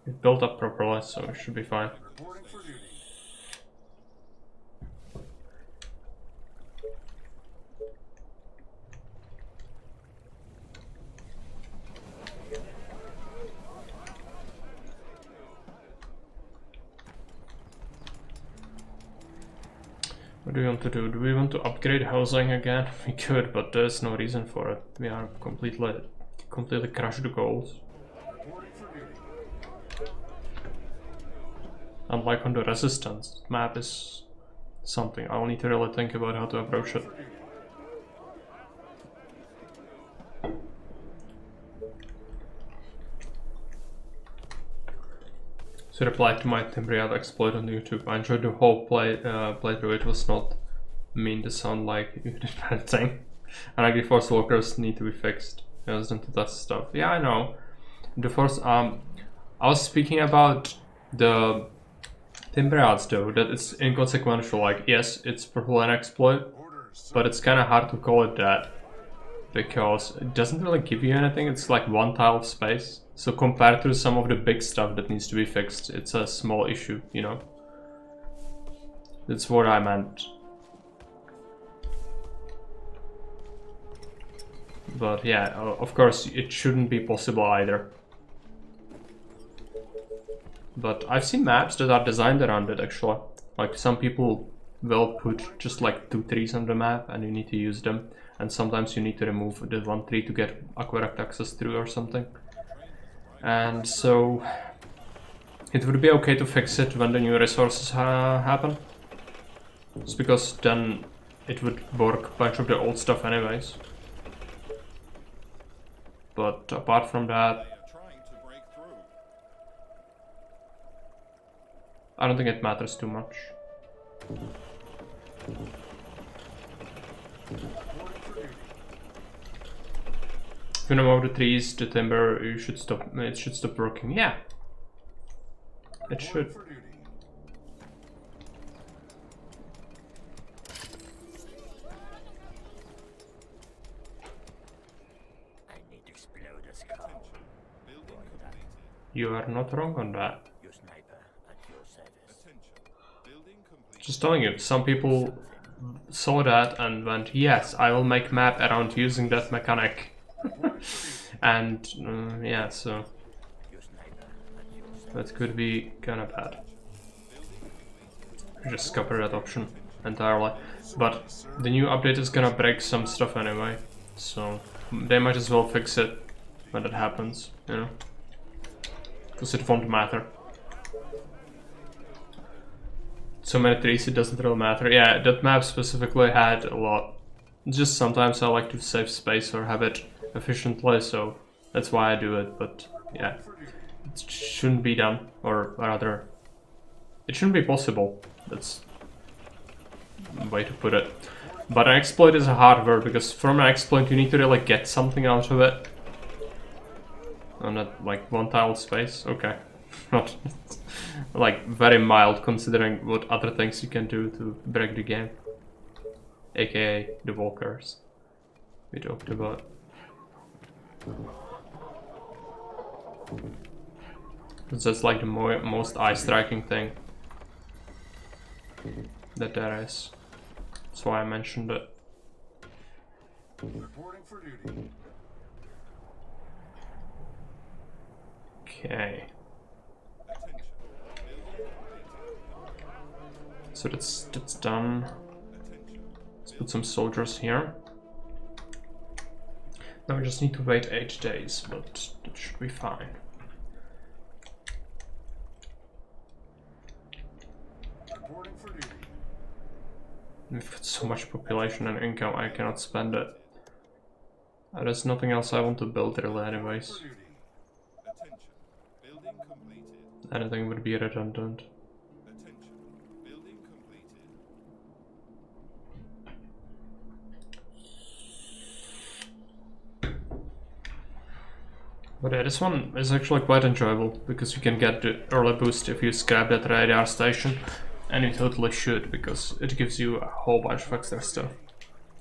it built up properly, so it should be fine. Reporting for duty. What do we want to do? Do we want to upgrade housing again? We could, but there's no reason for it. We are completely crushed the goals. Reporting for duty. Unlike on the resistance map is something. I'll need to really think about how to approach it. So reply to my Timbriad exploit on YouTube. I enjoyed the whole playthrough. It was not mean to sound like you did bad thing. And like the force walkers need to be fixed. I was into that stuff. Yeah, I know. The force I was speaking about the Timbriads though, that it's inconsequential. Like yes, it's probably an exploit, Orders. but it's kinda hard to call it that. Because it doesn't really give you anything, it's like one tile of space. So compared to some of the big stuff that needs to be fixed, it's a small issue, you know? That's what I meant. But yeah, of course it shouldn't be possible either. But I've seen maps that are designed around it actually. Like some people will put just like 2 trees on the map and you need to use them. And sometimes you need to remove the 1 tree to get aqueduct access through or something. And so it would be okay to fix it when the new resources happen. It's because then it would work a bunch of the old stuff anyways. But apart from that, They are trying to break through. I don't think it matters too much. Reporting for duty. If you remove the trees, the timber, you should stop. It should stop working. Yeah, it should. For duty. I need exploders come. Building completed. You are not wrong on that. Your sniper at your service. Attention. Building complete. Just telling you, some people saw that and went, yes, I will make map around using that mechanic. And yeah, so Your sniper at your service. that could be kind of bad. Just scupper that option entirely. But the new update is gonna break some stuff anyway, so they might as well fix it when that happens, you know? Because it won't matter. So many trees, it doesn't really matter. Yeah, that map specifically had a lot. Just sometimes I like to save space or have it efficiently, so that's why I do it, but yeah. It shouldn't be done, or rather, it shouldn't be possible. That's the way to put it. But an exploit is a hard word, because from an exploit you need to really get something out of it. And not like 1 tile space, okay. Not like very mild considering what other things you can do to break the game. AKA the walkers we talked about. That's like the most eye-striking thing that there is. That's why I mentioned it. Reporting for duty. Okay. So that's done. Let's put some soldiers here. Now we just need to wait 8 days, but that should be fine. Reporting for duty. We've got so much population and income, I cannot spend it. There's nothing else I want to build really anyways. For duty. Attention. Building completed. Anything would be redundant. Attention. Building completed. But yeah, this one is actually quite enjoyable, because you can get the early boost if you scrap that radar station. And you totally should, because it gives you a whole bunch of extra stuff.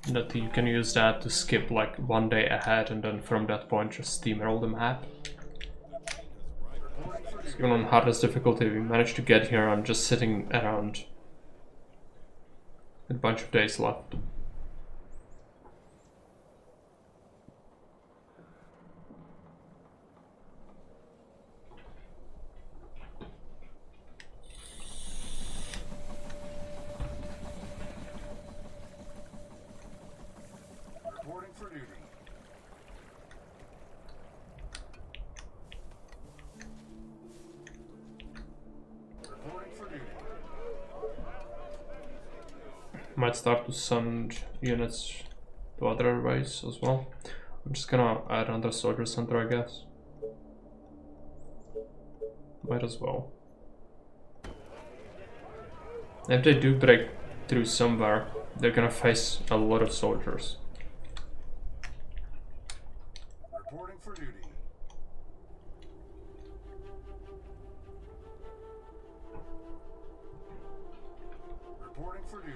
That you can use that to skip like 1 day ahead, and then from that point just steamroll the map. So even on hardest difficulty we managed to get here on just sitting around with a bunch of days left. Reporting for duty. Reporting for duty. Might start to send units to other ways as well. I'm just gonna add another soldier center, I guess. Might as well. If they do break through somewhere, they're gonna face a lot of soldiers. Reporting for duty. Reporting for duty.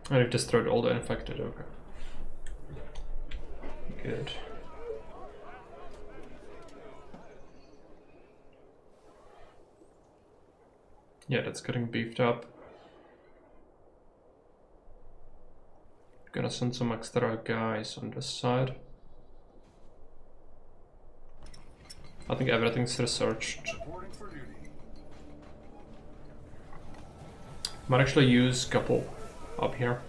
And I've destroyed all the infected, okay. Good. Yeah, that's getting beefed up. Gonna send some extra guys on this side. I think everything's researched. Reporting for duty. Might actually use a couple up here.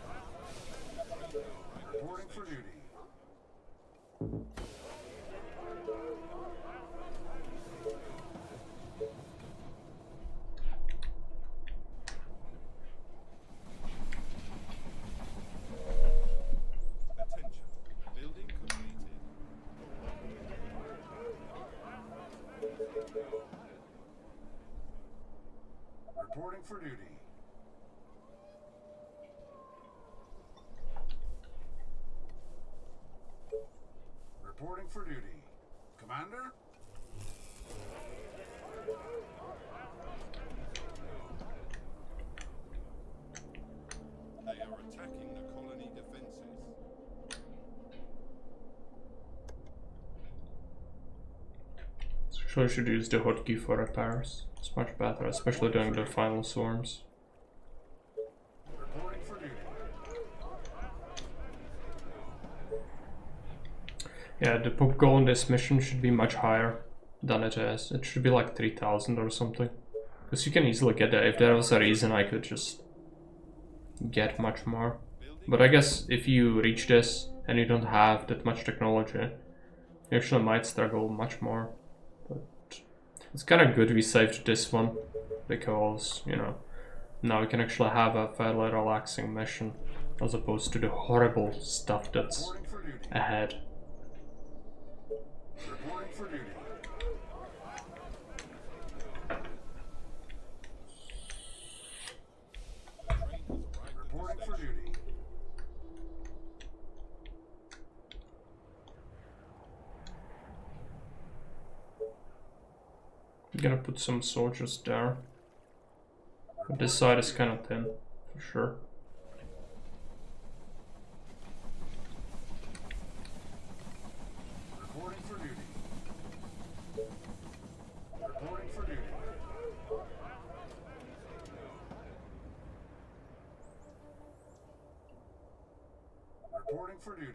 Reporting for duty. Attention. Building completed. Reporting for duty. Reporting for duty. Commander? They are attacking the colony defenses. Actually, I should use the hotkey for repairs. It's much better, especially during the final swarms. Reporting for duty. Yeah, the pop goal in this mission should be much higher than it is. It should be like 3000 or something. Because you can easily get that. If there was a reason, I could just get much more. But I guess if you reach this and you don't have that much technology, you actually might struggle much more. But it's kind of good we saved this one, because, you know, now we can actually have a fairly relaxing mission as opposed to the horrible stuff that's Reporting for duty. ahead. Reporting for duty. Reporting for duty. I'm gonna put some soldiers there. But this side is kind of thin, for sure. Reporting for duty. Reporting for duty. Reporting for duty.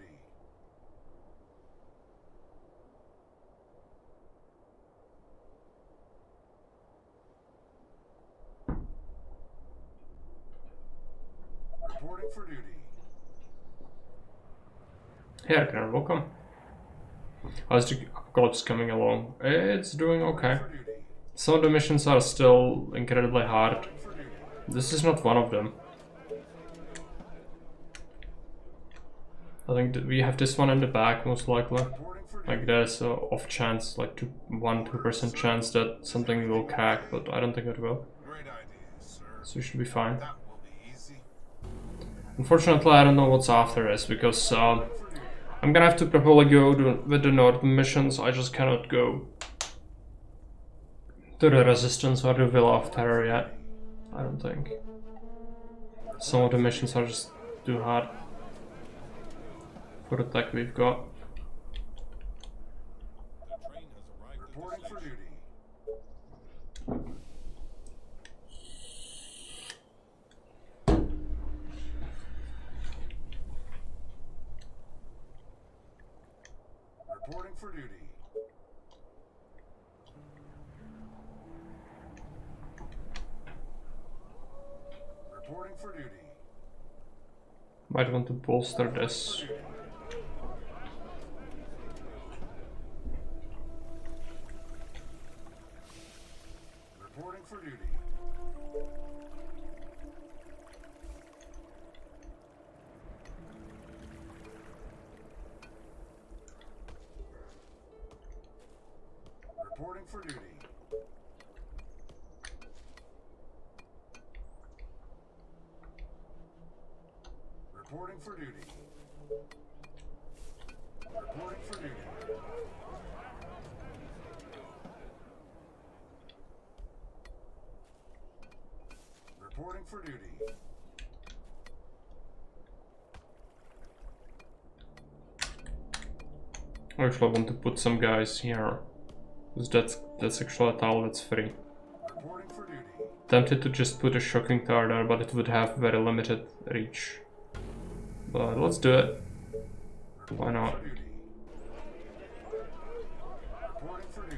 Reporting for duty. Here, Karen, welcome. How's the Apocalypse coming along? It's doing okay. For duty. Some of the missions are still incredibly hard. For duty. This is not one of them. I think that we have this one in the back, most likely. Reporting for duty. Like there's a off chance, like 1-2% chance that something will cack, but I don't think it will. Great idea, sir. So we should be fine. That will be easy. Unfortunately, I don't know what's after this because I'm gonna have to probably go with the northern missions. I just cannot go to the Resistance or the Villa of Terror yet. I don't think. Some of the missions are just too hard for the tech we've got. Reporting for duty. Reporting for duty. Reporting for duty. Might want to bolster this. Reporting for duty. Reporting for duty. Reporting for duty. Reporting for duty. Reporting for duty. I actually want to put some guys here. Because that's actually a tile that's free. Reporting for duty. Tempted to just put a shocking tower there, but it would have very limited reach. But let's do it. Why not? For duty. Reporting for duty.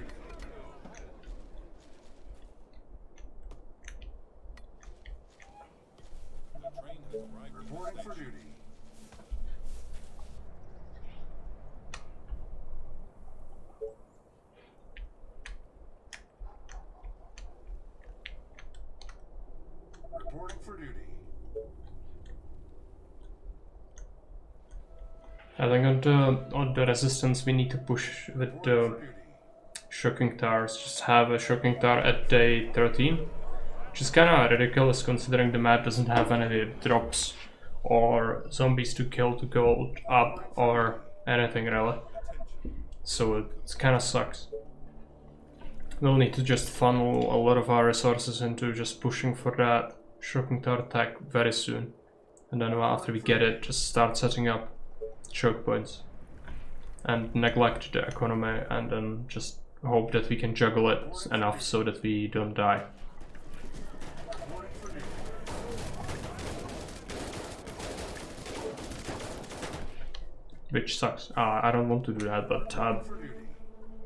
Reporting for duty. Reporting for duty. I think on the Resistance we need to push with Reporting the for duty. shocking towers. Just have a shocking tower at day 13. Which is kinda ridiculous considering the map doesn't have any drops or zombies to kill to go up or anything really. So it kinda sucks. We'll need to just funnel a lot of our resources into just pushing for that shocking tower attack very soon. And then after we get it, just start setting up choke points. And neglect the economy and then just hope that we can juggle it enough so that we don't die. Reporting for duty. Which sucks. I don't want to do that, but For duty.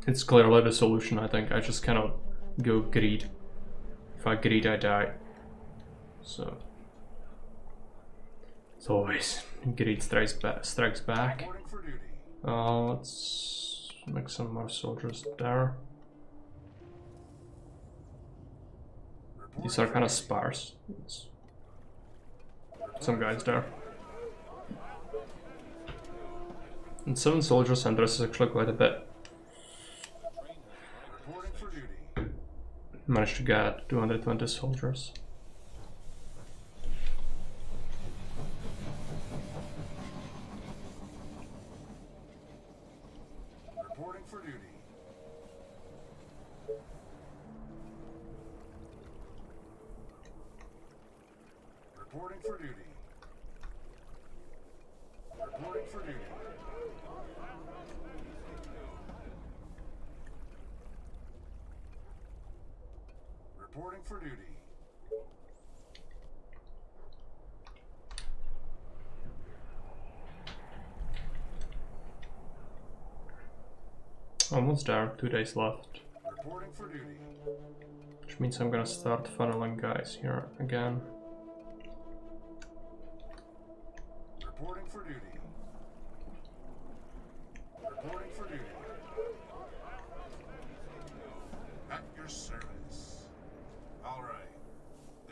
it's clearly the solution, I think. I just cannot go greed. If I greed, I die. So... It's always greed strikes back. Reporting for duty. Let's make some more soldiers there. These are kind of sparse. Some guys there. And 7 soldiers and this is actually quite a bit. Reporting for duty. Managed to get 220 soldiers. Reporting for duty. Reporting for duty. Reporting for duty. Reporting for duty. Almost there, 2 days left. Reporting for duty. Which means I'm gonna start funneling guys here again.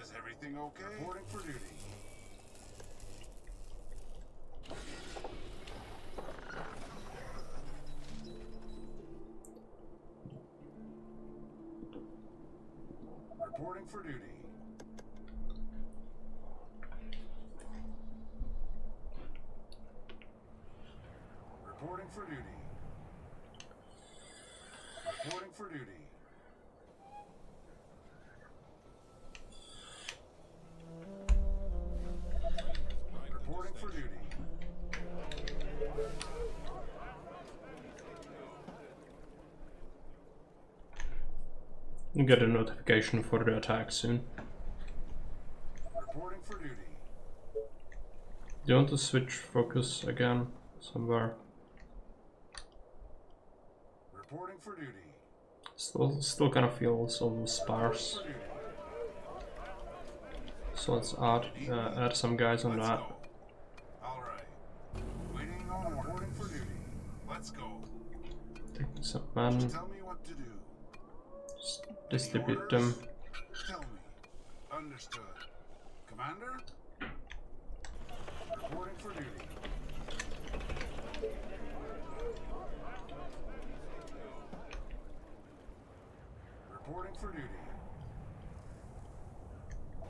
Is everything okay? Reporting for duty. Reporting for duty. Reporting for duty. Reporting for duty. Reporting for duty. You get a notification for the attack soon. Reporting for duty. Do you want to switch focus again somewhere? Reporting for duty. Still kind of feels a little sparse. For duty. So let's add some guys on that. All right. Waiting on reporting for duty. Let's go. Taking some men, Tell me what to do. just distribute them. Tell me. Understood. Commander? Reporting for duty. Reporting for duty.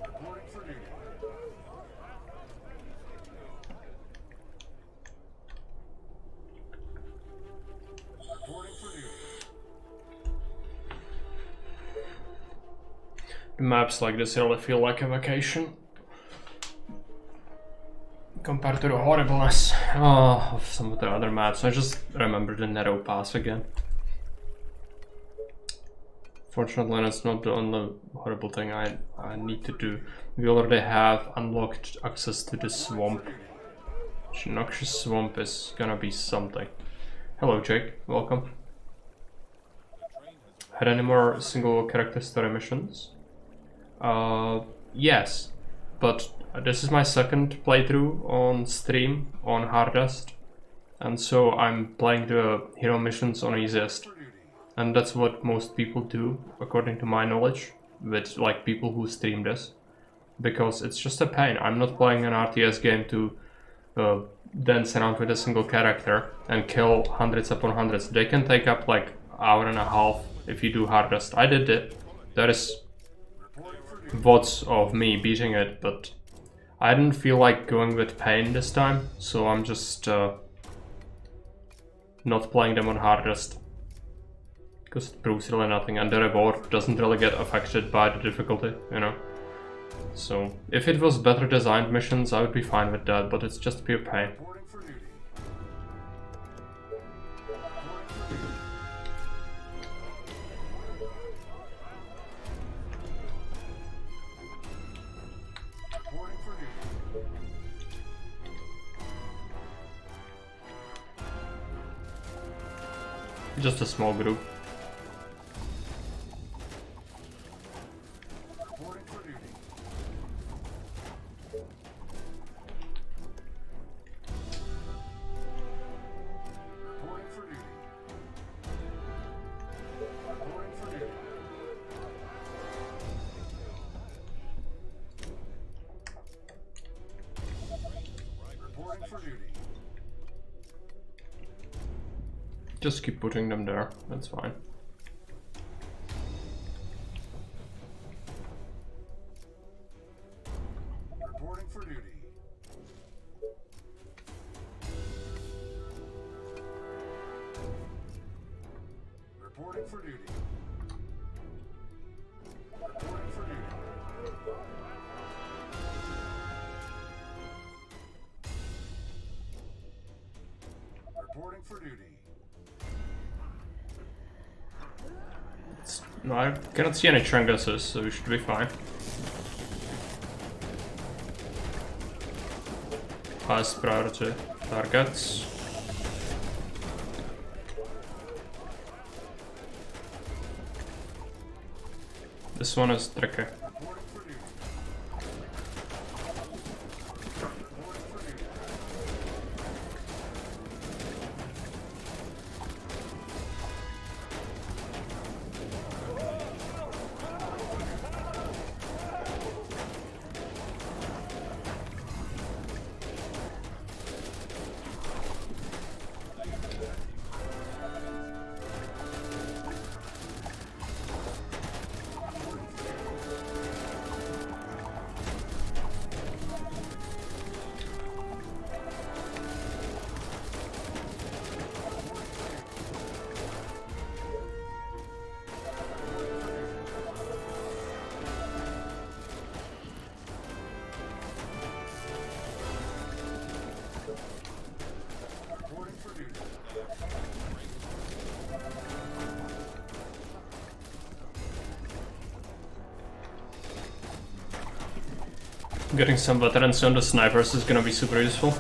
Reporting for duty. Reporting for duty. The maps like this really feel like a vacation compared to the horribleness of some of the other maps. I just remember the narrow pass again. Fortunately, that's not the only horrible thing I need to do. We already have unlocked access to the swamp. Which noxious swamp is gonna be something. Hello Jake, welcome. Had any more single character story missions? Yes, but this is my second playthrough on stream on hardest, and so I'm playing the hero missions on easiest, and that's what most people do according to my knowledge with like people who stream this, because it's just a pain. I'm not playing an RTS game to dance around with a single character and kill hundreds upon hundreds. They can take up like hour and a half if you do hardest. I did it. There is VODs of me beating it, but I didn't feel like going with pain this time, so I'm just not playing them on hardest, because it proves really nothing, and the reward doesn't really get affected by the difficulty, you know. So if it was better designed missions, I would be fine with that, but it's just pure pain. Reporting for duty. Reporting for duty. Just a small group. Reporting for duty. Reporting for duty. Reporting for duty. Reporting for duty. Just keep putting them there, that's fine. Reporting for duty. Reporting for duty. Reporting for duty. Reporting for duty. No, I cannot see any Changus's, so we should be fine. Highest priority targets. This one is tricky. Reporting for duty. Reporting for duty. Getting some veterans on the snipers is gonna be super useful.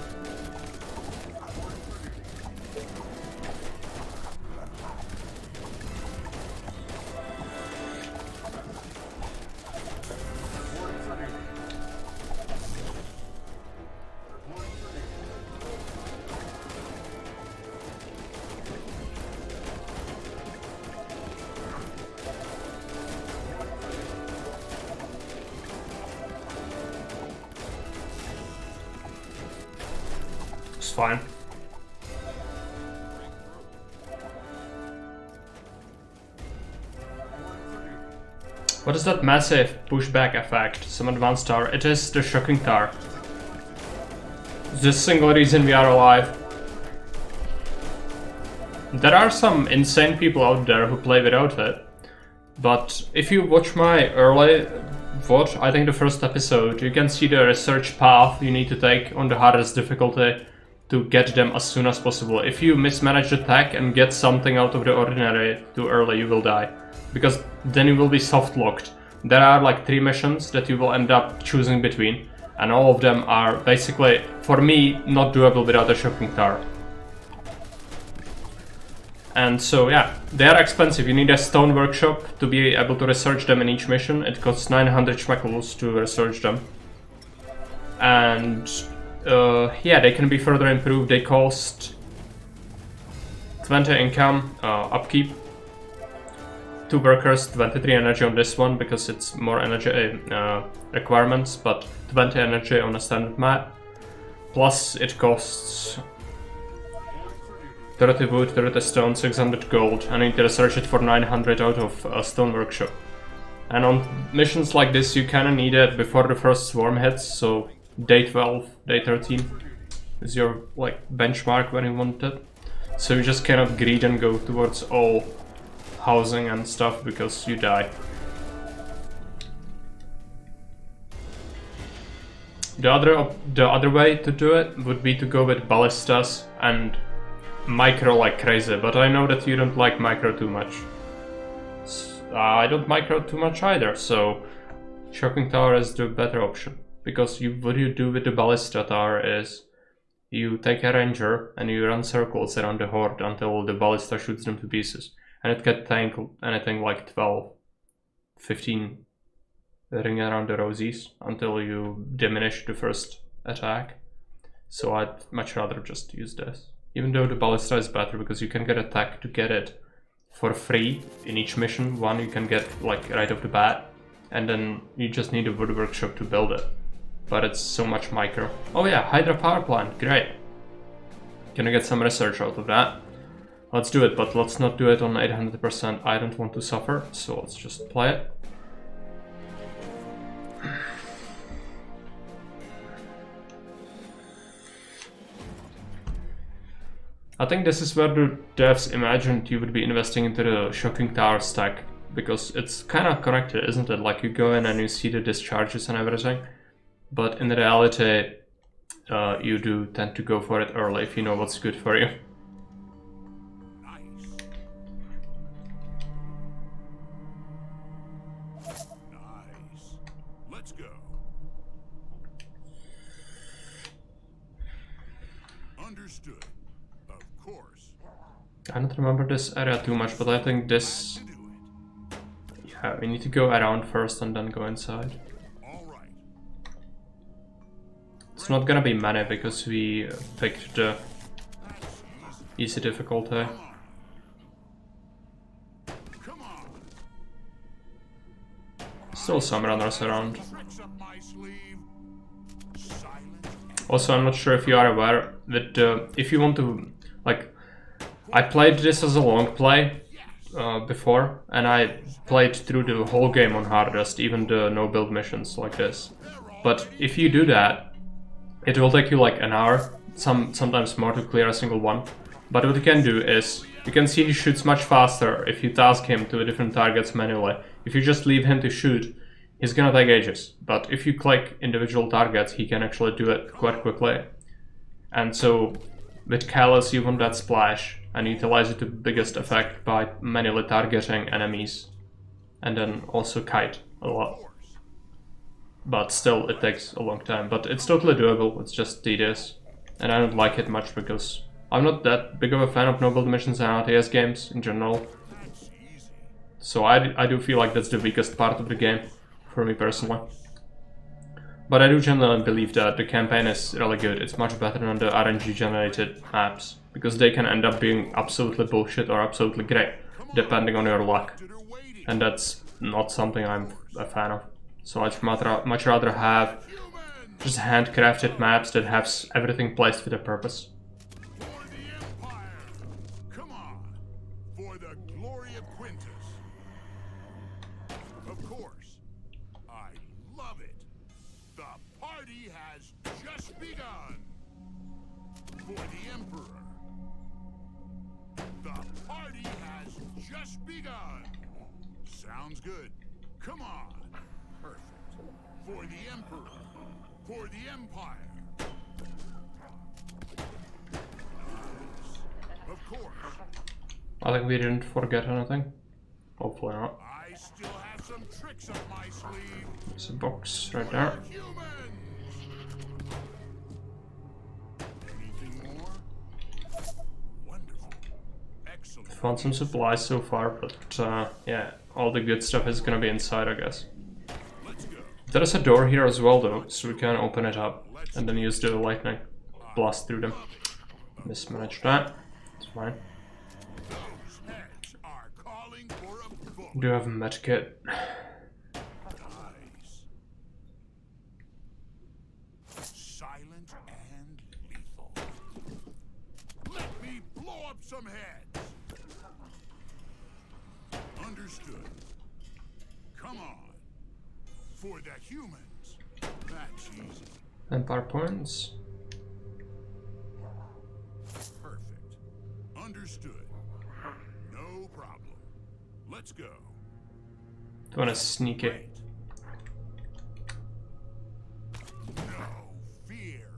It's fine. What is that massive pushback effect? Some advanced tower. It is the shocking tower. The single reason we are alive. There are some insane people out there who play without it. But if you watch my early VOD, I think the first episode, you can see the research path you need to take on the hardest difficulty to get them as soon as possible. If you mismanage the tech and get something out of the ordinary too early, you will die. Because then you will be soft locked. There are like 3 missions that you will end up choosing between, and all of them are basically, for me, not doable without a shocking tower. And so yeah, they are expensive. You need a stone workshop to be able to research them in each mission. It costs 900 shekels to research them. And yeah, they can be further improved. They cost 20 income, upkeep, 2 workers, 23 energy on this one because it's more energy requirements, but 20 energy on a standard map. Plus it costs 30 wood, 30 stone, 600 gold. I need to research it for 900 out of a stone workshop. And on missions like this you kinda need it before the first swarm hits, so day 12, day 13 is your like benchmark when you want it. So you just cannot greed and go towards all housing and stuff because you die. The other way to do it would be to go with ballistas and micro like crazy, but I know that you don't like micro too much. I don't micro too much either, so shocking tower is the better option. Because what you do with the ballista tower is you take a ranger and you run circles around the horde until the ballista shoots them to pieces. And it can tank anything like 12, 15 ring around the rosies until you diminish the first attack. So I'd much rather just use this. Even though the ballista is better because you can get attack to get it for free in each mission. One you can get like right off the bat, and then you just need a wood workshop to build it. But it's so much micro. Oh yeah, Hydra power plant, great. Gonna get some research out of that. Let's do it, but let's not do it on 800%. I don't want to suffer, so let's just play it. I think this is where the devs imagined you would be investing into the shocking tower stack, because it's kind of connected, isn't it? Like you go in and you see the discharges and everything, but in reality, you do tend to go for it early if you know what's good for you. Nice. Let's go. Understood. Of course. I don't remember this area too much, but I think this... Yeah, we need to go around first and then go inside. All right. It's not gonna be many because we picked the easy difficulty. Come on. Still some runners around. Tricks up my sleeve. Silent. Also, I'm not sure if you are aware that if you want to, like, I played this as a long play before, and I played through the whole game on hardest, even the no build missions like this. But if you do that, it will take you like an hour, sometimes more, to clear a single one. But what you can do is, you can see he shoots much faster if you task him to different targets manually. If you just leave him to shoot, he's gonna take ages. But if you click individual targets, he can actually do it quite quickly. And so with Callus you want that splash and utilize it to biggest effect by manually targeting enemies. And then also kite a lot. but still it takes a long time. But it's totally doable, it's just tedious. And I don't like it much because I'm not that big of a fan of no build missions and RTS games in general. So I do feel like that's the weakest part of the game, for me personally. But I do genuinely believe that the campaign is really good. It's much better than the RNG generated maps, because they can end up being absolutely bullshit or absolutely great, depending on your luck. And that's not something I'm a fan of. So I'd much rather have just handcrafted maps that have everything placed with a purpose. For the Empire! Come on! For the glory of Quintus! Of course, I love it! The party has just begun! For the Emperor! The party has just begun! Sounds good. Come on! Perfect. For the Emperor! For the Empire! Nice. Of course. I think we didn't forget anything. Hopefully not. I still have some tricks up my sleeve. There's a box right there. Humans! Anything more? Wonderful. Excellent. Found some supplies so far, but yeah, all the good stuff is gonna be inside, I guess. Let's go. There's a door here as well though, so we can open it up and then use the lightning blast through them. Mismanaged that. It's fine. Those heads are calling for a vote. Do have a medkit. Nice. Silent and lethal. Let me blow up some heads. Understood. Come on. For the humans. That's easy. Empire points. Perfect. Understood. No problem. Let's go. Do wanna sneak it. Great. No fear.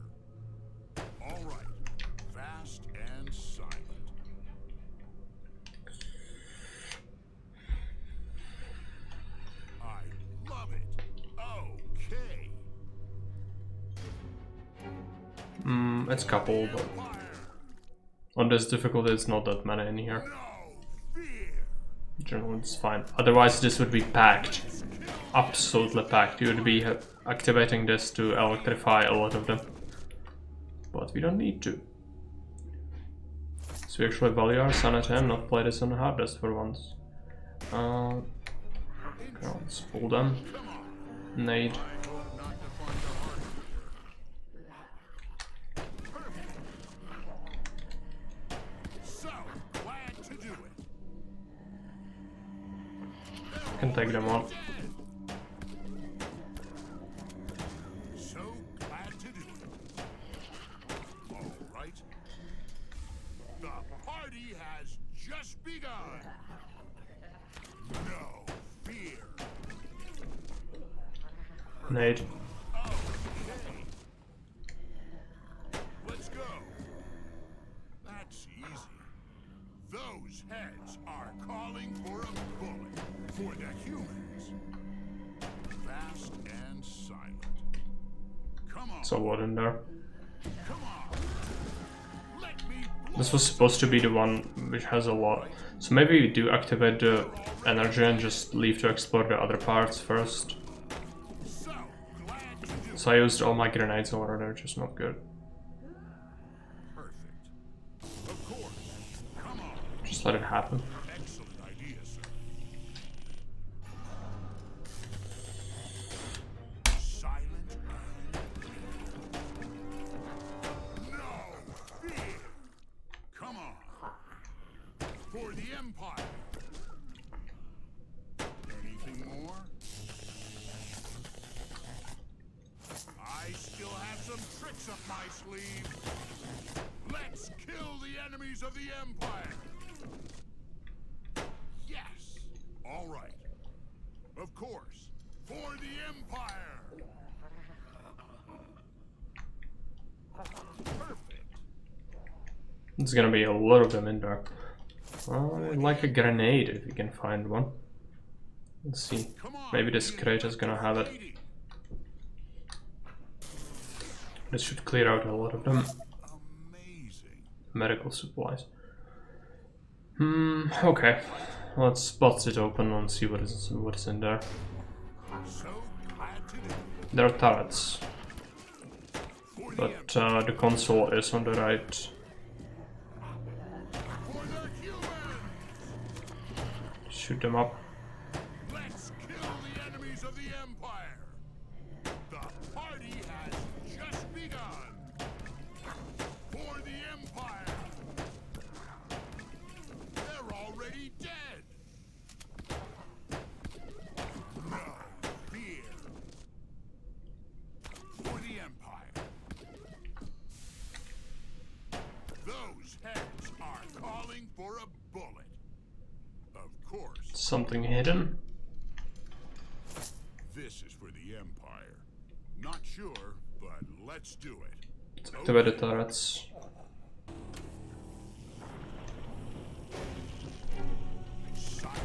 All right. Fast and silent. I love it. Okay. It's a couple, but Empire. on this difficulty it's not that many in here. No fear. Generally it's fine. Otherwise this would be packed. Absolutely packed. You would be activating this to electrify a lot of them. But we don't need to. So we actually value our sanity and not play this on the hardest for once. Okay, let's pull them. Nade. So glad to do it. Can take them on. So glad to do it. All right. The party has just begun. No fear. Nade. Okay. Let's go. That's easy. Those heads are calling for a bullet. For the humans. Fast and silent. Come on. So what in there? Come on. Let me blow. This was supposed to be the one which has a lot. So maybe we do activate the energy and just leave to explore the other parts first. So glad to do it. So I used all my grenades already, which is not good. Perfect. Of course. Come on. Just let it happen. Excellent idea, sir. Silent and no fear. Come on. For the Empire. Anything more? I still have some tricks up my sleeve. Let's kill the enemies of the Empire. Yes. All right. Of course. For the Empire. Perfect. There's gonna be a lot of them in there. I'd like a grenade if we can find one. Let's see. Come on. Maybe this crate is gonna have it. lady. This should clear out a lot of them. Amazing. Medical supplies. Okay. Let's bust it open and see what is in there. So glad to do. There are turrets. But the console is on the right. For the humans! Shoot them up. Let's kill the enemies of the Empire! The party has just begun! For the Empire! They're already dead! No fear! For the Empire! Those heads are calling for a bullet! Of course. Something hidden. This is for the Empire. Not sure, but let's do it. Let's activate the turrets. Silent.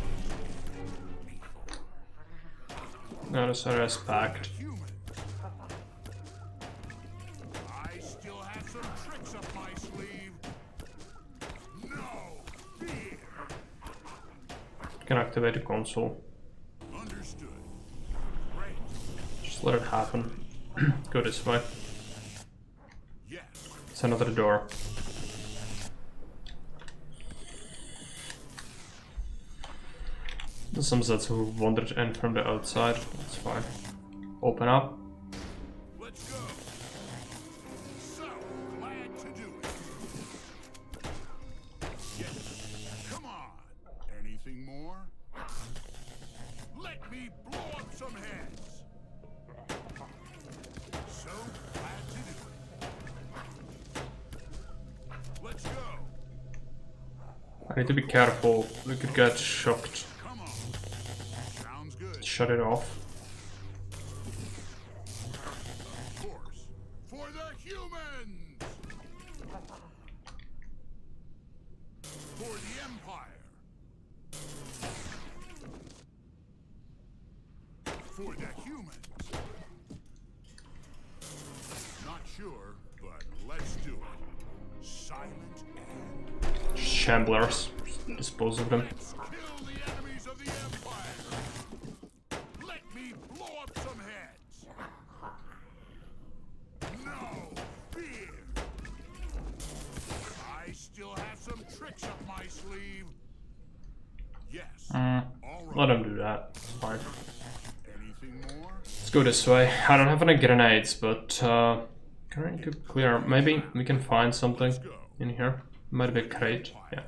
Now this area is packed. Humans. I still have some tricks up my sleeve. No fear. Can activate the console. Understood. Great. Just let it happen. Go this way. Yes. It's another door. There's some Zeds who wandered in from the outside. That's fine. Open up. Let's go. So glad to do it. Yes. Come on. Anything more? Let me blow up some heads. So glad to do it. Let's go. I need to be careful. We could get shocked. Come on. Sounds good. Shut it off. Of course. For the humans. For the Empire. For the humans. Not sure, but let's do it. Silent and Shamblers. Dispose of them. let's kill the enemies of the Empire. Let me blow up some heads. No fear. I still have some tricks up my sleeve. Yes. All Let right. them do that. It's fine. Anything more? Let's go this way. I don't have any grenades, but can I need to clear? Maybe we can find something in here. Might be a crate. Yeah.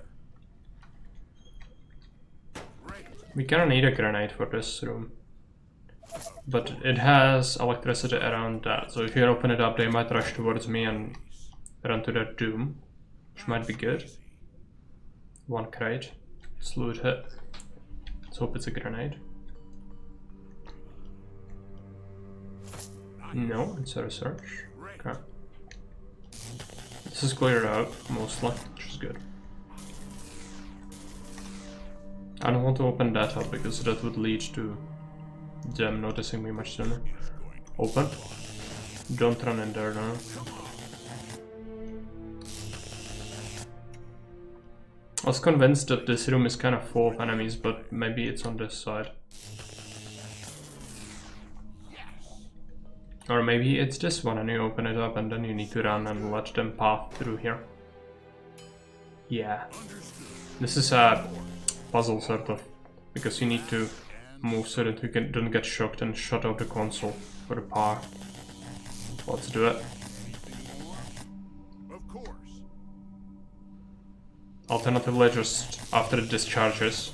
Great. We kinda need a grenade for this room. But it has electricity around that, so if you open it up they might rush towards me and run to their doom. Which might be good. One crate. Let's loot it. Let's hope it's a grenade. No, it's a research. Okay. This is cleared out, mostly, which is good. I don't want to open that up because that would lead to them noticing me much sooner. Open. Don't run in there now. I was convinced that this room is kind of full of enemies, but maybe it's on this side. Or maybe it's this one and you open it up and then you need to run and let them pass through here. Yeah. This is a puzzle sort of, because you need to move so that you don't get shocked and shut off the console for the power. Let's do it. Of course. Alternatively, just after it discharges.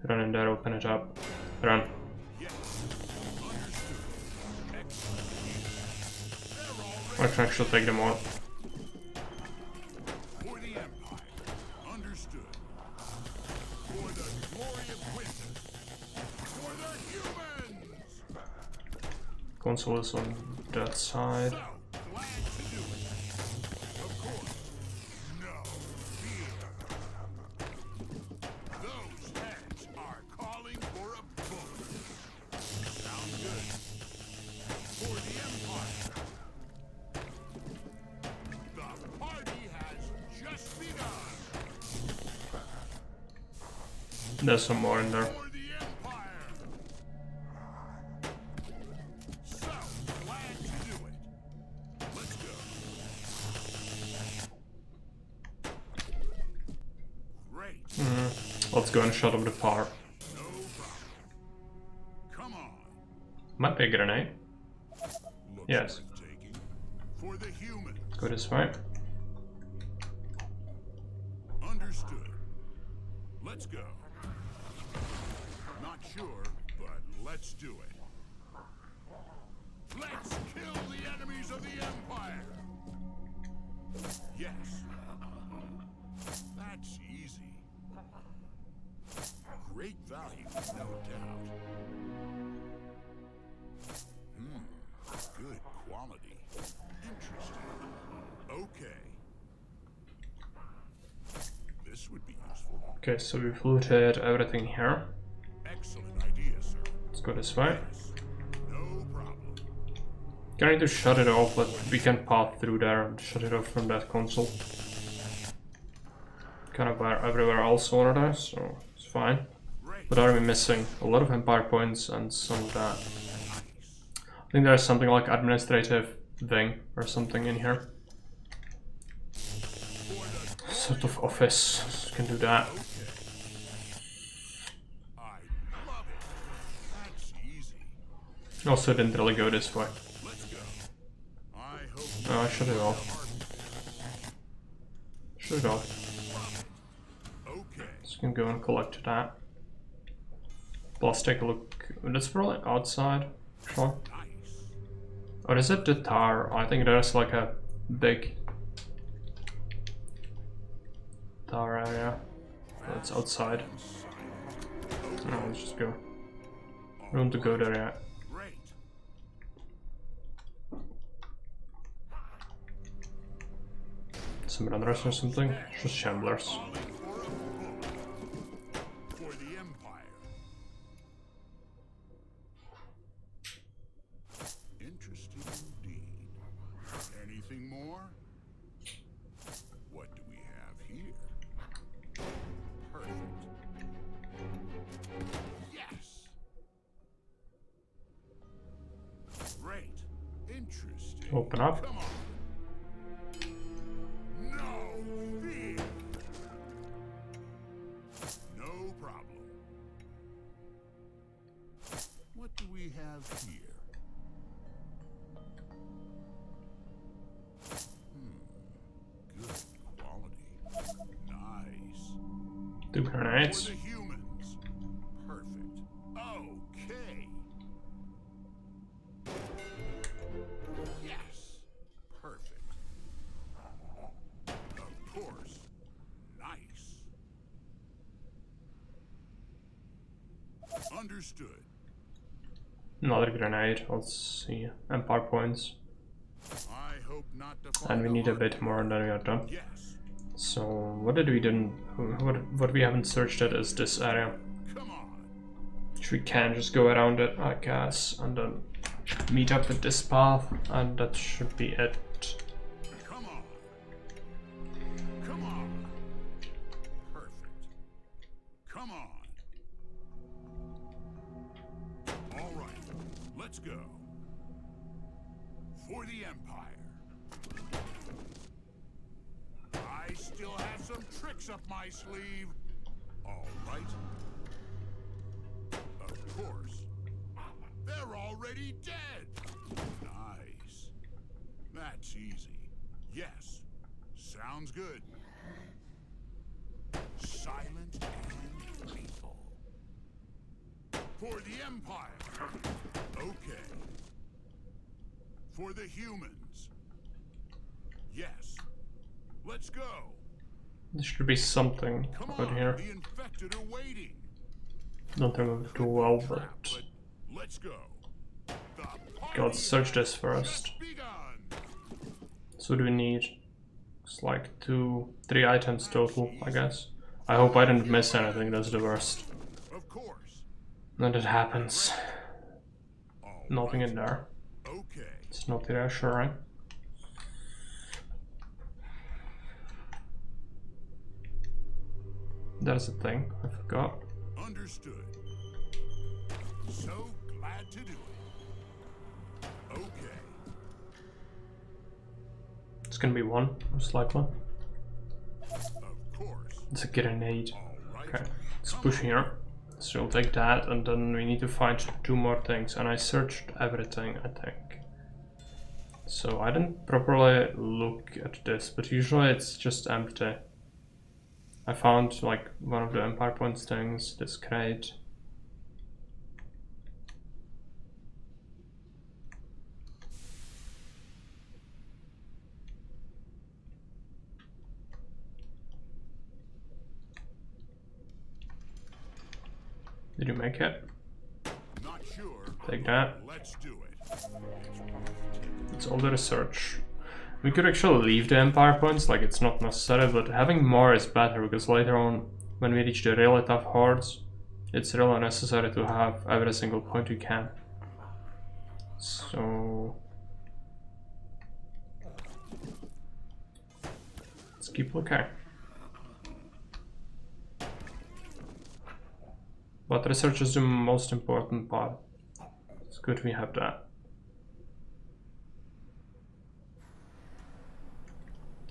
Run in there, open it up. Run. I can actually take them all. For the Empire. Understood. For the glory of Quintus. For the humans. Console is on that side. So glad to do it. Of course. No fear. Those heads are calling for a bullet. Sounds good. There's some more in there. For the Empire! So glad to do it. Let's go. Great. Let's go and shut up the power. No problem. Come on. Might be a grenade. Looks Yes. worth taking. For the humans. Go this way. Understood. Let's go. Not sure, but let's do it. Let's kill the enemies of the Empire! Yes. That's easy. Great value, no doubt. Good quality. Interesting. Okay. This would be useful. Okay, so we've looted everything here. Excellent idea, sir. Let's go this way. Yes. No problem. Gonna need to shut it off, but we can path through there and shut it off from that console. Kind of where everywhere else over there, so it's fine. Great. But are we missing a lot of Empire points and some of that? I think there's something like administrative wing or something in here. Sort of office. Can do that. I love it. That's easy. Also didn't really go this way. Let's go. I hope Oh, I shut it off. Shut it off. okay. So you can go and collect that. Plus take a look. That's probably outside. Sure. Nice. Or is it the tower? I think there's like a big tower area. That's outside. No, let's just go. We want to go there yet. Great. Some runners or something? Just shamblers. Calling for a bullet. For the Empire. Interesting indeed. Anything more? What do we have here? Perfect. Yes. Great. Interesting. Open up. Come on. No fear. No problem. What do we have here? Good quality. Nice. 2 For grenades. the humans. Perfect. Okay. Yes. Perfect. Of course. Nice. Understood. Another grenade. Let's see. Empire points. I hope not to find And we need a hard bit more and then we are done. Yes. So what did we didn't what we haven't searched yet is this area. Come on. Which we can just go around it, I guess, and then meet up with this path, and that should be it. Come on. Come on. Perfect. Come on. All right. Let's go. For the Empire. I still have some tricks up my sleeve. All right. Of course. They're already dead. Nice. That's easy. Yes. Sounds good. Silent and lethal. For the Empire. Okay. For the humans. Yes. Let's go. There should be something Come out on. here. The infected are waiting. Don't remember too well, Trap, but let's go. The okay, let's search this first. just begun. So do we need? It's like 3 items total, I guess. I hope I didn't miss anything. That's the worst. Of course. When that happens, All nothing right. in there. Okay. It's not reassuring. There's a thing I forgot. Understood. So glad to do it. Okay. It's gonna be one, most likely. Of course. It's a grenade. All right. Okay, let's push here. So we'll take that, and then we need to find 2 more things. And I searched everything, I think. So I didn't properly look at this, but usually it's just empty. I found like one of the Empire Points things, this crate. Did you make it? Not sure. Take that. Let's do it. It's all the research. We could actually leave the Empire Points, like it's not necessary, but having more is better, because later on, when we reach the really tough hordes, it's really necessary to have every single point we can. So... let's keep looking. But research is the most important part. It's good we have that.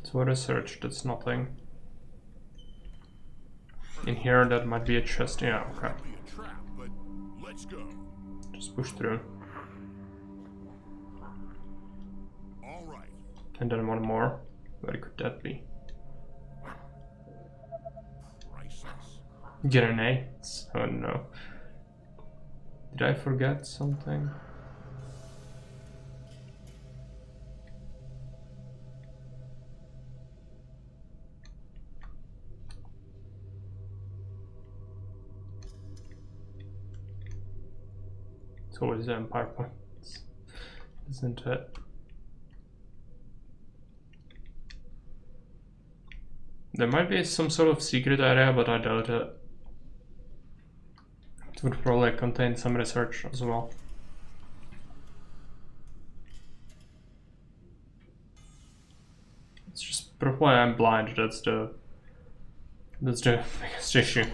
So research, that's nothing. In here, that might be a chest. Yeah, okay. Be a trap, but let's go. Just push through. All right. And then one more. Where could that be? Priceless. Grenades? Oh no. Did I forget something? It's always the Empire Points, isn't it? There might be some sort of secret area, but I doubt it. It would probably contain some research as well. It's just probably I'm blind, that's the biggest issue.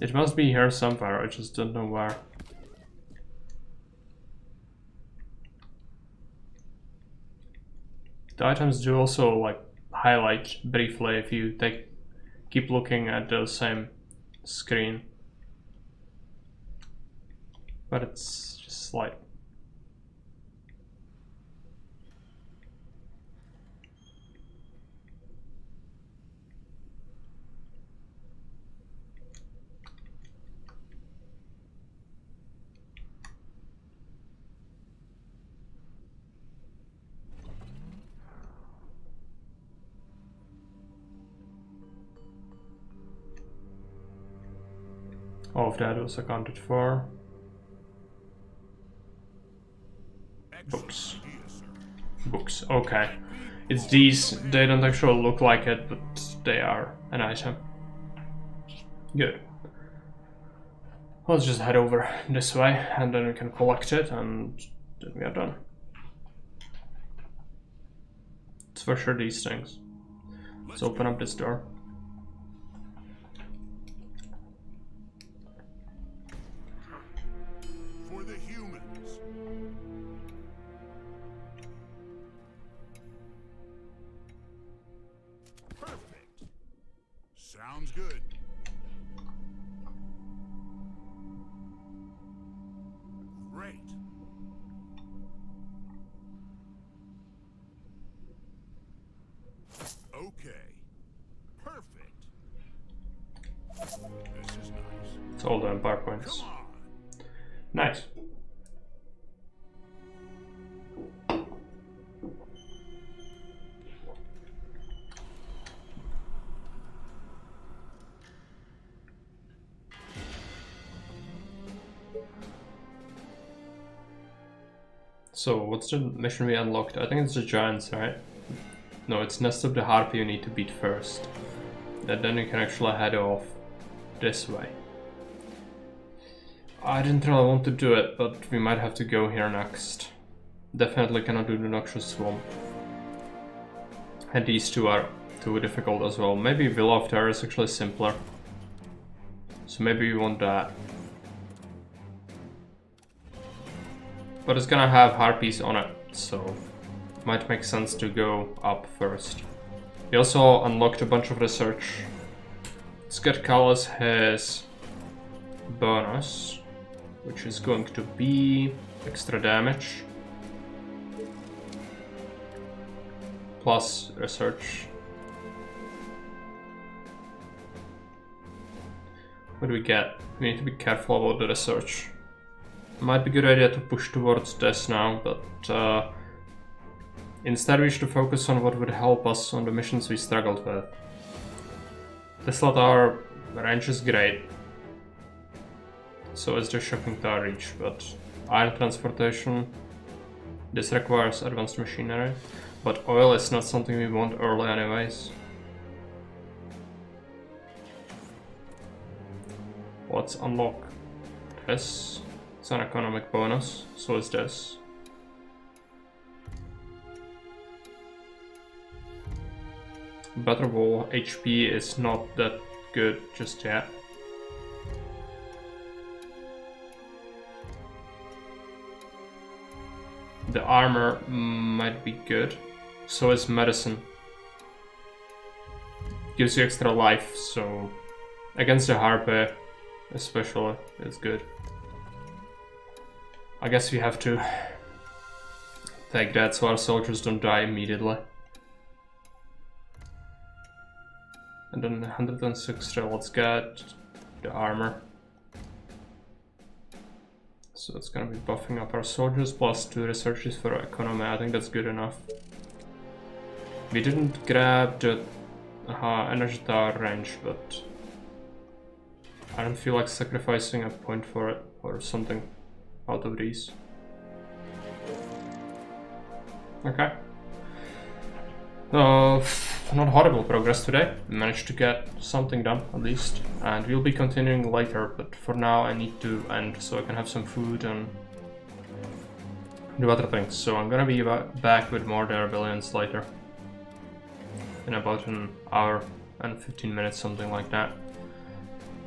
It must be here somewhere, I just don't know where. The items do also like highlight briefly if you keep looking at the same screen, but it's just slight. All of that was accounted for. Books. Books, okay. It's these, they don't actually look like it, but they are an item. Good. Let's just head over this way, and then we can collect it, and then we are done. It's for sure these things. Let's open up this door. Sounds good. Great. Okay. Perfect. This is nice. It's all the Empire Points. Nice. So, what's the mission we unlocked? I think it's the Giants, right? No, it's Nest of the Harpy you need to beat first. And then you can actually head off this way. I didn't really want to do it, but we might have to go here next. Definitely cannot do the Noxious Swamp. And these two are too difficult as well. Maybe Villa of Terror is actually simpler. So maybe we want that. But it's gonna have harpies on it, so might make sense to go up first. We also unlocked a bunch of research. Scott Callas has bonus, which is going to be extra damage plus research. What do we get? We need to be careful about the research. Might be a good idea to push towards this now, but instead we should focus on what would help us on the missions we struggled with. Tesla Tower range is great. So is the Shocking Tower reach, but iron transportation, this requires advanced machinery, but oil is not something we want early anyways. Let's unlock this. It's an economic bonus, so is this. Better Wall HP is not that good just yet. The armor might be good. So is medicine. Gives you extra life, so against the harpy especially it's good. I guess we have to take that so our soldiers don't die immediately. And then 160, let's get the armor. So it's gonna be buffing up our soldiers plus 2 researches for economy. I think that's good enough. We didn't grab the energy tower range, but I don't feel like sacrificing a point for it or something out of these. Okay. Not horrible progress today. We managed to get something done at least, and we'll be continuing later, but for now I need to end so I can have some food and do other things. So I'm gonna be back with more Derabilians later in about an hour and 15 minutes, something like that.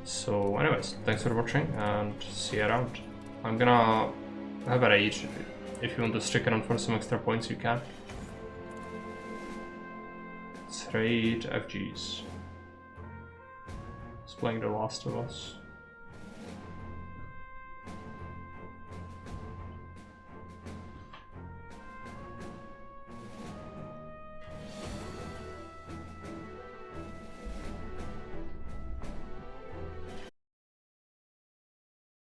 So anyways, thanks for watching and see you around. I'm gonna have a raid. If you want to stick around for some extra points, you can. Let's raid FGs. He's playing The Last of Us.